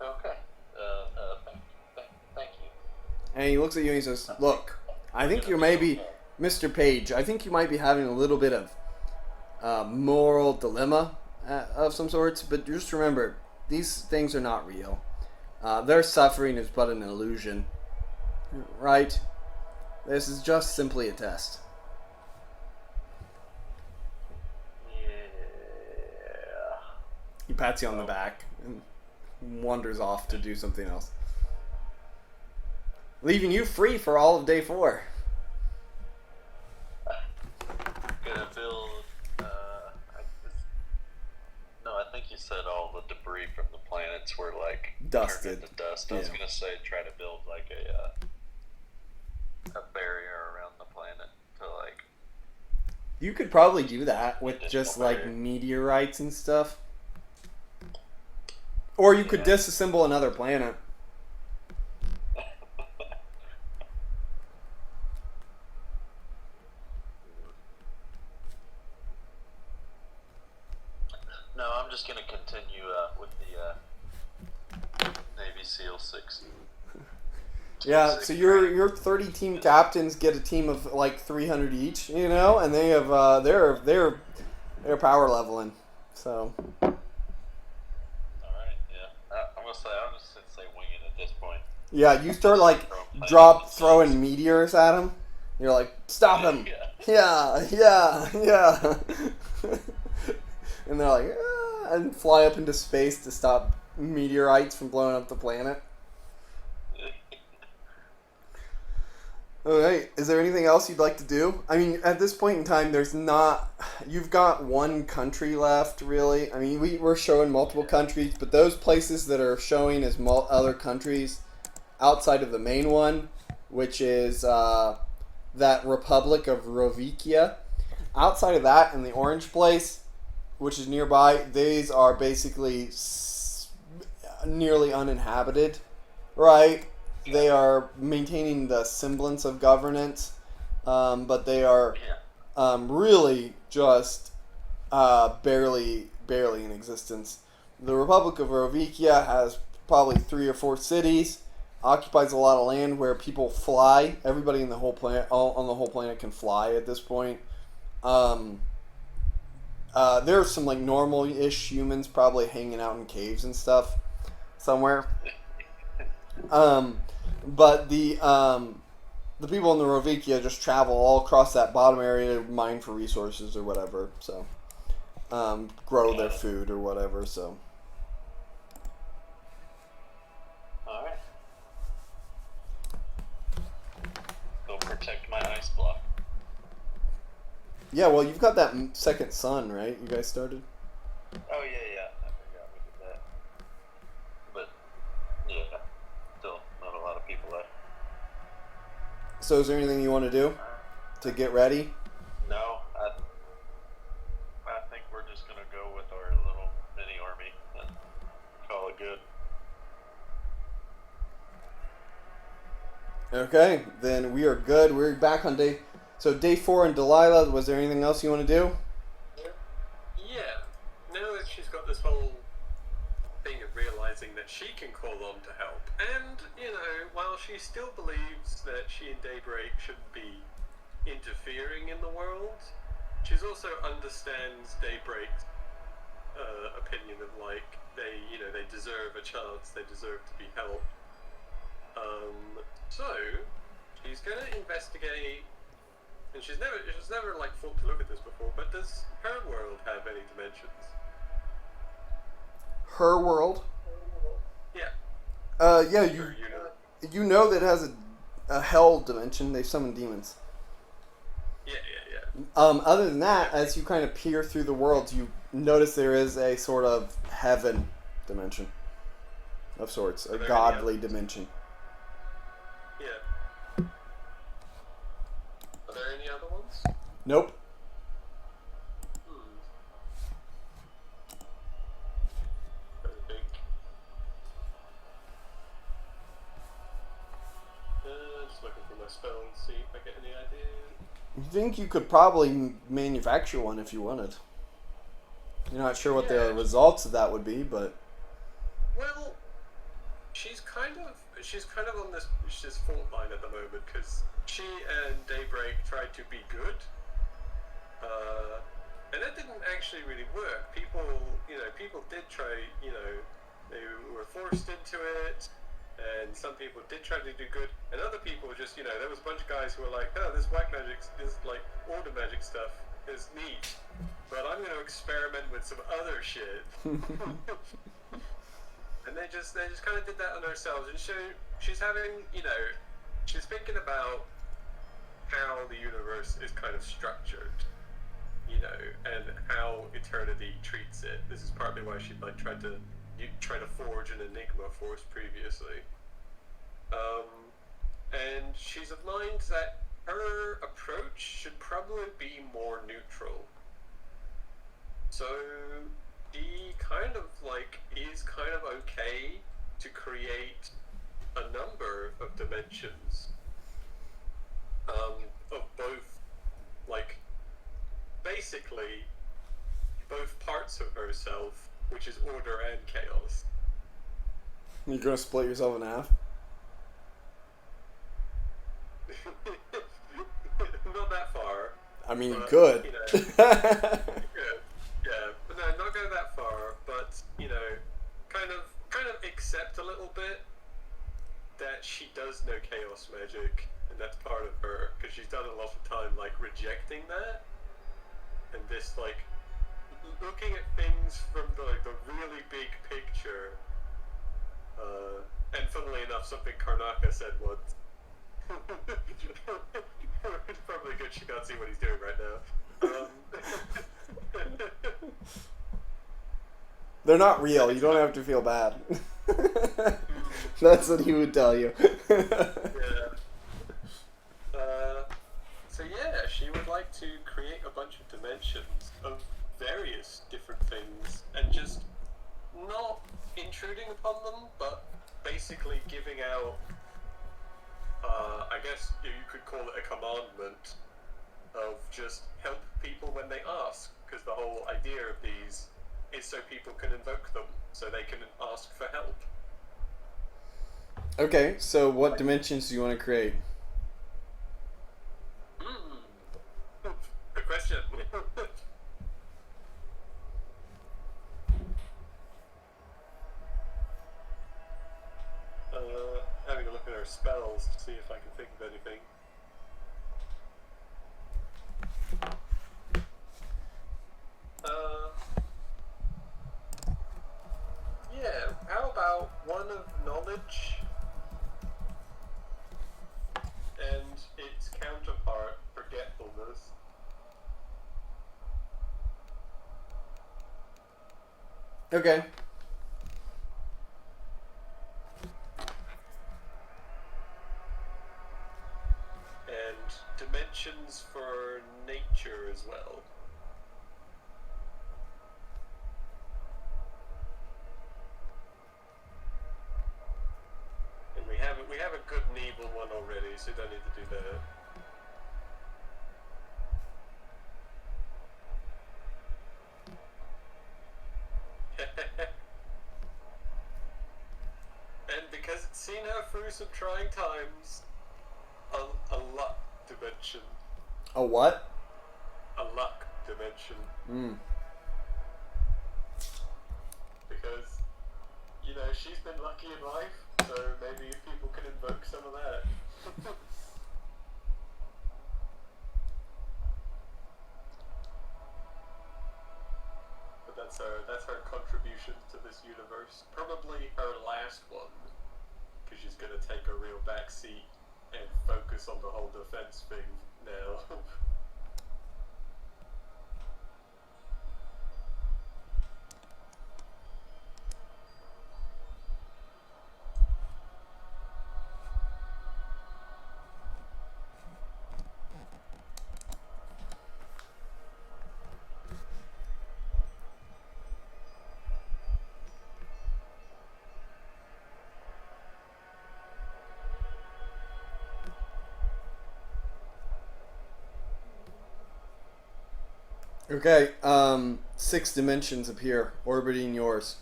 Okay. Thank you. And he looks at you and he says, look, I think you may be, Mr. Page, I think you might be having a little bit of moral dilemma of some sorts, but just remember, these things are not real. Their suffering is but an illusion. Right? This is just simply a test. Yeah. He pats you on the back and wanders off to do something else, leaving you free for all of day 4. Gonna build. I think you said all the debris from the planets were like Dusted. turned into dust. I was Yeah. gonna say try to build like a barrier around the planet to like. You could probably do that with Additional just like barrier. meteorites and stuff. Or you could Yeah. disassemble another planet. No, I'm just gonna continue with the Navy SEAL 6. Yeah, so your 30 team captains get a team of like 300 each, and they have they're power leveling. So All right, yeah. I'm gonna say wing it at this point. yeah, you start like throwing meteors at him. You're like, stop him! Yeah. Yeah. And they're like, and fly up into space to stop meteorites from blowing up the planet. Alright, is there anything else you'd like to do? I mean, at this point in time, you've got 1 country left, really. I mean, we're showing multiple countries, but those places that are showing as other countries outside of the main one, which is that Republic of Rovikia, outside of that and the orange place, which is nearby, these are basically nearly uninhabited, right? They are maintaining the semblance of governance, but they are really just barely in existence. The Republic of Rovikia has probably 3 or 4 cities, occupies a lot of land where people fly. Everybody in the whole planet, on the whole planet, can fly at this point. There are some like normal-ish humans probably hanging out in caves and stuff somewhere. But the people in the Rovikia just travel all across that bottom area to mine for resources or whatever. So, grow their food or whatever. So, Alright. Go protect my ice block. yeah. Well, you've got that second sun, right? You guys started. Oh, yeah. I forgot we did that. But, yeah. Still not a lot of people left. So, is there anything you want to do to get ready? No, I think we're just gonna go with our little mini army and call it good. Okay, then we are good. We're back on day. So day 4 and Delilah. Was there anything else you want to do? Yeah. Now that she's got this whole thing of realizing that she can call on to help, and while she still believes that she and Daybreak shouldn't be interfering in the world, she's also understands Daybreak's opinion of they deserve a chance, they deserve to be helped. So she's gonna investigate, and she's never thought to look at this before. But does her world have any dimensions? Her world. Yeah. Yeah. Sure, You know that it has a hell dimension. They summon demons. Yeah. Other than that, as you kind of peer through the worlds, you notice there is a sort of heaven dimension of sorts, a Are there godly any others? dimension. Yeah. Are there any other ones? Nope. I think. Just looking for my spell and see if I get any ideas. You think you could probably manufacture one if you wanted. You're not sure what the Yeah. results of that would be, but Well, she's kind of on this fault line at the moment because she and Daybreak tried to be good, and that didn't actually really work. People did try. They were forced into it, and some people did try to do good, and other people just, there was a bunch of guys who were like, oh, this white magic, this like order magic stuff is neat, but I'm going to experiment with some other shit. And they just kind of did that on themselves. And she's having, she's thinking about how the universe is kind of structured, and how eternity treats it. This is partly why she tried to forge an enigma for us previously. And she's of mind that her approach should probably be more neutral. So he is kind of okay to create a number of dimensions, of both, basically both parts of herself, which is order and chaos. you're gonna split yourself in half. Not that far. I mean, you But, could. Yeah, but no, not go that far. But kind of accept a little bit that she does know chaos magic, and that's part of her because she's done a lot of time rejecting that, and this looking at things from the really big picture. And funnily enough, something Karnaka said once. It's probably good she can't see what he's doing right now. They're not real. You don't have to feel bad. That's what he would tell you. Yeah. So yeah, she would like to create a bunch of dimensions of various different things, and just not intruding upon them, but basically giving out, I guess you could call it a commandment of just help people when they ask, because the whole idea of these is so people can invoke them, so they can ask for help. Okay, so what dimensions do you want to create? Good question. spells to see if I can think of anything. Yeah, how about one of knowledge and its counterpart, forgetfulness? Okay. And dimensions for nature as well. And we have a good and evil one already, so you don't need to do that. And because it's seen her through some trying times, a luck dimension. A what? A luck dimension. Hmm. Because, you know, she's been lucky in life, so maybe people can invoke some of that. But that's her contribution to this universe. Probably her last one, because she's going to take a real backseat and focus on the whole defense thing now. Okay. 6 dimensions appear orbiting yours,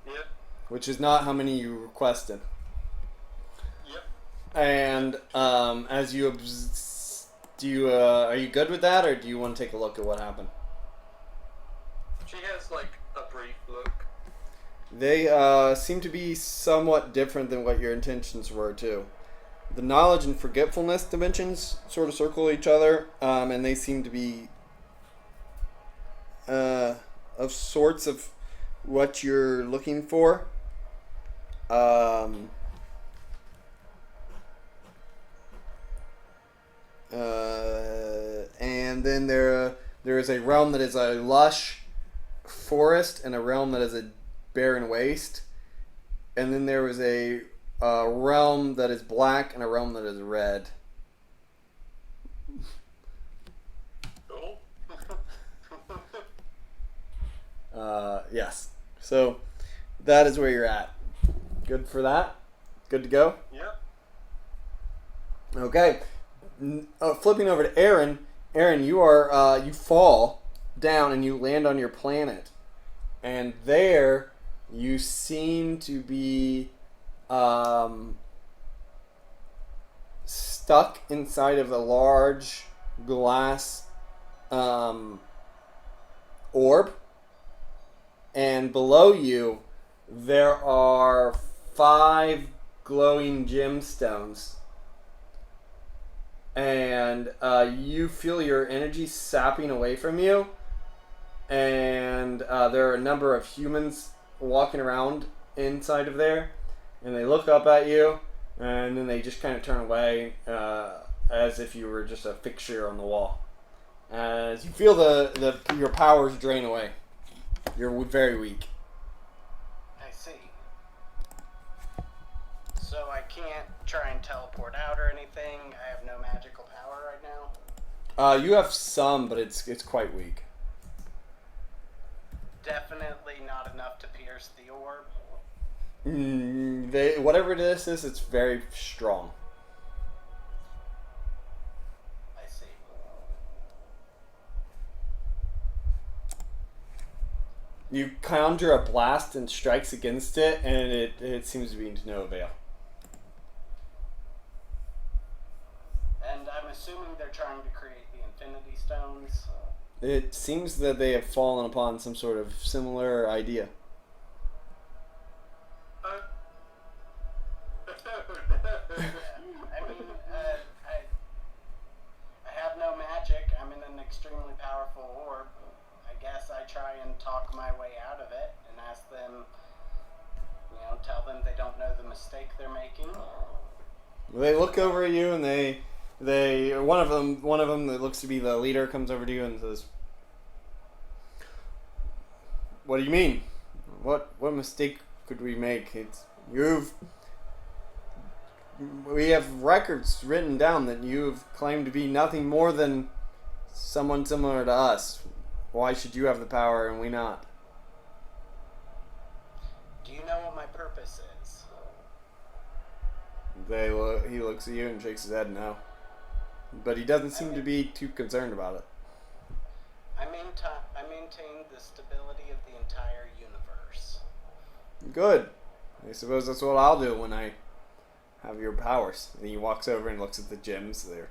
Yep, which is not how many you requested. yep. And as you do you are you good with that, or do you want to take a look at what happened? She has like a brief look. They seem to be somewhat different than what your intentions were too. The knowledge and forgetfulness dimensions sort of circle each other, and they seem to be of sorts of what you're looking for. And then there is a realm that is a lush forest and a realm that is a barren waste. And then there is a realm that is black and a realm that is red. Cool. Yes. So that is where you're at. Good for that? Good to go? Yep. Okay. Flipping over to Aaron. Aaron, you are you fall down and you land on your planet. And there you seem to be stuck inside of a large glass orb, and below you there are 5 glowing gemstones, and you feel your energy sapping away from you, and there are a number of humans walking around inside of there, and they look up at you, and then they just kind of turn away as if you were just a fixture on the wall. As you feel your powers drain away. You're very weak. I see. So I can't try and teleport out or anything. I have no magical power right now. You have some, but it's quite weak. Definitely not enough to pierce the orb. Whatever this is, it's very strong. I see. You conjure a blast and strikes against it, and it seems to be to no avail. And I'm assuming they're trying to create the Infinity Stones. It seems that they have fallen upon some sort of similar idea. try and talk my way out of it and ask them, tell them they don't know the mistake they're making. They look over at you, and they one of them that looks to be the leader comes over to you and says, "What do you mean? What mistake could we make? We have records written down that you've claimed to be nothing more than someone similar to us. Why should you have the power and we not?" Do you know what my purpose is? He looks at you and shakes his head no. But he doesn't seem to be too concerned about it. I maintain the stability of the entire universe. Good. I suppose that's what I'll do when I have your powers. And he walks over and looks at the gems. They're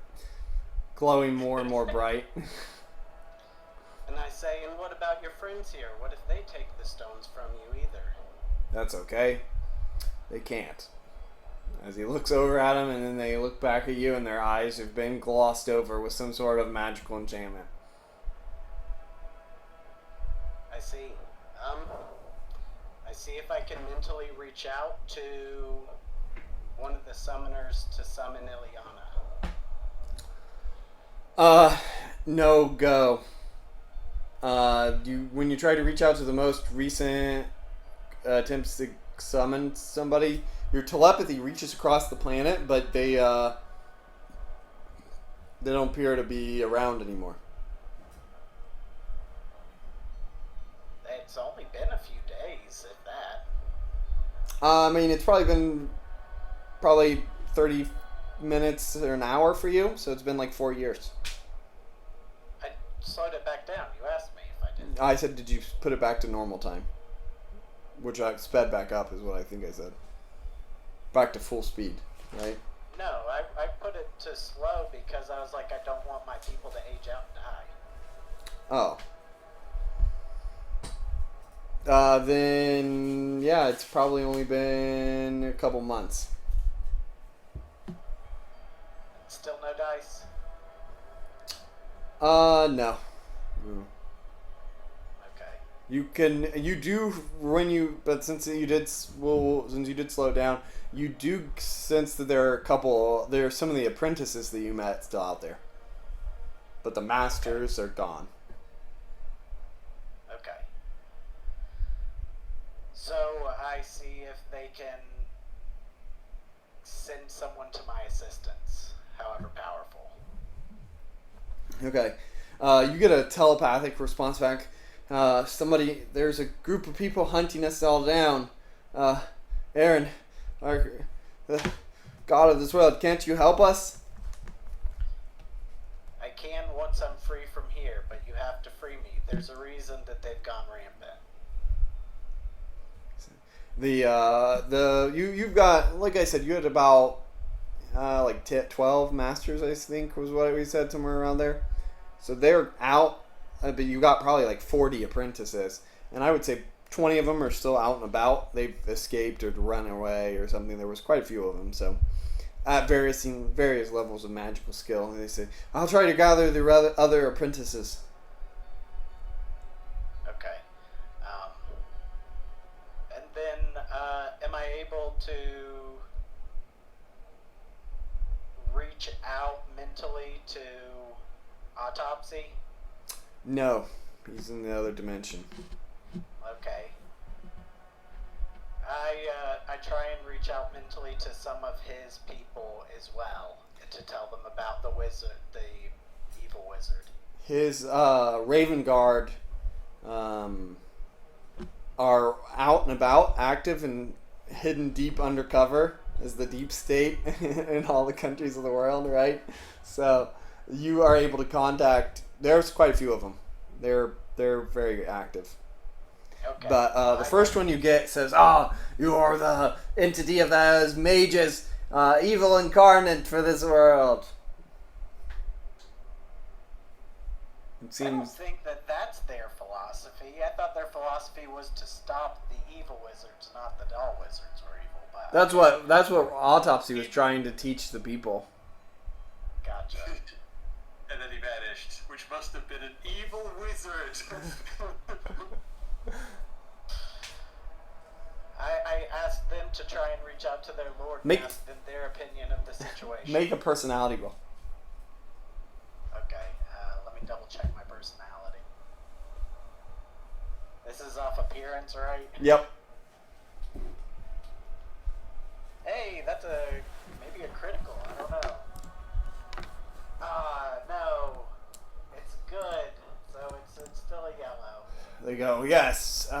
glowing more and more bright. And I say, and what about your friends here? What if they take the stones from you either? That's okay. They can't. As he looks over at him, and then they look back at you, and their eyes have been glossed over with some sort of magical enchantment. I see. I see if I can mentally reach out to one of the summoners to summon Ileana. No go. When you try to reach out to the most recent attempts to summon somebody, your telepathy reaches across the planet, but they don't appear to be around anymore. It's only been a few days, if that. It's probably been 30 minutes or an hour for you, so it's been like 4 years. I slowed it back down. You asked me if I did. I said, did you put it back to normal time? Which I sped back up is what I think I said. Back to full speed, right? No, I put it to slow because I was like, I don't want my people to age out and die. Oh. Then, yeah, it's probably only been a couple months. Still no dice? No. Okay. But since you did slow it down, you do sense that there are some of the apprentices that you met still out there. But the masters are gone. Okay. So I see if they can send someone to my assistance, however powerful. Okay. You get a telepathic response back. There's a group of people hunting us all down. Aaron, the god of this world, can't you help us? I can once I'm free from here, but you have to free me. There's a reason that they've gone rampant. You've got, like I said, you had about 12 masters, I think was what we said, somewhere around there. So they're out, but you got probably like 40 apprentices, and I would say 20 of them are still out and about. They've escaped or run away or something. There was quite a few of them, so at various levels of magical skill. And they say, I'll try to gather the other apprentices. Okay. And then, am I able to reach out mentally to Autopsy? No, he's in the other dimension. Okay. I try and reach out mentally to some of his people as well to tell them about the evil wizard. His Raven Guard are out and about, active and hidden deep undercover as the deep state in all the countries of the world, right? So you are able to contact. There's quite a few of them. They're very active. Okay. But the first one you get says, you are the entity of those mages, evil incarnate for this world. It I don't seems think that's their philosophy. I thought their philosophy was to stop the evil wizards, not that all wizards were evil. But that's what Autopsy was trying to teach the people. Gotcha. And then he vanished, which must have been an evil wizard. and reach out to their lord Make- and ask them their opinion of the situation. Make a personality roll. Okay, let me double check my personality. This is off appearance, right? Yep. Hey, that's maybe a critical. I don't know. No, it's good. So it's still a yellow. There you go. Yes.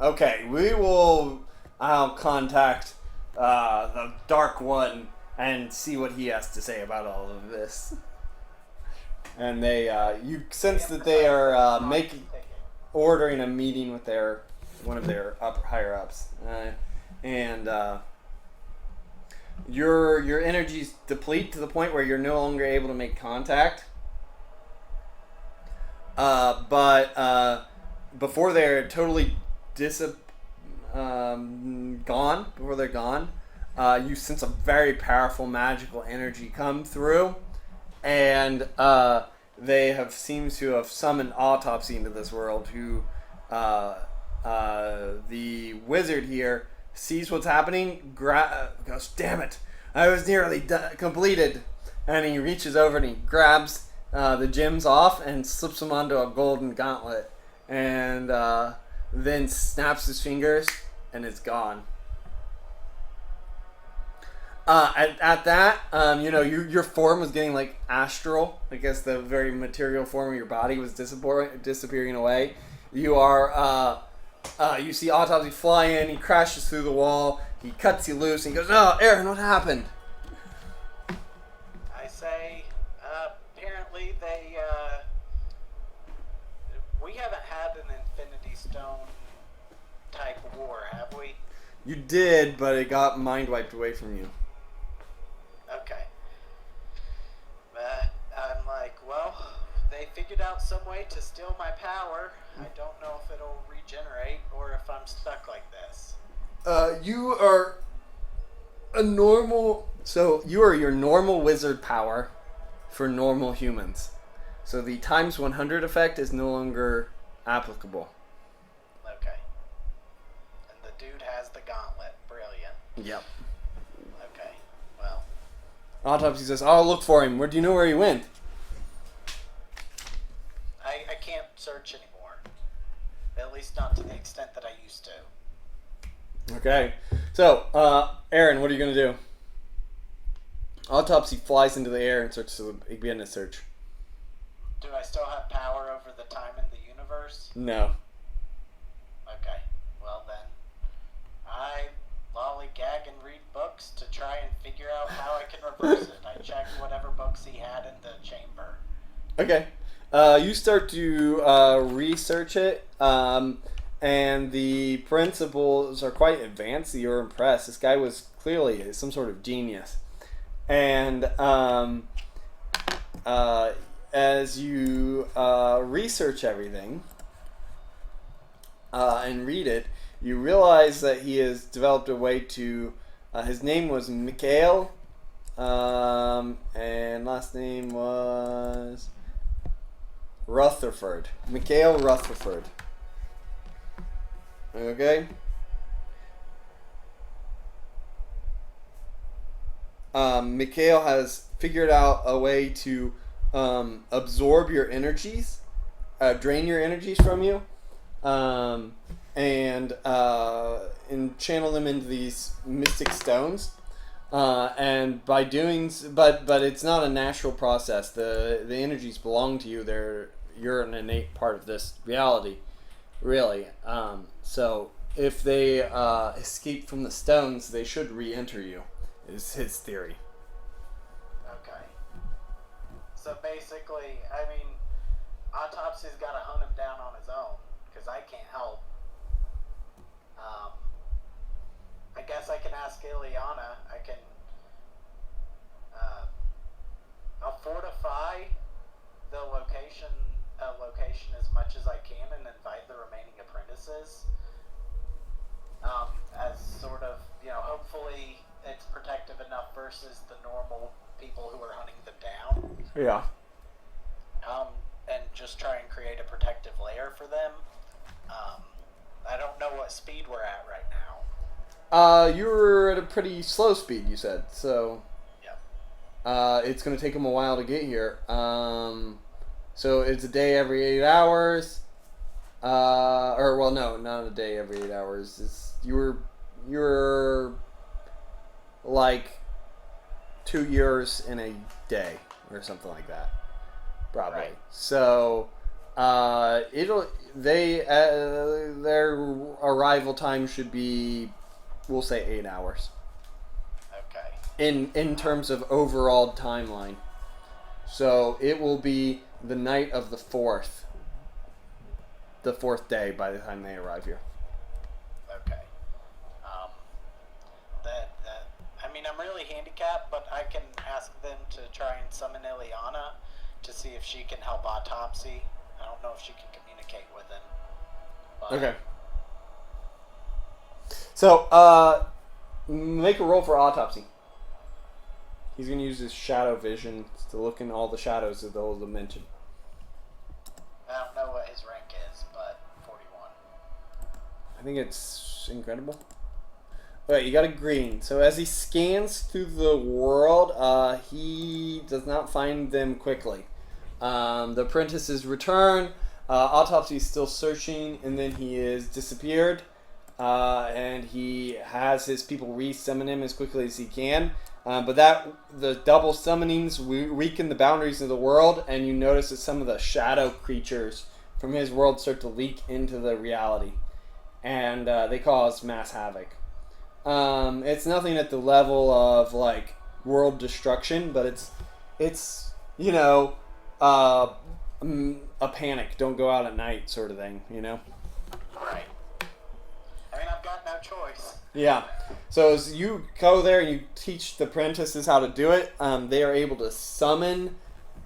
Okay. We will. I'll contact the Dark One and see what he has to say about all of this. And they, you sense that they are ordering a meeting with one of their higher ups, and your energies deplete to the point where you're no longer able to make contact. But before they're totally gone, before they're gone, you sense a very powerful magical energy come through, and they seem to have summoned Autopsy into this world. Who the wizard here sees what's happening, goes, "Damn it! I was nearly completed," and he reaches over and he grabs the gems off and slips them onto a golden gauntlet, and then snaps his fingers and it's gone. At that, your form was getting like astral. I guess the very material form of your body was disappearing away. You are, you see Autopsy fly in. He crashes through the wall. He cuts you loose. And he goes, "Oh, Aaron, what happened?" I say, apparently we haven't had an Infinity Stone type war, have we? You did, but it got mind wiped away from you. Okay. I'm like, well, they figured out some way to steal my power. I don't know if it'll regenerate or if I'm stuck like this. You are a normal. So you are your normal wizard power for normal humans. So the times 100 effect is no longer applicable. Okay. And the dude has the gauntlet. Brilliant. Yep. Okay. Well, Autopsy says, "I'll look for him. Where do you know where he went?" I can't search anymore. At least not to the extent that I used to. Okay. So, Aaron, what are you gonna do? Autopsy flies into the air and starts to begin a search. Do I still have power over the time in the universe? No. Okay. Well then, I lollygag and read books to try and figure out how I can reverse it. I check whatever books he had in the chamber. Okay. You start to research it, and the principles are quite advanced. You're impressed. This guy was clearly some sort of genius. And as you research everything and read it, you realize that he has developed a way to. His name was Mikhail, and last name was Rutherford. Mikhail Rutherford. Okay. Mikhail has figured out a way to absorb your energies, drain your energies from you, and channel them into these mystic stones. And by doing, but it's not a natural process. The energies belong to you. You're an innate part of this reality, really. So if they escape from the stones, they should re-enter you. Is his theory. Okay. So basically, I mean, Autopsy's got to hunt him down on his own because I can't help. I guess I can ask Ileana. I can. I'll fortify the location as much as I can and invite the remaining apprentices. As sort of, hopefully it's protective enough versus the normal people who are hunting them down. Yeah. And just try and create a protective layer for them. I don't know what speed we're at right now. You were at a pretty slow speed, you said. So, it's going to take them a while to get here. So it's a day every 8 hours. Or well, no, not a day every 8 hours. You're like 2 years in a day or something like that, probably. Right. So, their arrival time should be, we'll say 8 hours. Okay. In terms of overall timeline. So it will be the night of the 4th day by the time they arrive here. Okay. I mean, I'm really handicapped, but I can ask them to try and summon Ileana to see if she can help Autopsy. I don't know if she can communicate with him. But Okay. So, make a roll for Autopsy. He's going to use his shadow vision to look in all the shadows of the whole dimension. I don't know what his rank is, but 41. I think it's incredible. Alright, you got a green. So as he scans through the world, he does not find them quickly. The apprentices return. Autopsy is still searching, and then he is disappeared. And he has his people re-summon him as quickly as he can. But the double summonings weaken the boundaries of the world, and you notice that some of the shadow creatures from his world start to leak into the reality, and they cause mass havoc. It's nothing at the level of like world destruction, but it's a panic, don't go out at night sort of thing, Right. I mean, I've got no choice. Yeah. So as you go there and you teach the apprentices how to do it, they are able to summon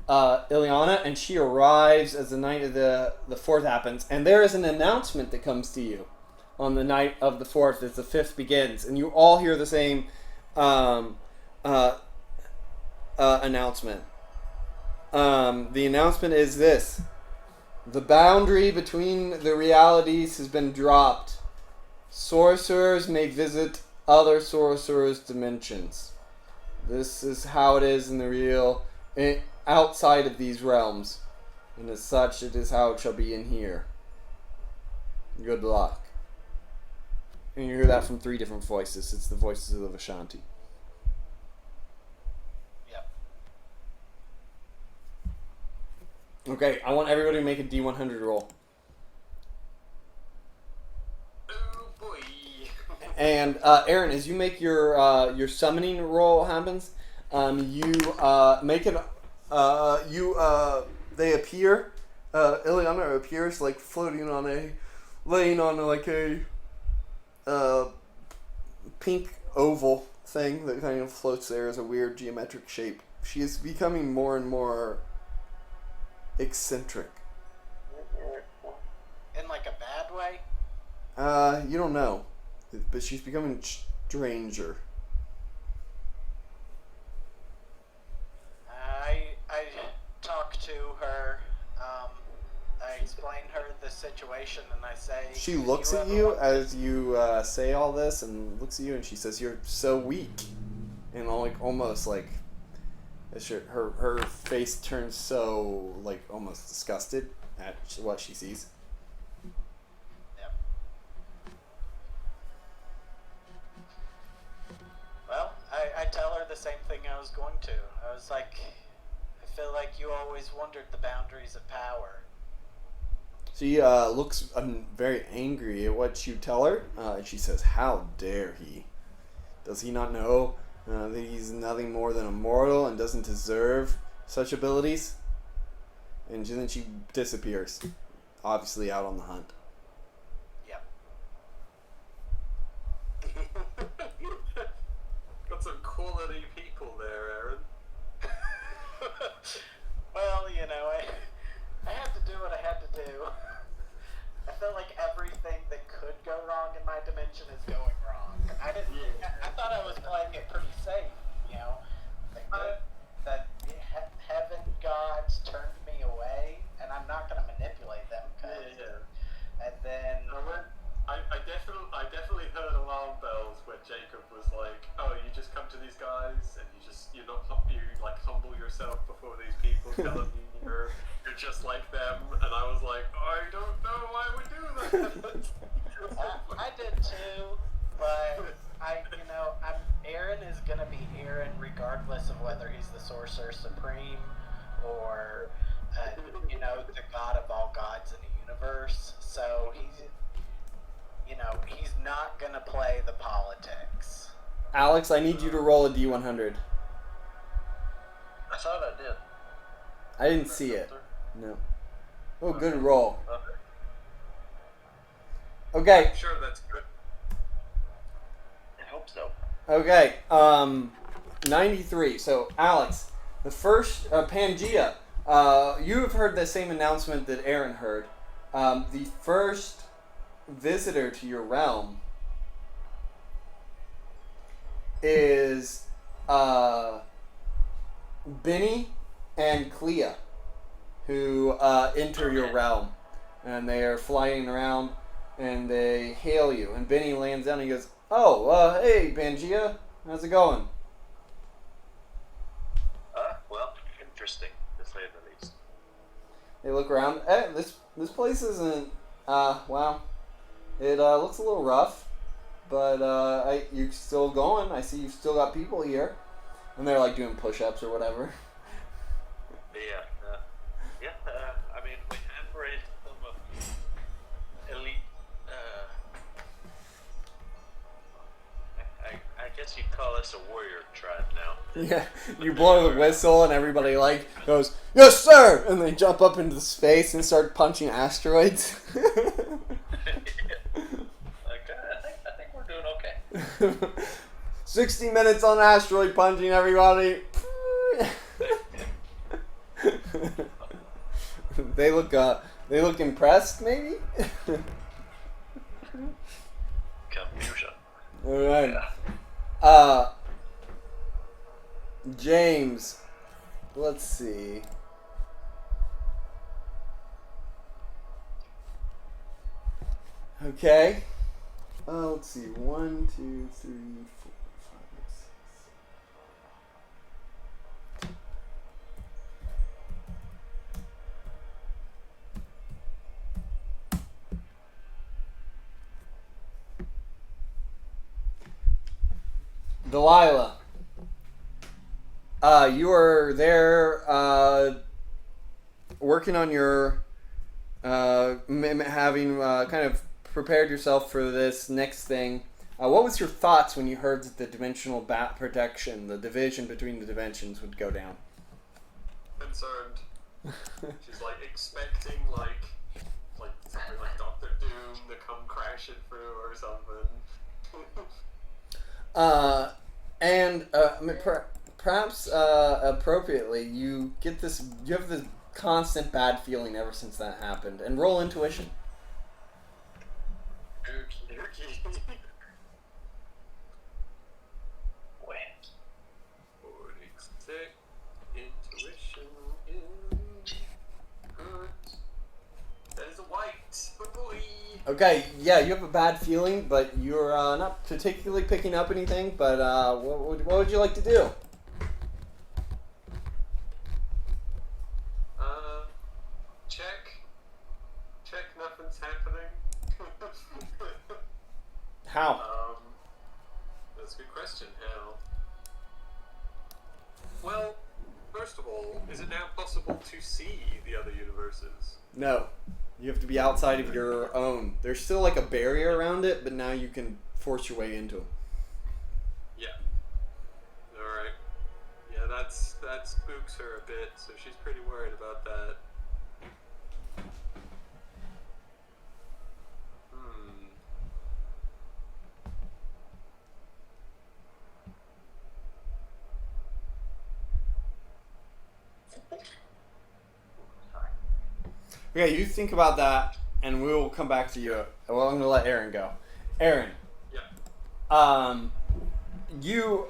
Ileana, and she arrives as the night of the 4th happens. And there is an announcement that comes to you on the night of the 4th as the 5th begins. And you all hear the same announcement. The announcement is this: the boundary between the realities has been dropped. Sorcerers may visit other sorcerers' dimensions. This is how it is in the real, outside of these realms. And as such, it is how it shall be in here. Good luck. And you hear that from 3 different voices. It's the voices of Ashanti. Yep. Okay, I want everybody to make a D100 roll. Oh boy. And Aaron, as you make your summoning roll happens, you make it. They appear. Ileana appears like floating on laying on like a pink oval thing that kind of floats there as a weird geometric shape. She is becoming more and more eccentric. In like a bad way? You don't know, but she's becoming stranger. I talk to her. I explain her the situation, and I say. She "If looks at ever you want-" as you say all this, and looks at you, and she says, "You're so weak," and almost like as her face turns so like almost disgusted at what she sees. Yep. Well, I tell her the same thing I was going to. I was like, I feel like you always wondered the boundaries of power. She looks very angry at what you tell her. And she says, "How dare he? Does he not know that he's nothing more than a mortal and doesn't deserve such abilities?" And then she disappears, obviously out on the hunt. Yep. Got some quality people there, Aaron. Well, I had to do what I had to do. I felt like everything that could go wrong in my dimension is going wrong. I thought I was playing it pretty safe, that heaven gods turned me away, and I'm not going to manipulate them. Yeah. And then I definitely heard alarm bells when just come to these guys and you like humble yourself before these people, tell them you're just like them, and I was like, I don't know why we do that. I did too, but Aaron is gonna be Aaron regardless of whether he's the Sorcerer Supreme or the god of all gods in the universe. So he's not gonna play the politics. Alex, I need you to roll a D100. I thought I did. I didn't see it. No. Oh, good roll. Okay. Okay. Sure, that's good. I hope so. Okay. 93. So, Alex, the first Pangea. You have heard the same announcement that Aaron heard. The first visitor to your realm is Benny and Clea, who enter your realm, and they are flying around, and they hail you. And Benny lands down, and he goes, "Oh, hey, Pangea, how's it going?" Well, interesting to say the least. They look around. This place isn't. Wow. It looks a little rough, but you're still going. I see you've still got people here, and they're like doing push-ups or whatever. Yeah. I mean, we have raised some elite. I guess you'd call us a warrior tribe now. Yeah, you blow the whistle and everybody like goes, "Yes, sir!" And they jump up into space and start punching asteroids. I think we're doing okay. 60 minutes on asteroid punching, everybody. They look impressed, maybe. Confusion. All right. Yeah. James, let's see. Okay. Let's see. 1, 2, 3, 4, 5, 6. Delilah. You are there working on your having kind of prepared yourself for this next thing. What was your thoughts when you heard that the dimensional bat protection, the division between the dimensions, would go down? Concerned. She's like expecting like something like Doctor Doom to come crashing through or something. Perhaps appropriately, you have this constant bad feeling ever since that happened. And roll intuition. Wait. 46. Intuition in hurt. That is a white. Boy. Okay, yeah, you have a bad feeling, but you're not particularly picking up anything. But what would you like to do? Check. Nothing's happening. How? That's a good question. How? Well, first of all, is it now possible to see the other universes? No. You have to be outside of your own. There's still like a barrier around it, but now you can force your way into them. Yeah. Alright. Yeah, that spooks her a bit, so she's pretty worried about that. Okay, you think about that, and we will come back to you. Well, I'm going to let Aaron go. Aaron. Yeah. You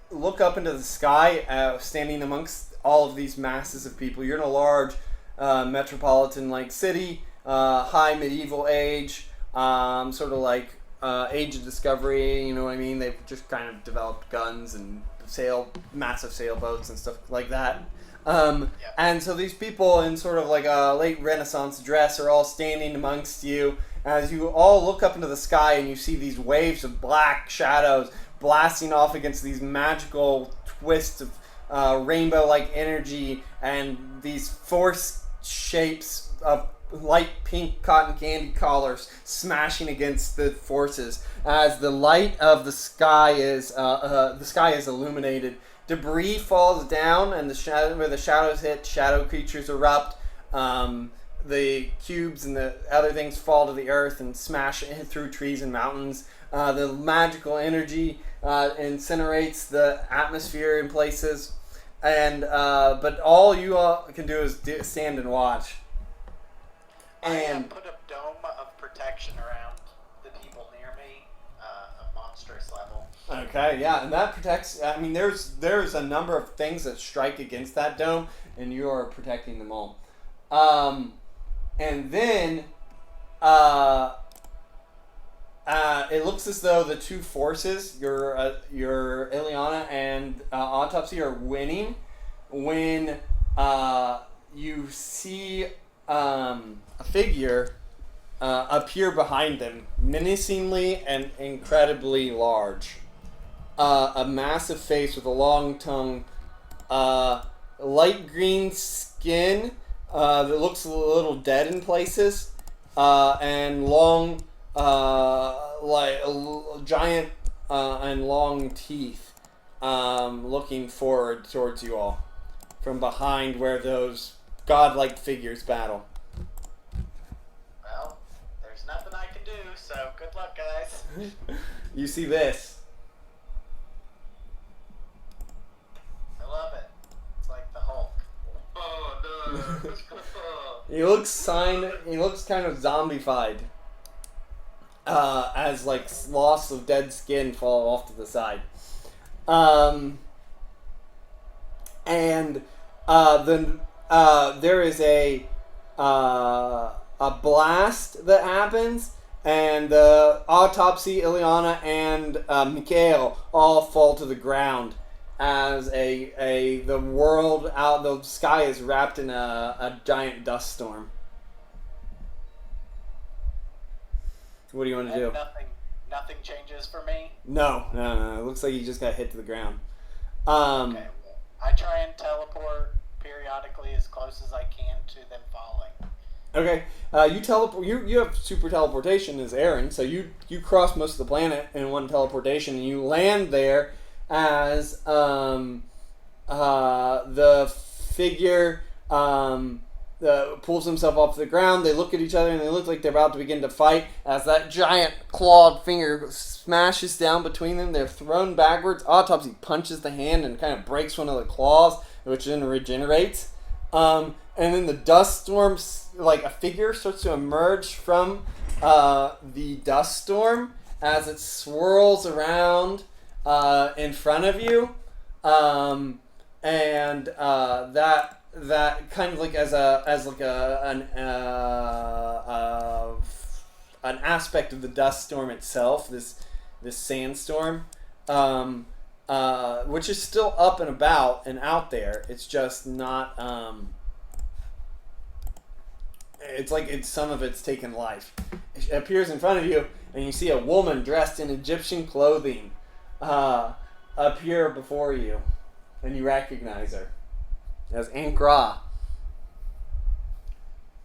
look up into the sky, standing amongst all of these masses of people. You're in a large metropolitan-like city, high medieval age, sort of like age of discovery. You know what I mean? They've just kind of developed guns and massive sailboats and stuff like that. And so these people in sort of like a late Renaissance dress are all standing amongst you as you all look up into the sky and you see these waves of black shadows blasting off against these magical twists of rainbow-like energy and these force shapes of light pink cotton candy collars smashing against the forces as the light of the sky is illuminated. Debris falls down, and where the shadows hit, shadow creatures erupt. The cubes and the other things fall to the earth and smash through trees and mountains. The magical energy incinerates the atmosphere in places, and but all you all can do is stand and watch. And put a dome of protection around the people near me, a monstrous level. Okay, yeah, and that protects. I mean, there's a number of things that strike against that dome, and you are protecting them all. And then it looks as though the two forces, your Ileana and Autopsy, are winning when you see a figure appear behind them, menacingly and incredibly large. A massive face with a long tongue, light green skin that looks a little dead in places, and long, giant and long teeth, looking forward towards you all from behind where those godlike figures battle. Well, there's nothing I can do, so good luck, guys. You see this. I love it. It's like the Hulk. Oh no. He looks kind of zombified. As like loss of dead skin fall off to the side. And then there is a blast that happens, and the Autopsy, Ileana, and Mikhail all fall to the ground as the sky is wrapped in a giant dust storm. What do you want to do? Nothing changes for me. No. It looks like you just got hit to the ground. Okay. I try and teleport periodically as close as I can to them falling. Okay. You teleport. You have super teleportation as Aaron, so you cross most of the planet in one teleportation, and you land there as the figure pulls himself off the ground. They look at each other and they look like they're about to begin to fight as that giant clawed finger smashes down between them. They're thrown backwards. Autopsy punches the hand and kind of breaks one of the claws, which then regenerates. And then the dust storm, like a figure starts to emerge from the dust storm as it swirls around in front of you. And that kind of like an aspect of the dust storm itself, this sandstorm, which is still up and about and out there. It's just not. It's like some of it's taken life. It appears in front of you, and you see a woman dressed in Egyptian clothing appear before you, and you recognize her as Ankra.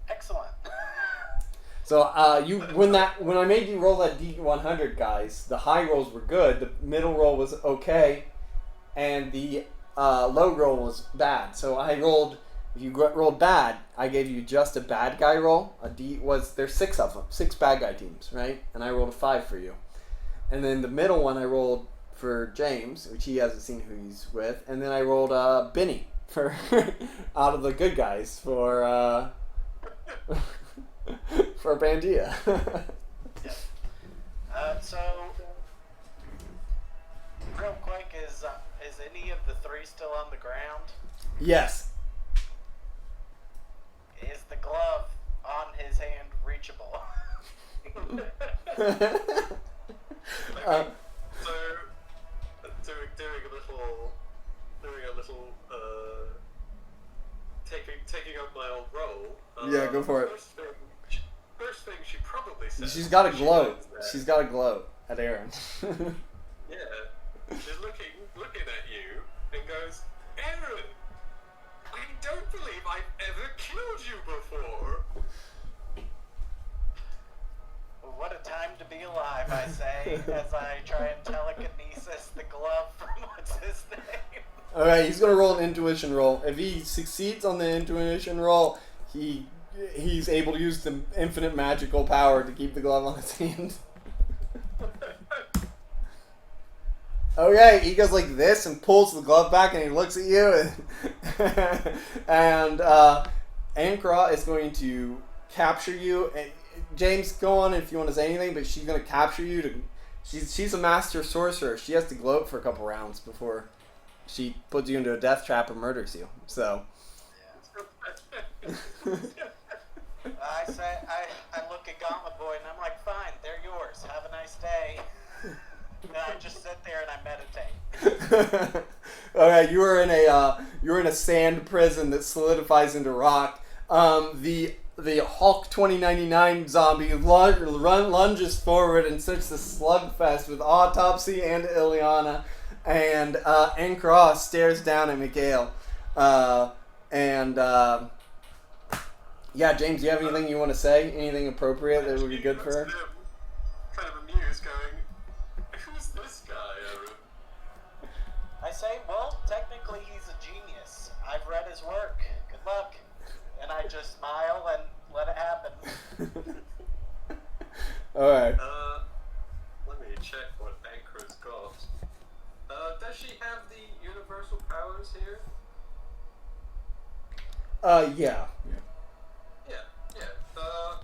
Excellent. So when I made you roll that D100, guys, the high rolls were good, the middle roll was okay, and the low roll was bad. So I rolled. If you rolled bad, I gave you just a bad guy roll. There's 6 of them, 6 bad guy teams, right? And I rolled a 5 for you. And then the middle one I rolled for James, which he hasn't seen who he's with, and then I rolled Benny for out of the good guys for for Pangaea. So real quick, is any of the 3 still on the ground? Yes. Is the glove on his hand reachable? So, doing a little, taking up my old role. Yeah, go for it. First thing she probably says. She's got a she glow. knows that- She's got a glow at Aaron. Yeah, she's looking at you and goes, Aaron, I don't believe I've ever killed you before. What a time to be alive, I say, as I try and telekinesis the glove from what's his name. Alright, he's gonna roll an intuition roll. If he succeeds on the intuition roll, he's able to use the infinite magical power to keep the glove on his hand. Okay, he goes like this and pulls the glove back and he looks at you and Ankara is going to capture you. And James, go on if you want to say anything, but she's going to capture you. She's a master sorcerer. She has to gloat for a couple rounds before she puts you into a death trap or murders you. So. I say, I look at Gauntlet Boy and I'm like, fine, they're yours. Have a nice day. And I just sit there and I meditate. Okay, you're in a sand prison that solidifies into rock. The Hulk 2099 zombie lunges forward and starts the slugfest with Autopsy and Ileana, and Ankara stares down at Mikhail. Yeah, James, do you have anything you want to say? Anything appropriate that would be good for her? Kind of amused, going, who's this guy, Aaron? I say, well, technically he's a genius. I've read his work. Good luck. And I just smile and let it happen. Alright. Let me check what Ankara's got. Does she have the universal powers here? Yeah.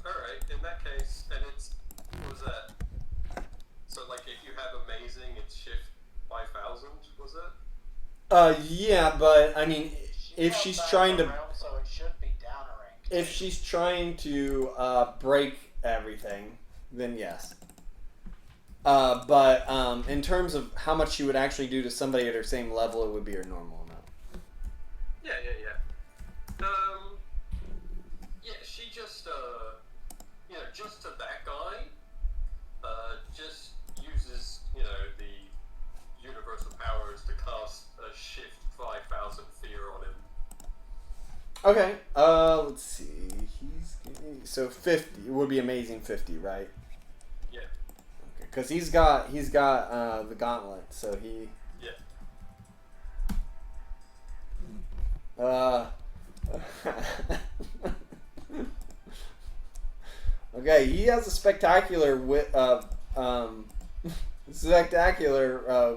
Alright, in that case, and it's, what was that? So, like, if you have amazing, it's shift 5,000, was it? Yeah, but, I mean, if she's trying to... Realm, so it should be down a rank. If she's trying to break everything, then yes. But in terms of how much she would actually do to somebody at her same level, it would be her normal amount. Yeah. Yeah, she just, just to that guy, just uses, the universal powers to cast a shift 5,000 fear on him. Okay, let's see. So 50 it would be amazing 50, right? Yeah. Okay, because he's got the gauntlet, so he. Yeah. Okay, he has a spectacular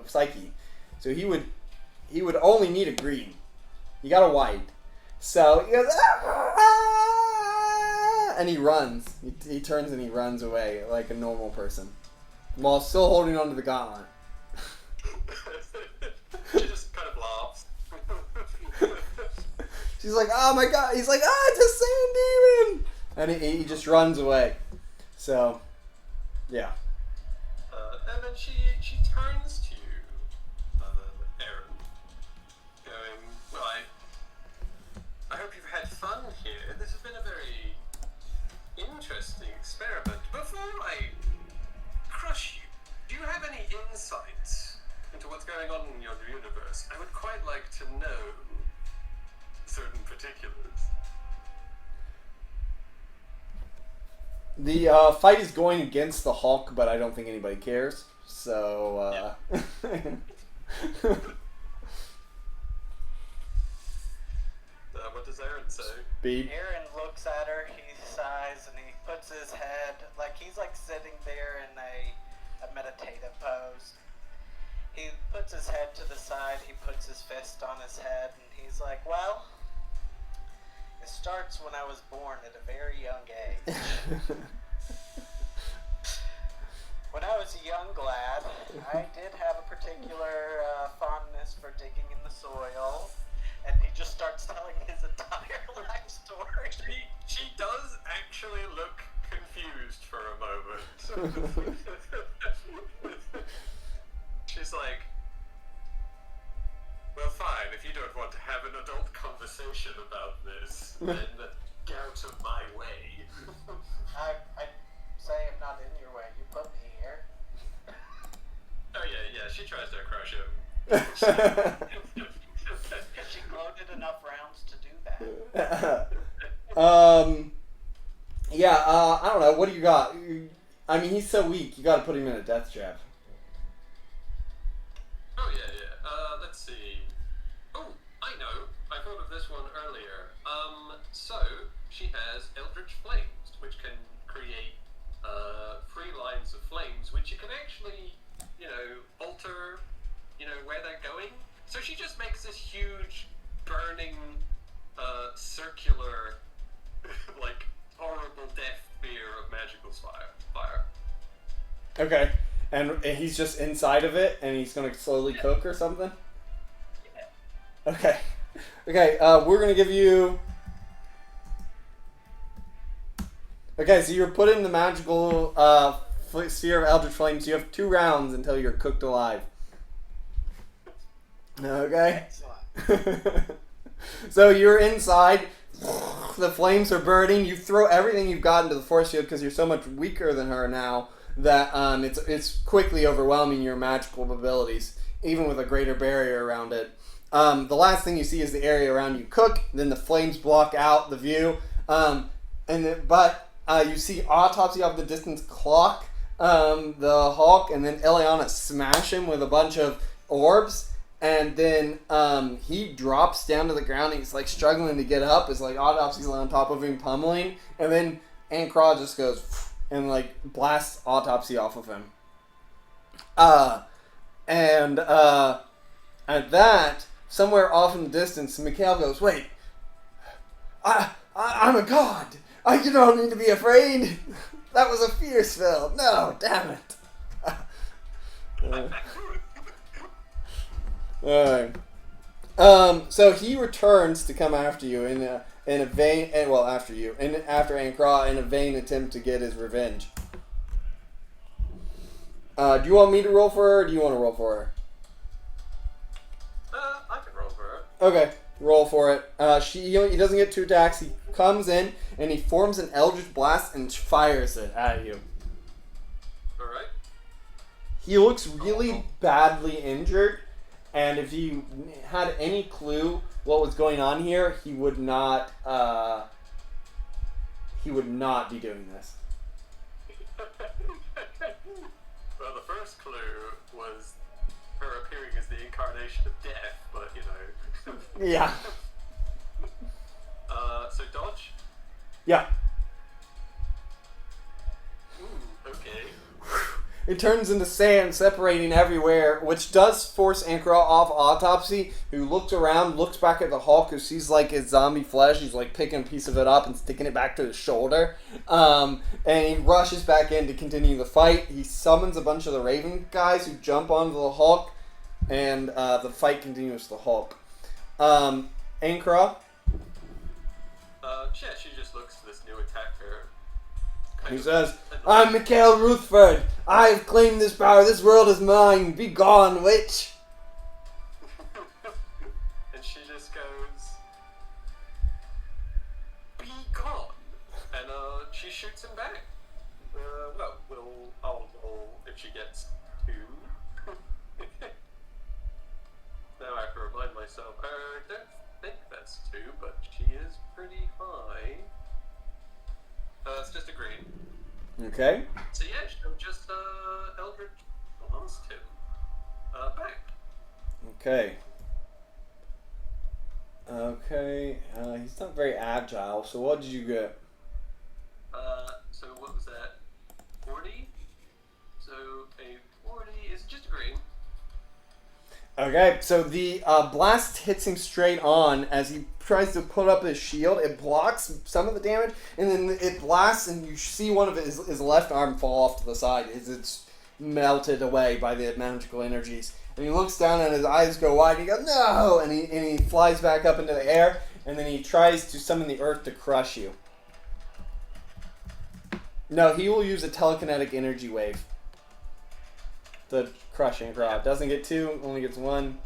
psyche, so he would only need a green. He got a white, so he goes and he runs. He turns and he runs away like a normal person, while still holding onto the gauntlet. She just kind of laughs. She's like, oh my god. He's like, it's a sand demon. And he just runs away. So, yeah. And then she turns to you, Aaron, going, well, I hope you've had fun here. This has been a very interesting experiment. Before I crush you, do you have any insights into what's going on in your universe? I would quite like to know certain particulars. The fight is going against the Hulk, but I don't think anybody cares. So, What does Aaron say? Speed. Aaron looks at her, he sighs, and he puts his head, like he's like sitting there in a meditative pose. He puts his head to the side, he puts his fist on his head, and he's like, well, it starts when I was born at a very young age. When I was a young lad, I did have a particular fondness for digging in the soil, and he just starts telling his entire life story. She does actually look confused for a moment. she's like, well, fine, if you don't want to have an adult conversation about this, then get out of my way. I say I'm not in your way. You put me here. Oh, yeah, she tries to crush him. Has she loaded enough rounds to do that? Yeah, I don't know. What do you got? I mean, he's so weak. You got to put him in a death trap. Oh, yeah. Let's see. Oh, I know. I thought of this one earlier. So, she has Eldritch Flames, which can create, 3 lines of flames, which you can actually, alter, where they're going. So she just makes this huge, burning, circular, like, horrible death spear of magical fire. Okay. And he's just inside of it, and he's going to slowly cook or something? Yeah. Okay. Okay, we're going to give you... Okay, so you're put in the magical sphere of Eldritch Flames. You have 2 rounds until you're cooked alive. Okay? Excellent. So you're inside. The flames are burning. You throw everything you've got into the force field because you're so much weaker than her now that it's quickly overwhelming your magical abilities, even with a greater barrier around it. The last thing you see is the area around you cook. Then the flames block out the view. But you see Autopsy off the distance clock the Hulk, and then Ileana smash him with a bunch of orbs. And then he drops down to the ground. And he's like struggling to get up. It's like Autopsy's on top of him, pummeling. And then Ankra just goes and like blasts Autopsy off of him. And at that, somewhere off in the distance, Mikhail goes, "Wait, I'm a god. You don't need to be afraid. That was a fear spell. No, damn it." Alright. So he returns to come after you in a vain, after Ankra, in a vain attempt to get his revenge. Do you want me to roll for her, or do you want to roll for her? I can roll for her. Okay, roll for it. He doesn't get 2 attacks. He comes in and he forms an Eldritch Blast and fires it at you. Alright. He looks really badly injured. And if you had any clue what was going on here, he would not be doing this. Well, the first clue was her appearing as the incarnation of death, but Yeah. So dodge? Yeah. Okay. It turns into sand separating everywhere, which does force Ankra off Autopsy, who looks around, looks back at the Hulk, who sees like his zombie flesh. He's like picking a piece of it up and sticking it back to his shoulder. And he rushes back in to continue the fight. He summons a bunch of the Raven guys who jump onto the Hulk, and the fight continues with the Hulk. Ankra? Yeah, she just looks to this new attacker. He says, "I'm Mikhail Ruthford. I have claimed this power. This world is mine. Be gone, witch." And she just goes, "Be gone." And she shoots him back. I'll roll if she gets 2. Now I have to remind myself, I don't think that's 2, but she is pretty high. It's just a green. Okay. So yeah, she'll just Eldritch Blast him back. Okay. He's not very agile, so what did you get? So what was that? 40? So a 40 is just a green. Okay, so the blast hits him straight on as he tries to put up his shield. It blocks some of the damage, and then it blasts, and you see one of his left arm fall off to the side as it's melted away by the magical energies. And he looks down, and his eyes go wide, and he goes, "No!" And he flies back up into the air, and then he tries to summon the earth to crush you. No, he will use a telekinetic energy wave. The crushing rod. Doesn't get 2, only gets 1.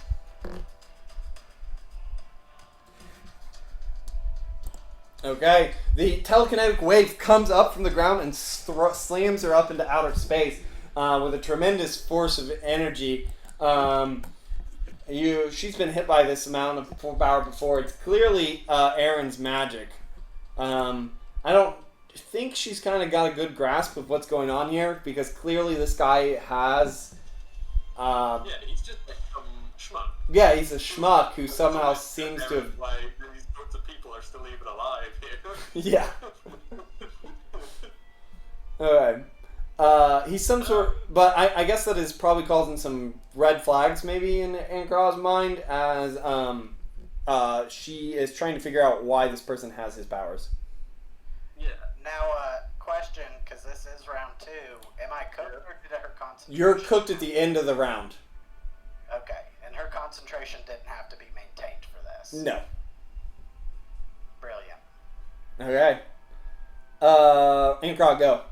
Okay, the telekinetic wave comes up from the ground and slams her up into outer space with a tremendous force of energy. She's been hit by this amount of power before. It's clearly Aaron's magic. I don't think she's kind of got a good grasp of what's going on here because clearly this guy has. Yeah, he's just like some schmuck. Yeah, he's a schmuck who somehow seems to have. Why these sorts of people are still even alive here. Yeah. Alright. He's some sort. But I guess that is probably causing some red flags maybe in Ankar's mind as she is trying to figure out why this person has his powers. Yeah. Now, question, because this is round 2. Am I cooked or did her concentration? You're cooked at the end of the round. Okay, and her concentration didn't have to be maintained for this. No. Brilliant. Okay. Ankar, go.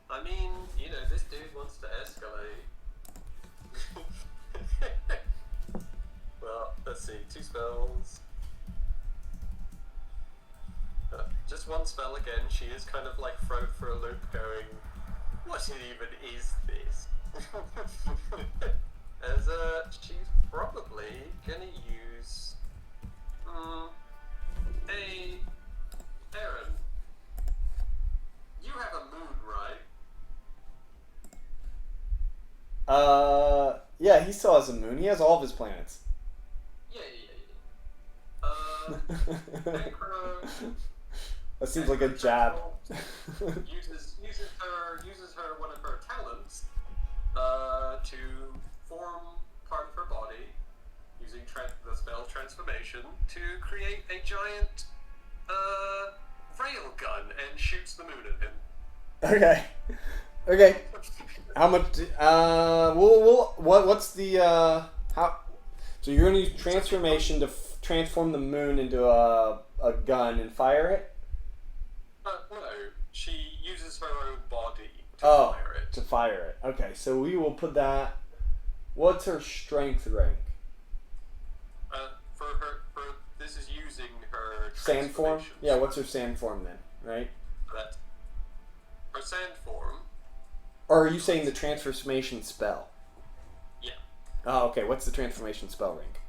I mean, you know, this dude wants to escalate. Well, let's see, 2 spells. Just 1 spell again. She is kind of like thrown for a loop going, what even is this? As she's probably gonna use hey, Aaron, you have a moon, right? Yeah, he still has a moon. He has all of his planets. Yeah. Necro That seems like a jab. uses her one of her talents to form part of her body using the spell transformation to create a giant rail gun and shoots the moon at him. Okay. How much? What's the how? So you're gonna use transformation to transform the moon into a gun and fire it. No, she uses her own body to fire it. To fire it. Okay, so we will put that. What's her strength rank? This is using her Sand form? transformation. Yeah, what's her sand form then, right? Her sand form. Or are you saying the transformation spell? Yeah. Oh, okay. What's the transformation spell rank?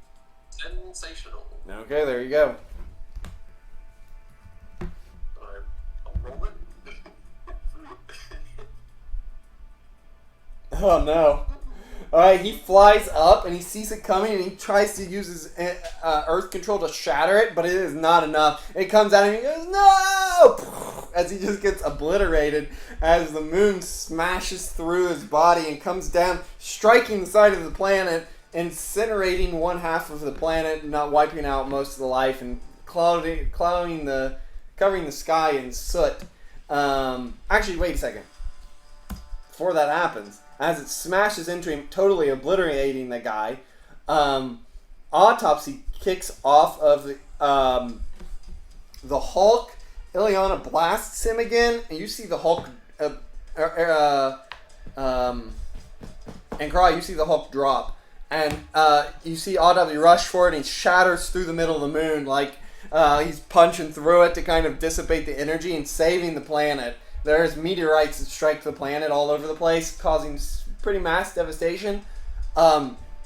Sensational. Okay, there you go. I'll roll it. Oh no. Alright, he flies up and he sees it coming and he tries to use his earth control to shatter it, but it is not enough. It comes at him and he goes, no! As he just gets obliterated as the moon smashes through his body and comes down, striking the side of the planet, incinerating one half of the planet, not wiping out most of the life, and covering the sky in soot. Actually, wait a second. Before that happens, as it smashes into him, totally obliterating the guy, Autopsy kicks off of the Hulk. Ileana blasts him again, and you see the Hulk. And Cry, you see the Hulk drop, and you see Autopsy rush forward and he shatters through the middle of the moon like he's punching through it to kind of dissipate the energy and saving the planet. There's meteorites that strike the planet all over the place, causing pretty mass devastation.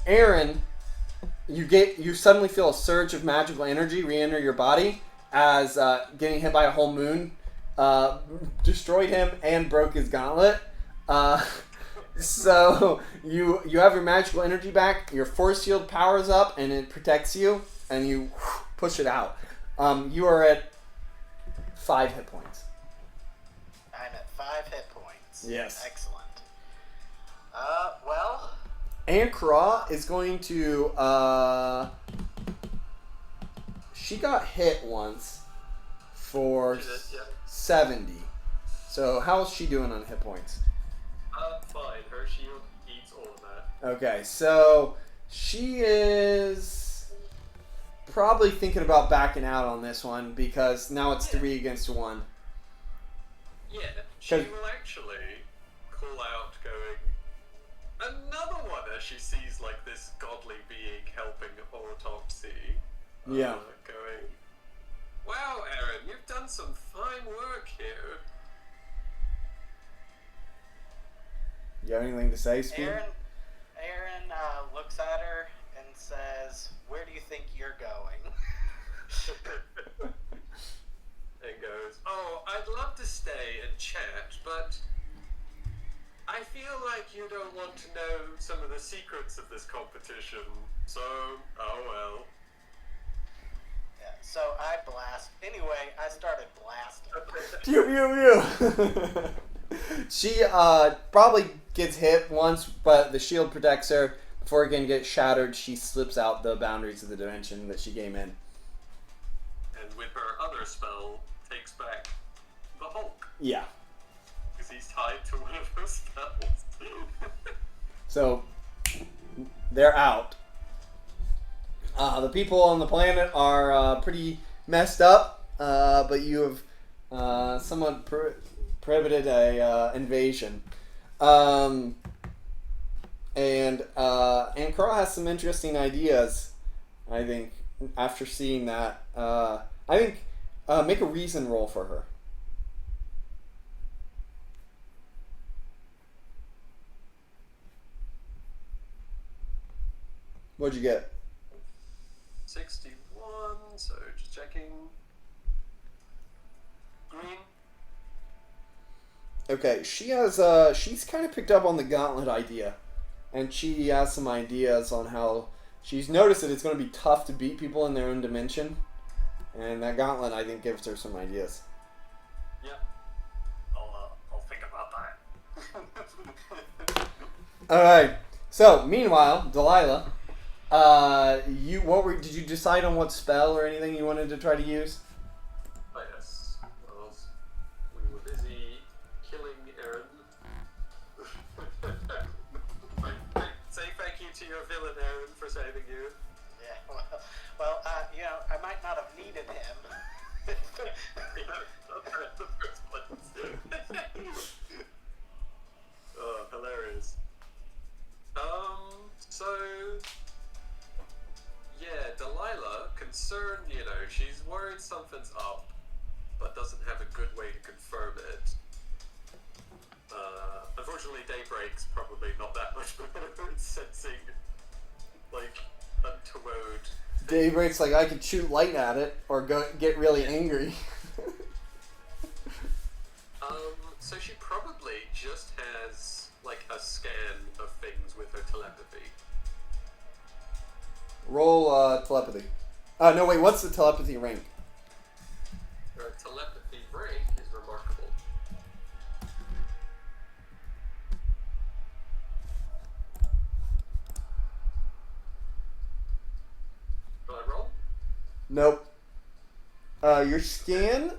Aaron, you suddenly feel a surge of magical energy re-enter your body as getting hit by a whole moon destroyed him and broke his gauntlet. So you have your magical energy back. Your force field powers up and it protects you, and you push it out. You are at 5 hit points. I'm at 5 hit points. Yes. Excellent. Well. Ankara is going to. She got hit once for 70. So how's she doing on hit points? Fine. Her shield eats all of that. Okay, so she is probably thinking about backing out on this one because now it's 3 against 1. Yeah, she will actually call out, going, she sees like this godly being helping autopsy. Yeah. Going, wow, Aaron, you've done some fine work here. You have anything to say, Speed? Aaron looks at her and says, "Where do you think you're going?" And goes, oh, I'd love to stay and chat, but I feel like you don't want to know some of the secrets of this competition, so, oh well. Yeah, so I blast. Anyway, I started blasting. Pew pew pew. She probably gets hit once, but the shield protects her. Before it can get shattered, she slips out the boundaries of the dimension that she came in. And with her other spell, takes back the Hulk, Yeah. because he's tied to one of her spells. So they're out. The people on the planet are pretty messed up, but you have somewhat prohibited a invasion. And Carl has some interesting ideas, I think, after seeing that. I think make a reason roll for her. What'd you get? 61, so just checking. Green. Okay, she has she's kind of picked up on the gauntlet idea, and she has some ideas on how she's noticed that it's going to be tough to beat people in their own dimension, and that gauntlet I think gives her some ideas. Yeah. I'll think about that. All right. So meanwhile, Delilah, did you decide on what spell or anything you wanted to try to use? Oh, yes. Well, we were busy killing Aaron. Say thank you to your villain, Aaron, for saving you. Yeah, well, I might not have needed him. The first place. Oh, hilarious. So, yeah, Delilah, concerned, she's worried something's up, but doesn't have a good way to confirm it. Unfortunately, Daybreak's probably not that much better at sensing, like, untoward. Daybreak's like, I could shoot light at it or get really angry. So she probably just has, like, a scan of things with her telepathy. Roll telepathy. No, wait, what's the telepathy rank? Her telepathy rank is remarkable. Will I roll? Nope. Your scan,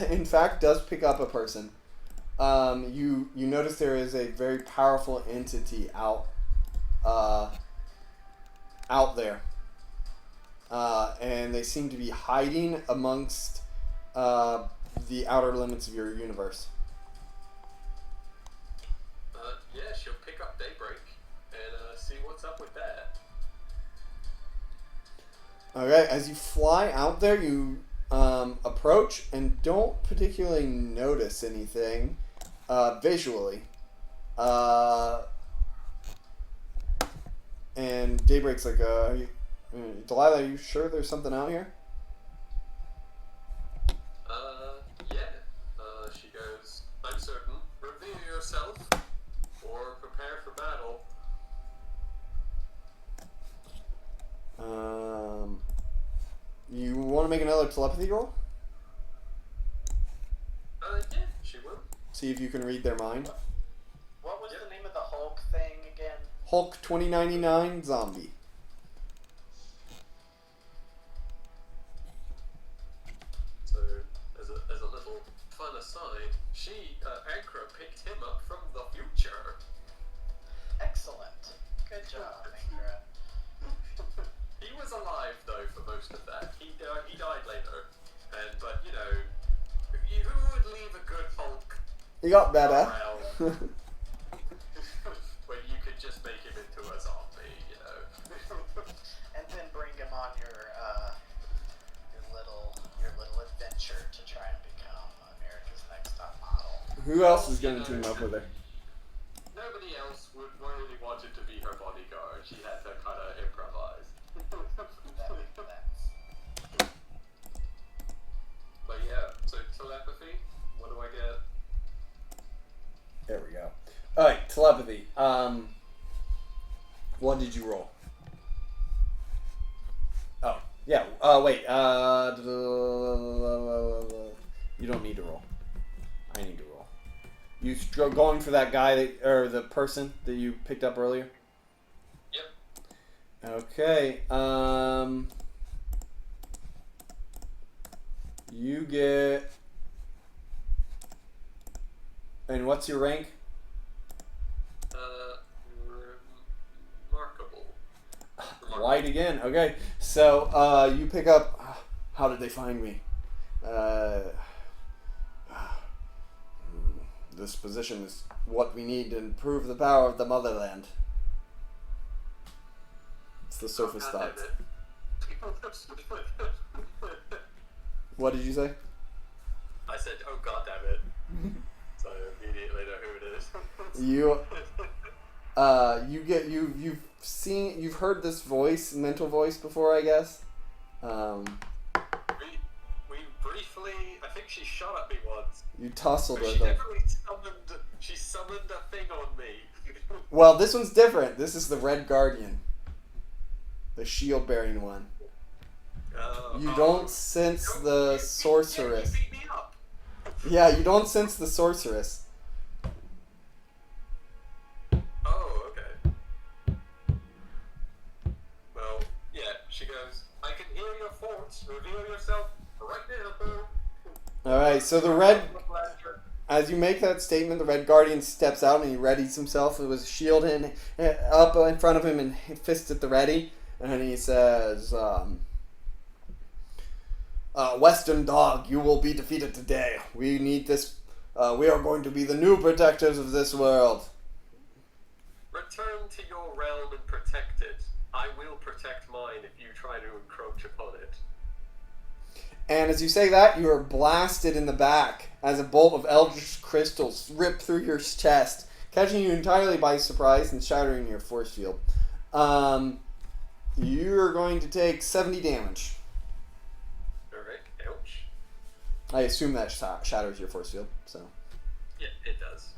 in fact, does pick up a person. You notice there is a very powerful entity out there, and they seem to be hiding amongst the outer limits of your universe. Yeah, she'll pick up Daybreak and see what's up with that. Okay, as you fly out there, you approach and don't particularly notice anything visually. And Daybreak's like, Delilah, are you sure there's something out here? Yeah. She goes, I'm certain. Reveal yourself or prepare for battle. You want to make another telepathy roll? Yeah, she will. See if you can read their mind. What was the name of the Hulk thing again? Hulk 2099 zombie. So, as a little fun aside, Ankra picked him up from the future. Excellent. Good job, Ankra. He was alive though for most of that. He died later, but who would leave a good Hulk You got better. around when you could just make him into a zombie? Who else is going to team up with her? Nobody else would really wanted to be her bodyguard. She had to kind of improvise. But yeah, so telepathy. What do I get? There we go. All right, telepathy. What did you roll? Oh, yeah. Wait. You don't need to roll. I need to roll. You going for that guy or the person that you picked up earlier? Yep. Okay. You get. And what's your rank? Remarkable. White again. Okay. So you pick up. How did they find me? This position is what we need to improve the power of the motherland. It's the surface thoughts. What did you say? I said, "Oh God damn it!" So I immediately know who it is. You've heard this voice, mental voice before, I guess. We briefly, I think she shot at me once. You tussled But with she them. definitely summoned a thing on me. Well, this one's different. This is the Red Guardian, the shield-bearing one. You don't sense the sorceress. You beat me up. Yeah, you don't sense the sorceress. Oh, okay. Well, yeah, she goes, "I can hear your thoughts. Reveal yourself right now." All right, so as you make that statement, the Red Guardian steps out and he readies himself with his shield up in front of him and fist at the ready, and he says, "Western Dog, you will be defeated today. We need this. We are going to be the new protectors of this world." Return to your realm and protect it. I will protect mine if you try to encroach upon it. And as you say that, you are blasted in the back as a bolt of eldritch crystals rip through your chest, catching you entirely by surprise and shattering your force field. You're going to take 70 damage. Alright, ouch. I assume that shatters your force field. So. Yeah, it does.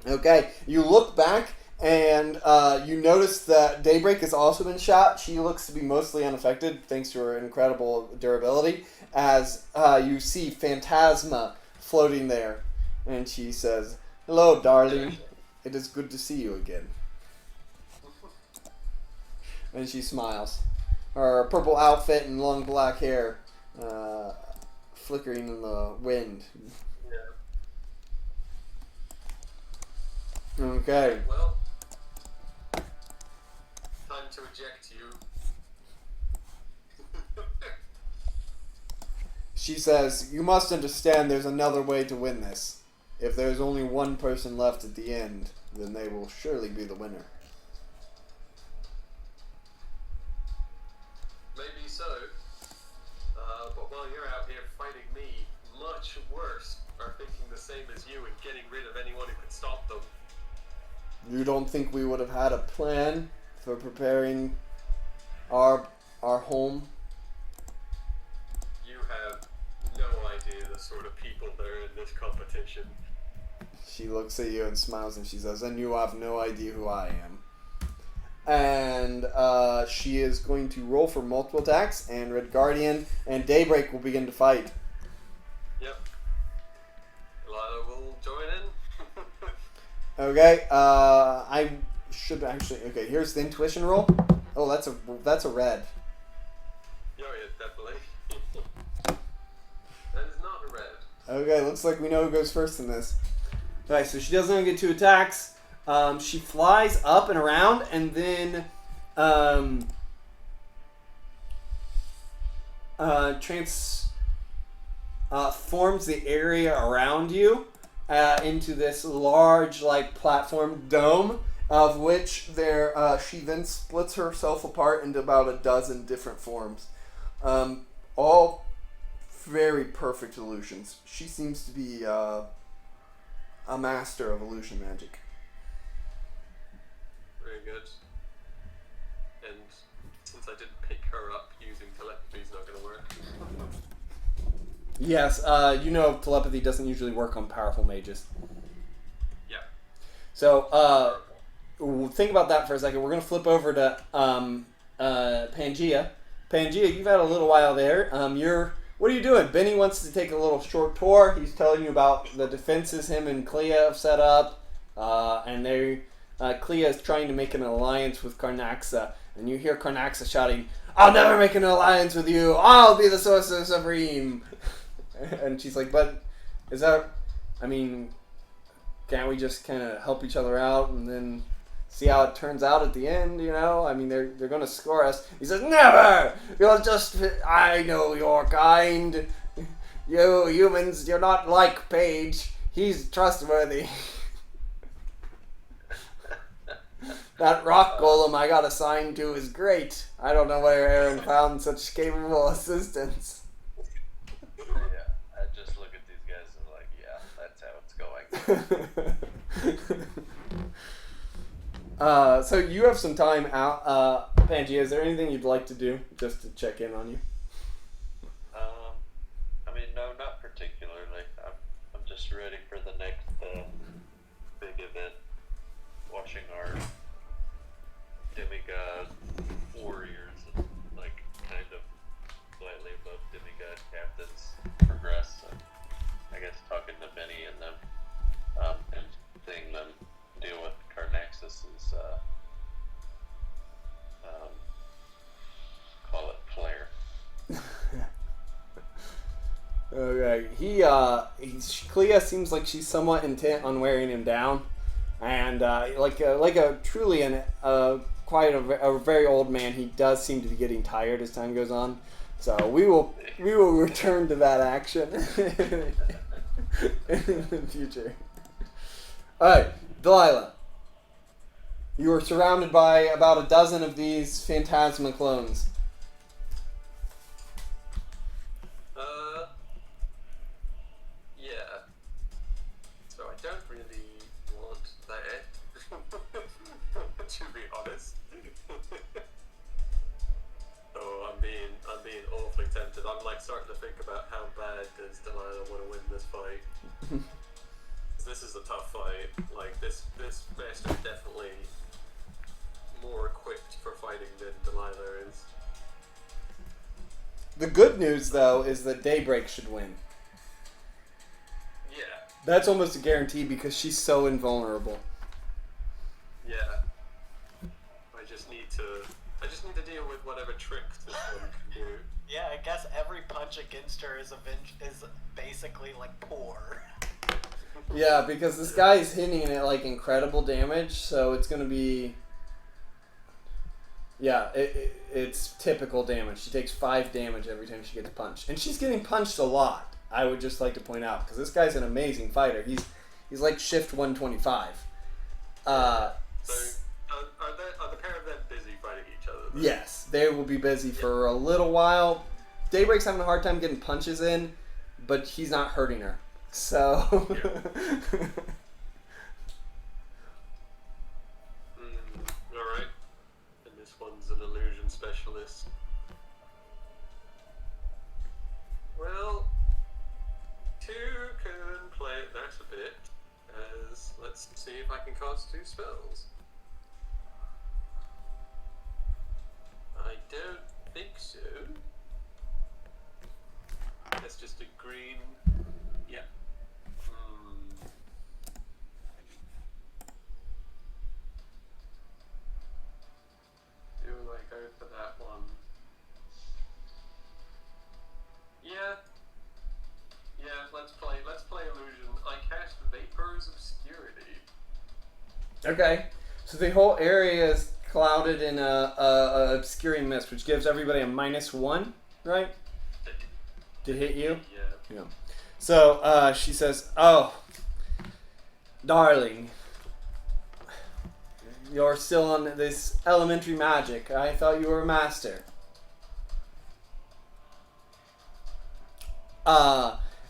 Okay, you look back and you notice that Daybreak has also been shot. She looks to be mostly unaffected thanks to her incredible durability. As you see Phantasma floating there, and she says, "Hello, darling. It is good to see you again." And she smiles. Her purple outfit and long black hair flickering in the wind. Yeah. Okay. Well, time to eject you. She says, "You must understand there's another way to win this. If there's only one person left at the end, then they will surely be the winner." Maybe so. But while you're out here fighting me, much worse are thinking the same as you and getting rid of anyone who could stop them. You don't think we would have had a plan for preparing our home? You have no idea the sort of people that are in this competition. She looks at you and smiles and she says, "And you have no idea who I am." And she is going to roll for multiple attacks, and Red Guardian and Daybreak will begin to fight. Yep. Lila will join in. Okay, I should actually. Okay, here's the intuition roll. Oh, that's a red. Yeah, definitely. That is not a red. Okay, looks like we know who goes first in this. Okay, so she doesn't get 2 attacks. She flies up and around, and then forms the area around you into this large, like, platform dome, of which she then splits herself apart into about a dozen different forms, all very perfect illusions. She seems to be a master of illusion magic. Very good. And since I didn't pick her up, using telepathy is not going to work. Yes, you know telepathy doesn't usually work on powerful mages. Yeah. So, think about that for a second. We're going to flip over to Pangea. Pangea, you've had a little while there. What are you doing? Benny wants to take a little short tour. He's telling you about the defenses him and Clea have set up. And Clea is trying to make an alliance with Carnaxa. And you hear Carnaxa shouting, "I'll never make an alliance with you! I'll be the Sorcerer Supreme!" And she's like, "But is that... I mean, can't we just kind of help each other out and then see how it turns out at the end, you know? I mean, they're going to score us." He says, "Never! You're just... I know your kind. You humans, you're not like Paige. He's trustworthy." That rock golem I got assigned to is great. I don't know where Aaron found such capable assistants. Yeah, I just look at these guys and like, yeah, that's how it's going. So you have some time out. Pangea, is there anything you'd like to do just to check in on you? I mean, no, not particularly. I'm just ready for the next big event. Watching our demigod warriors and like kind of slightly above demigod captains progress. And I guess talking to Benny and them and seeing them deal with Carnaxus's call it flair. Okay. Clea seems like she's somewhat intent on wearing him down, and like a truly quite a very old man, he does seem to be getting tired as time goes on. So we will return to that action in the future. All right, Delilah. You are surrounded by about a dozen of these phantasma clones. Yeah. So I don't really want that, to be honest. Oh, I'm being awfully tempted. I'm like starting to think about how bad does Delilah want to win this fight. This is a tough fight. Like this master is definitely more equipped for fighting than Delilah is. The good news, though, is that Daybreak should win. Yeah. That's almost a guarantee because she's so invulnerable. Yeah. I just need to deal with whatever tricks this one can do. Yeah, I guess every punch against her is basically like poor. Yeah, because this guy is hitting it like incredible damage, so it's going to be... Yeah, it's typical damage. She takes 5 damage every time she gets punched. And she's getting punched a lot, I would just like to point out, because this guy's an amazing fighter. He's like shift 125. So, are the pair of them busy fighting each other, though? Yes, they will be busy for a little while. Daybreak's having a hard time getting punches in, but he's not hurting her. So... Alright. And this one's an illusion specialist. Well, 2 can play that a bit, as let's see if I can cast 2 spells. I don't think so. That's just a green. Yeah. Do I go for that one? Yeah. Yeah, let's play illusion. I cast Vapor's Obscurity. Okay, so the whole area is clouded in a obscuring mist, which gives everybody a -1, right? To hit you? Yeah. So she says, "Oh, darling, you're still on this elementary magic. I thought you were a master."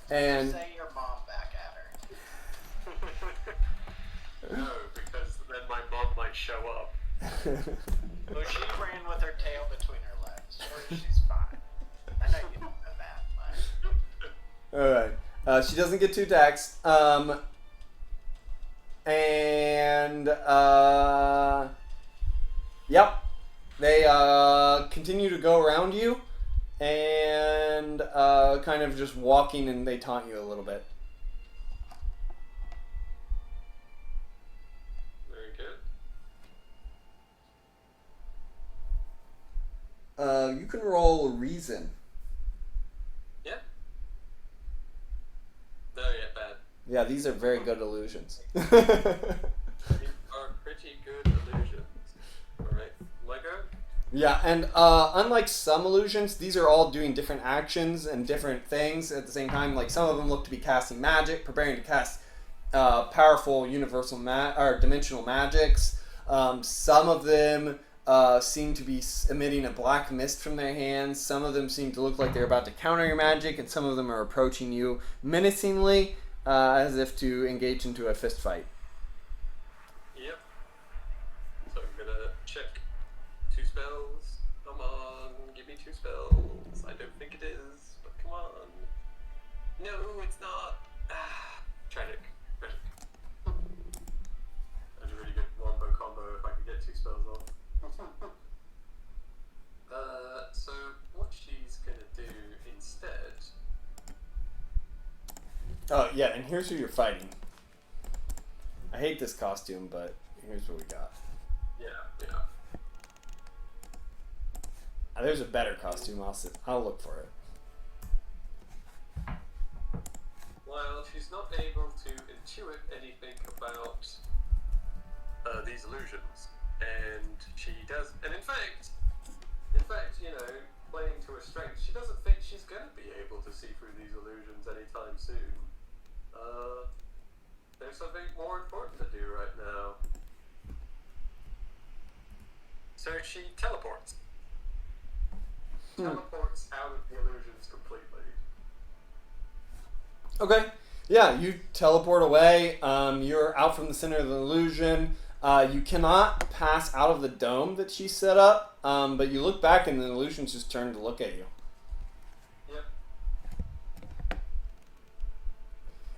And Say your mom back at her. show up. Well, she ran with her tail between her legs. She's fine. I know you don't know that, but... Alright. She doesn't get 2 attacks. Yep. They continue to go around you and kind of just walking, and they taunt you a little bit. Very good. You can roll reason. Yeah. No, yeah, bad. Yeah, these are very good illusions. These are pretty good illusions. Alright, Lego? Yeah, and unlike some illusions, these are all doing different actions and different things at the same time. Like, some of them look to be casting magic, preparing to cast powerful universal or dimensional magics. Some of them seem to be emitting a black mist from their hands. Some of them seem to look like they're about to counter your magic, and some of them are approaching you menacingly, as if to engage into a fist fight. Yep. So I'm gonna check 2 spells. Come on, give me 2 spells. I don't think it is, but come on. No, it's not. Tragic. That's a really good wombo combo if I could get 2 spells off. So what she's gonna do instead. Oh, yeah, and here's who you're fighting. I hate this costume, but here's what we got. Yeah. There's a better costume. I'll look for it. Well, she's not able to intuit anything about these illusions, and she does. And in fact, you know, playing to her strength, she doesn't think she's going to be able to see through these illusions anytime soon. There's something more important to do right now. So she teleports. Teleports out of the illusions completely. Okay. Yeah, you teleport away. You're out from the center of the illusion. You cannot pass out of the dome that she set up, but you look back and the illusions just turn to look at you. Yep.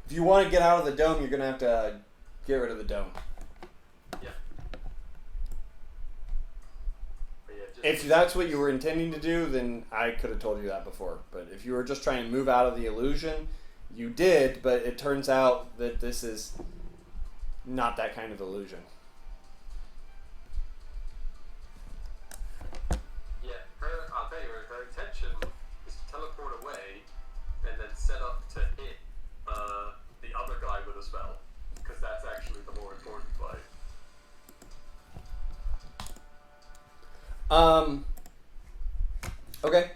If you want to get out of the dome, you're going to have to get rid of the dome. Yeah. But yeah, just If that's what you were intending to do, then I could have told you that before. But if you were just trying to move out of the illusion, you did, but it turns out that this is not that kind of illusion. Yeah, I'll tell you, her intention is to teleport away and then set up to hit the other guy with a spell, because that's actually the more important fight. Okay.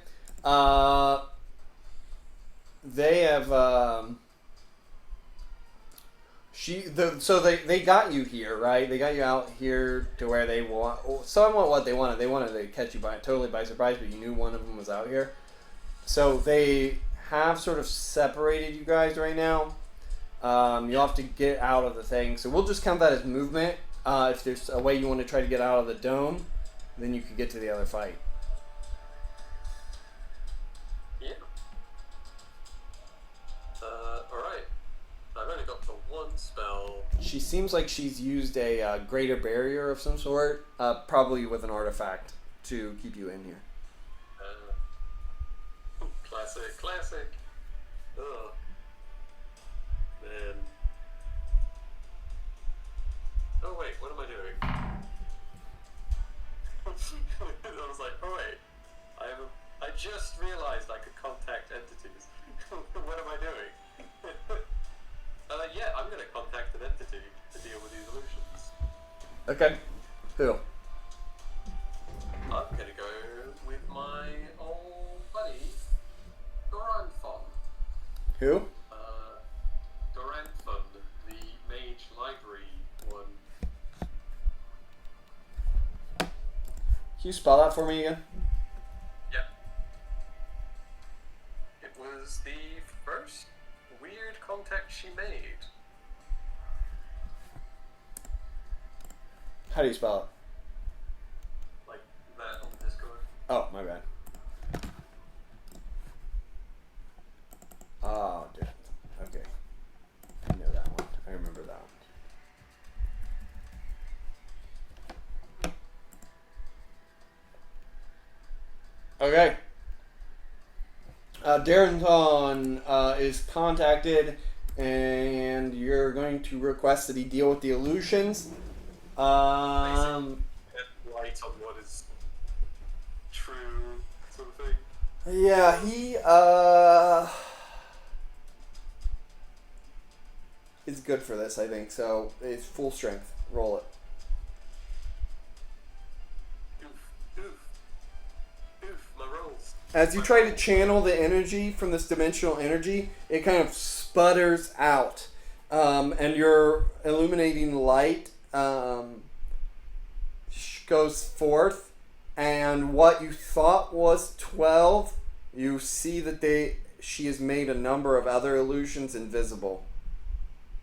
They have so they got you here, right? They got you out here to where they want somewhat what they wanted. They wanted to catch you totally by surprise, but you knew one of them was out here. So they have sort of separated you guys right now. You'll have to get out of the thing. So we'll just count that as movement. If there's a way you want to try to get out of the dome, then you can get to the other fight. Yeah. Alright. I've only got the 1 spell. She seems like she's used a greater barrier of some sort, probably with an artifact to keep you in here. Classic. Ugh. Man. Oh wait, what am I doing? I was like, oh wait, I just realized I could contact entities. What am I doing? Yeah, I'm gonna contact an entity to deal with these illusions. Okay. Who? I'm gonna go with my old buddy, Doranthon. Who? Doranthon, the mage library one. Can you spell that for me again? Yeah. It was the first weird contact she made. How do you spell Like that on Discord. it? Oh, my bad. Oh, dude. Okay. I know that one. I remember that one. Okay. Darrington is contacted, and you're going to request that he deal with the illusions. Light on what is true, sort of thing. Yeah, he is good for this, I think. So it's full strength. Roll it. Oof, my rolls. As you try to channel the energy from this dimensional energy, it kind of sputters out, and your illuminating light goes forth. And what you thought was 12, you see that she has made a number of other illusions invisible.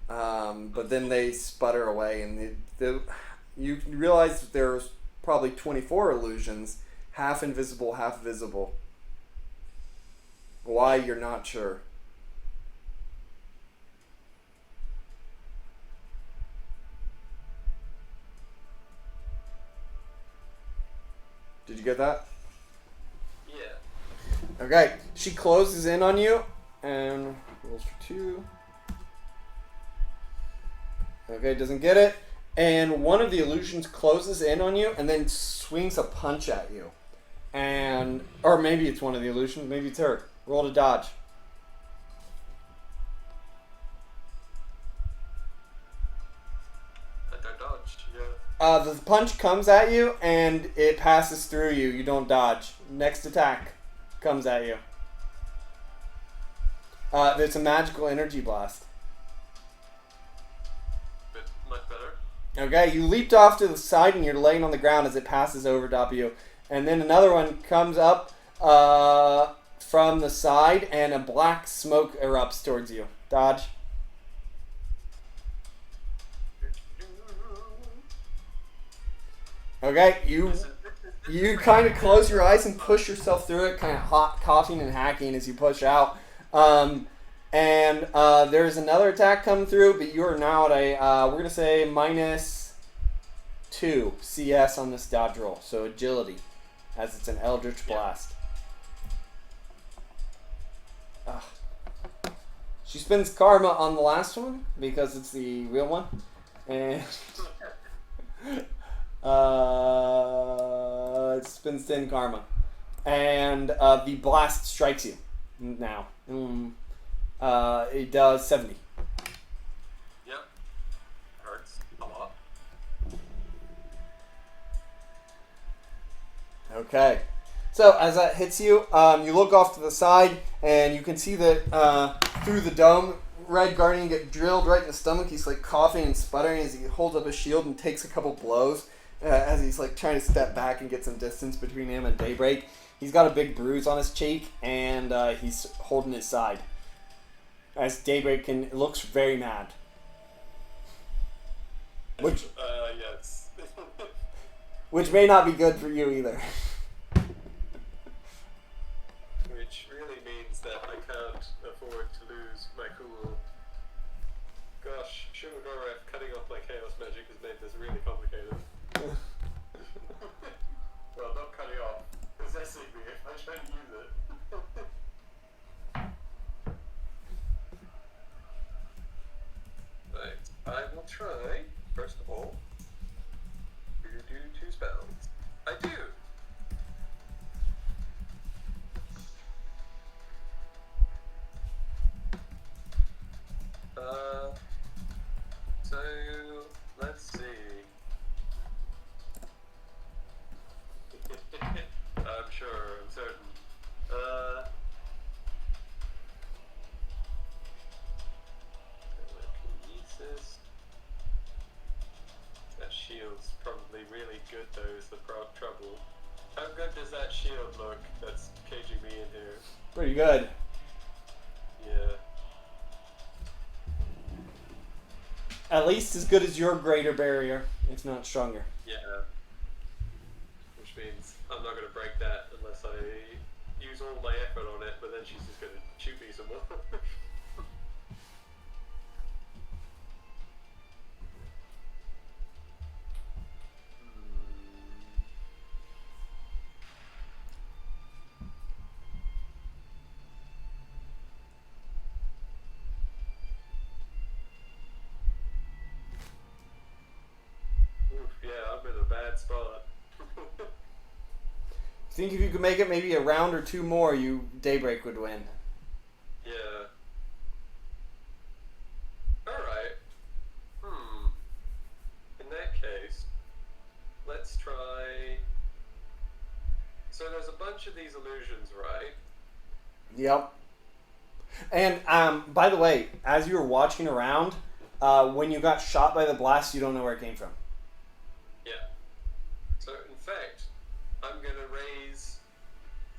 But then they sputter away, and you realize that there's probably 24 illusions, half invisible, half visible. Why, you're not sure. Did you get that? Yeah. Okay, she closes in on you, and rolls for 2. Okay, doesn't get it. And one of the illusions closes in on you and then swings a punch at you. And, or maybe it's one of the illusions, maybe it's her. Roll to dodge. I don't dodge, yeah. The punch comes at you and it passes through you. You don't dodge. Next attack comes at you. It's a magical energy blast. But much better. Okay, you leaped off to the side and you're laying on the ground as it passes over top of you. And then another one comes up from the side and a black smoke erupts towards you. Dodge. Okay, you kind of close your eyes and push yourself through it, kind of hot, coughing and hacking as you push out. And there's another attack come through, but you are now at a, we're going to say -2 CS on this dodge roll. So agility, as it's an Eldritch Blast. Ugh. She spends karma on the last one, because it's the real one. And it spends 10 karma. And the blast strikes you now. It does 70. Yep. Hurts a lot. Okay. So as that hits you, you look off to the side, and you can see that through the dome, Red Guardian get drilled right in the stomach. He's like coughing and sputtering as he holds up his shield and takes a couple blows as he's like trying to step back and get some distance between him and Daybreak. He's got a big bruise on his cheek, and he's holding his side. As Daybreak looks very mad. Which yes. which may not be good for you either. Which really means that I can't afford to lose my cool. Gosh, Shumagoref cutting off my chaos magic has made this really complicated. Well, not cutting off, possessing me if I try and use it. Right, I will try, first of all, to do 2 spells. I do! So let's see. I'm sure, I'm certain. Telekinesis. That shield's probably really good though, is the trouble. How good does that shield look that's caging me in here? Pretty good. Yeah. At least as good as your greater barrier, if not stronger. Yeah. Which means I'm not going to break that unless I use all my effort on it, but then she's just going to shoot me some more. Oof, yeah, I'm in a bad spot. Think if you could make it maybe a round or two more, Daybreak would win. Yeah. Alright. In that case, let's try... So there's a bunch of these illusions, right? Yep. And by the way, as you were watching around, when you got shot by the blast, you don't know where it came from. Yeah. So in fact, I'm gonna raise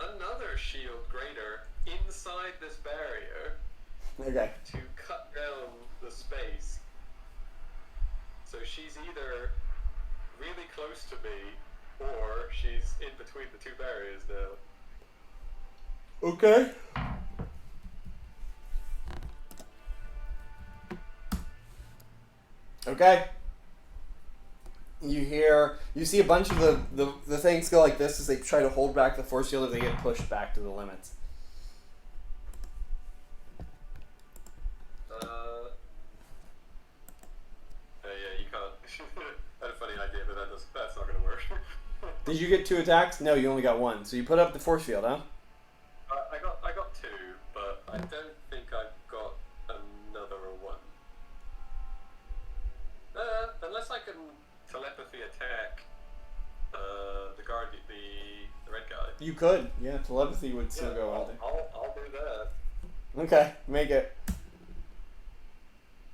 another shield greater inside this barrier Okay. to cut down the space. So she's either really close to me or she's in between the two barriers now. Okay. Okay. You see a bunch of the things go like this as they try to hold back the force field, as they get pushed back to the limits. Yeah, you can't. I had a funny idea, but that's not gonna work. Did you get 2 attacks? No, you only got 1. So you put up the force field, huh? I got 2, but I don't think I've got another one. Unless I can telepathy attack the guard, the red guy. You could. Yeah, telepathy would still go out there. I'll do that. Okay, make it.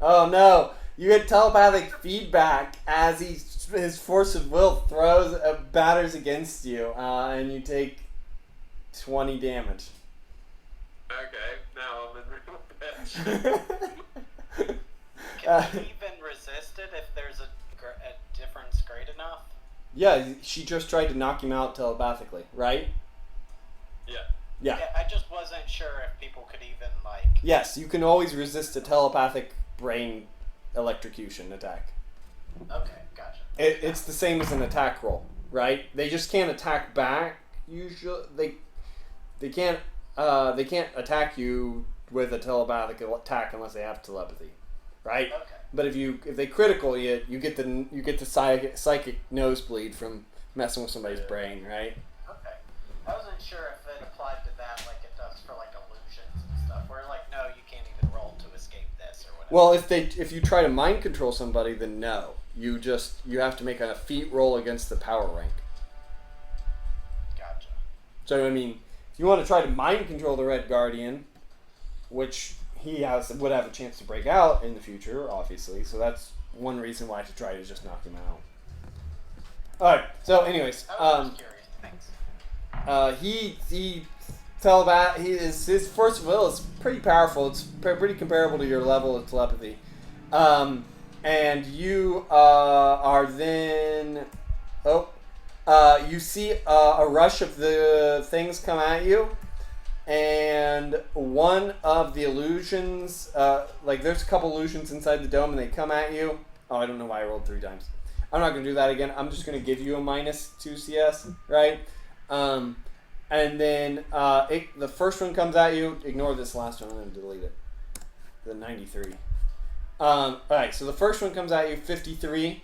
Oh no! You get telepathic feedback as his force of will batters against you, and you take 20 damage. Okay, now I'm in real bad. Can you even resist it if there's a difference great enough? Yeah, she just tried to knock him out telepathically, right? Yeah. Yeah. Yeah, I just wasn't sure if people could even like. Yes, you can always resist a telepathic brain electrocution attack. Okay, gotcha. It's the same as an attack roll, right? They just can't attack back. Usually, they can't attack you with a telepathic attack unless they have telepathy, right? Okay. But if they critical you get the psychic nosebleed from messing with somebody's brain, right? Okay. I wasn't sure if it applied to that like it does for like illusions and stuff, where like no, you can't even roll to escape this or whatever. Well, if you try to mind control somebody, then no. You have to make a feat roll against the power rank. Gotcha. So I mean, if you want to try to mind control the Red Guardian, which he would have a chance to break out in the future, obviously. So that's one reason why to try to just knock him out. All right. So, anyways, I was just curious. Thanks. his force of will is pretty powerful. It's pretty comparable to your level of telepathy. And you are then you see a rush of the things come at you. And one of the illusions, there's a couple illusions inside the dome and they come at you. Oh, I don't know why I rolled 3 times. I'm not going to do that again. I'm just going to give you a -2 CS, right? And then the first one comes at you. Ignore this last one. I'm going to delete it. The 93. Alright, so the first one comes at you, 53.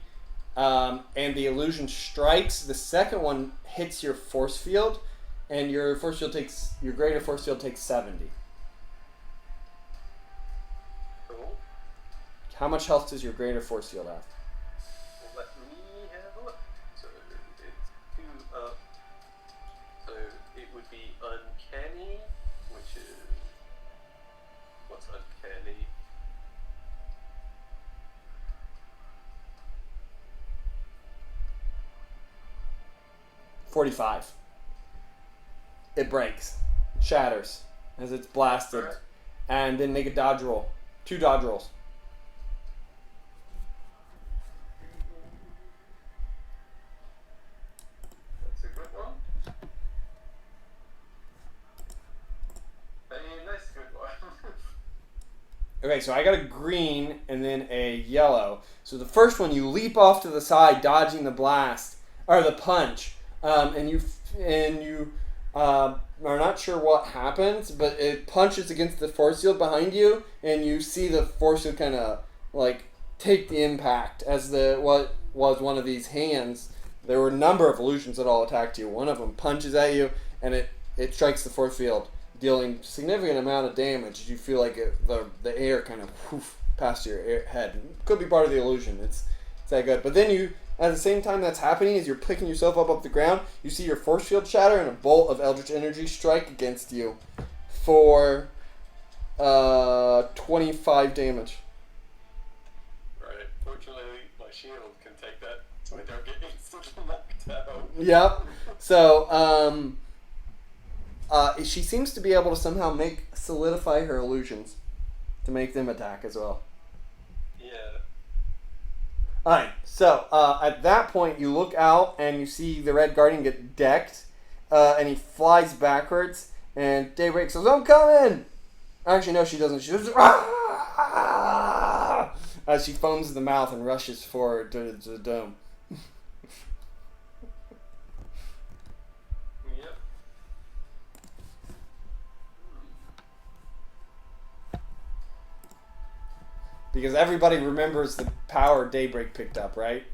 And the illusion strikes. The second one hits your force field. And your greater force field takes 70. Cool. How much health does your greater force field have? Let me have a look. So it's 2 up. So it would be uncanny, which is what's uncanny? $45. It breaks, shatters as it's blasted, Alright. and then make a dodge roll. 2 dodge rolls. Okay, so I got a green and then a yellow. So the first one, you leap off to the side, dodging the blast or the punch, and you are not sure what happens, but it punches against the force field behind you, and you see the force field kind of like take the impact as what was one of these hands. There were a number of illusions that all attacked you. One of them punches at you, and it strikes the force field, dealing significant amount of damage. You feel like the air kind of past your head. Could be part of the illusion. It's that good. But then you, at the same time that's happening, as you're picking yourself up off the ground, you see your force field shatter and a bolt of eldritch energy strike against you for 25 damage. Right. Fortunately, my shield can take that, so I don't get instantly knocked out. Yep. So she seems to be able to somehow solidify her illusions to make them attack as well. Yeah. Alright, so at that point you look out and you see the Red Guardian get decked, and he flies backwards, and Daybreak says, "I'm coming!" Actually, no, she doesn't. She just as she foams the mouth and rushes forward to the dome. Yep. Because everybody remembers the power Daybreak picked up, right?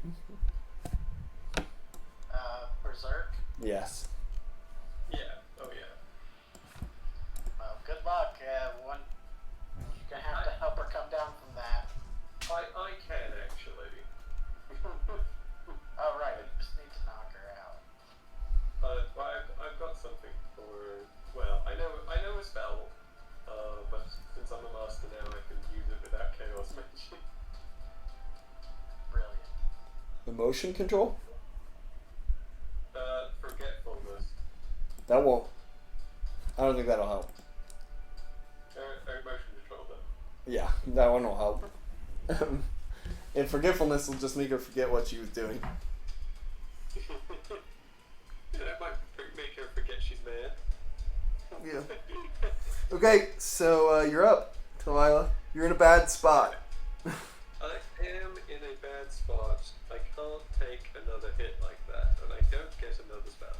Berserk. Yes. Yeah. Oh yeah. Well, good luck. You're gonna have to help her come down from that. I can actually. Oh right, you just need to knock her out. Well, I've got something for. Well, I know a spell, but since I'm a master now, I can use it without chaos magic. Brilliant. Emotion control? Forgetfulness. That won't. I don't think that'll help. Emotion control then. Yeah, that one will help. And forgetfulness will just make her forget what she was doing. Yeah, that might make her forget she's mad. Yeah. Okay, so you're up, Delilah. You're in a bad spot. I am in a bad spot. I can't take another hit like that, and I don't get another spell.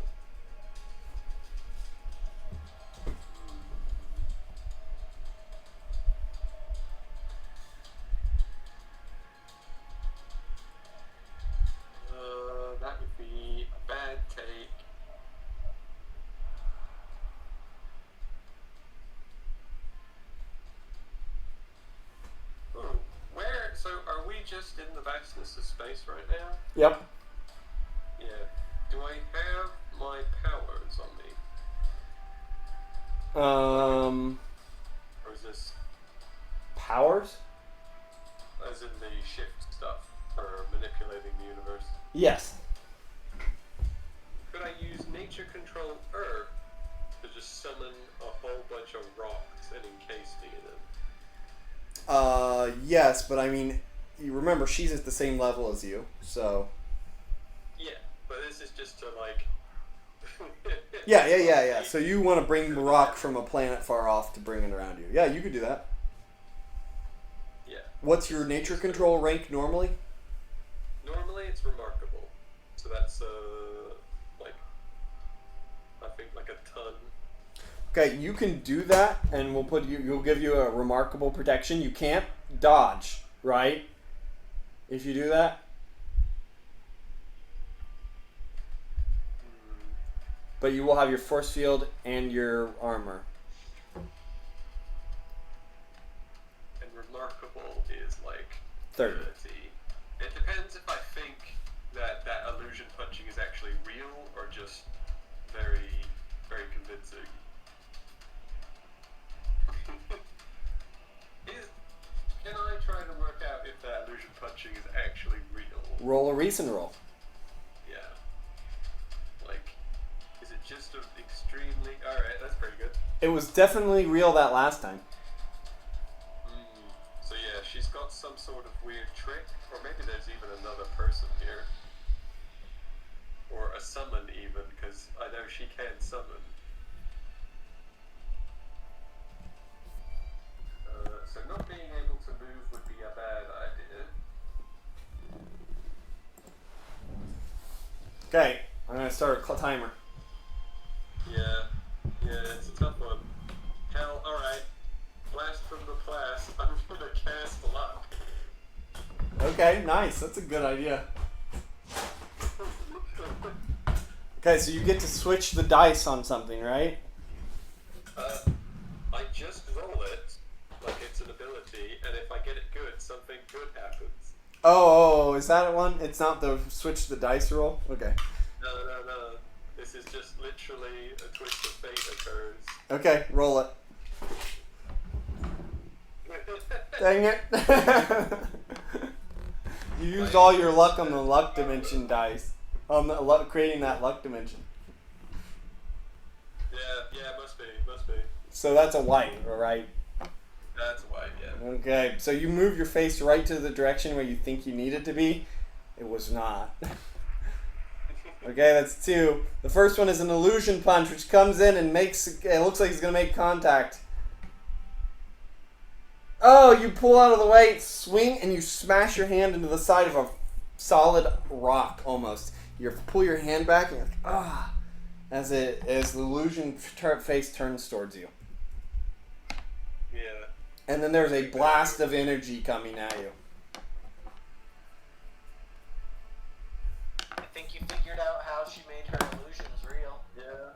That would be a bad take. Ooh, so are we just in the vastness of space right now? Yep. Yeah. Do I have my powers on me? Or is this Powers? as in the shift stuff for manipulating the universe? Yes. Could I use nature control Earth to just summon a whole bunch of rocks and encase me in them? Yes, but I mean, you remember she's at the same level as you, so. Yeah, but this is just to like. Yeah. So you want to bring the rock from a planet far off to bring it around you. Yeah, you could do that. Yeah. What's your nature control rank normally? Normally it's remarkable, so that's like I think like a ton. Okay, you can do that, and you'll give you a remarkable protection. You can't dodge, right? If you do that. But you will have your force field and your armor. And remarkable is like 30. It depends if I think that illusion punching is actually real or just very, very convincing. Can I try to work out if that illusion punching is actually real? Roll a reason roll. Yeah. Like, is it just an extremely... Alright, that's pretty good. It was definitely real that last time. So yeah, she's got some sort of weird trick, or maybe there's even another person here. Or a summon even, because I know she can summon. So not being able Okay, I'm gonna start a timer. Yeah, it's a tough one. Hell, alright. Blast from the class. I'm gonna cast luck. Okay, nice. That's a good idea. Okay, so you get to switch the dice on something, right? I just roll it like it's an ability, and if I get it good, something good happens. Oh, is that one? It's not the switch the dice roll? Okay. No. This is just literally a twist of fate occurs. Okay, roll it. Dang it. You used all your luck on the luck dimension dice. On the luck, creating that luck dimension. Yeah, must be. So that's a white, right? That's white, yeah. Okay, so you move your face right to the direction where you think you need it to be. It was not. Okay, that's 2. The first one is an illusion punch, which comes in and makes it looks like he's gonna make contact. Oh, you pull out of the way, swing, and you smash your hand into the side of a solid rock almost. You pull your hand back, and you're like, as the illusion face turns towards you. Yeah. And then there's a blast of energy coming at you. I think you figured out how she made her illusions real. Yeah.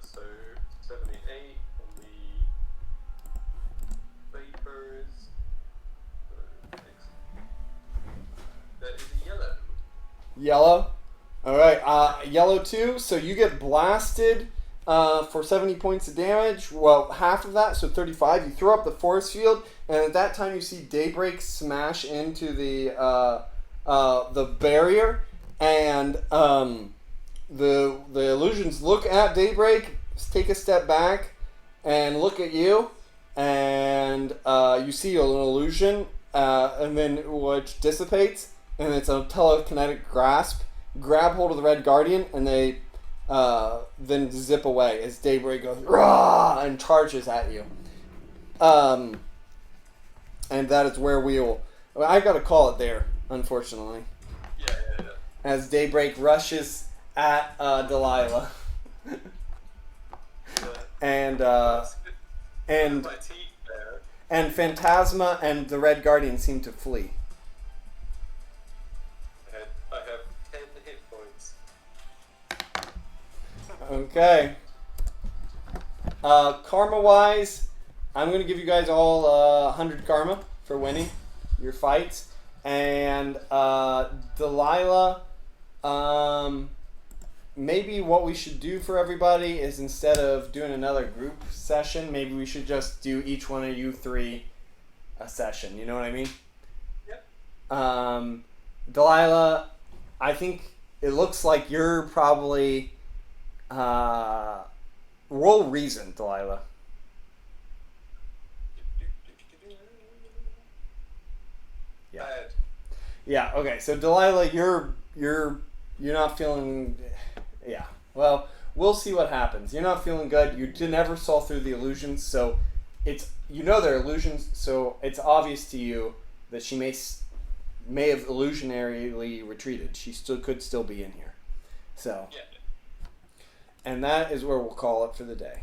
So 78 on the vapors. That is a yellow. Yellow. All right. Yellow 2. So you get blasted for 70 points of damage. Well, half of that, so 35. You throw up the force field, and at that time you see Daybreak smash into the barrier, and the illusions look at Daybreak, take a step back, and look at you, and you see an illusion, and then which dissipates, and it's a telekinetic grasp. Grab hold of the Red Guardian, and they then zip away as Daybreak goes rah and charges at you. And that is where I got to call it there, unfortunately. Yeah. As Daybreak rushes at Delilah. and My teeth there. and Phantasma and the Red Guardian seem to flee. I have 10 hit points. Okay. Karma-wise, I'm going to give you guys all 100 karma for winning your fights. And Delilah, maybe what we should do for everybody is instead of doing another group session, maybe we should just do each one of you 3 a session. You know what I mean? Yep. Delilah, I think it looks like you're probably... roll reason, Delilah. Yeah. Bad. Yeah. Okay. So Delilah, you're not feeling. Yeah. Well, we'll see what happens. You're not feeling good. You never saw through the illusions, so it's they're illusions. So it's obvious to you that she may have illusionarily retreated. She could still be in here. So. Yeah. And that is where we'll call it for the day.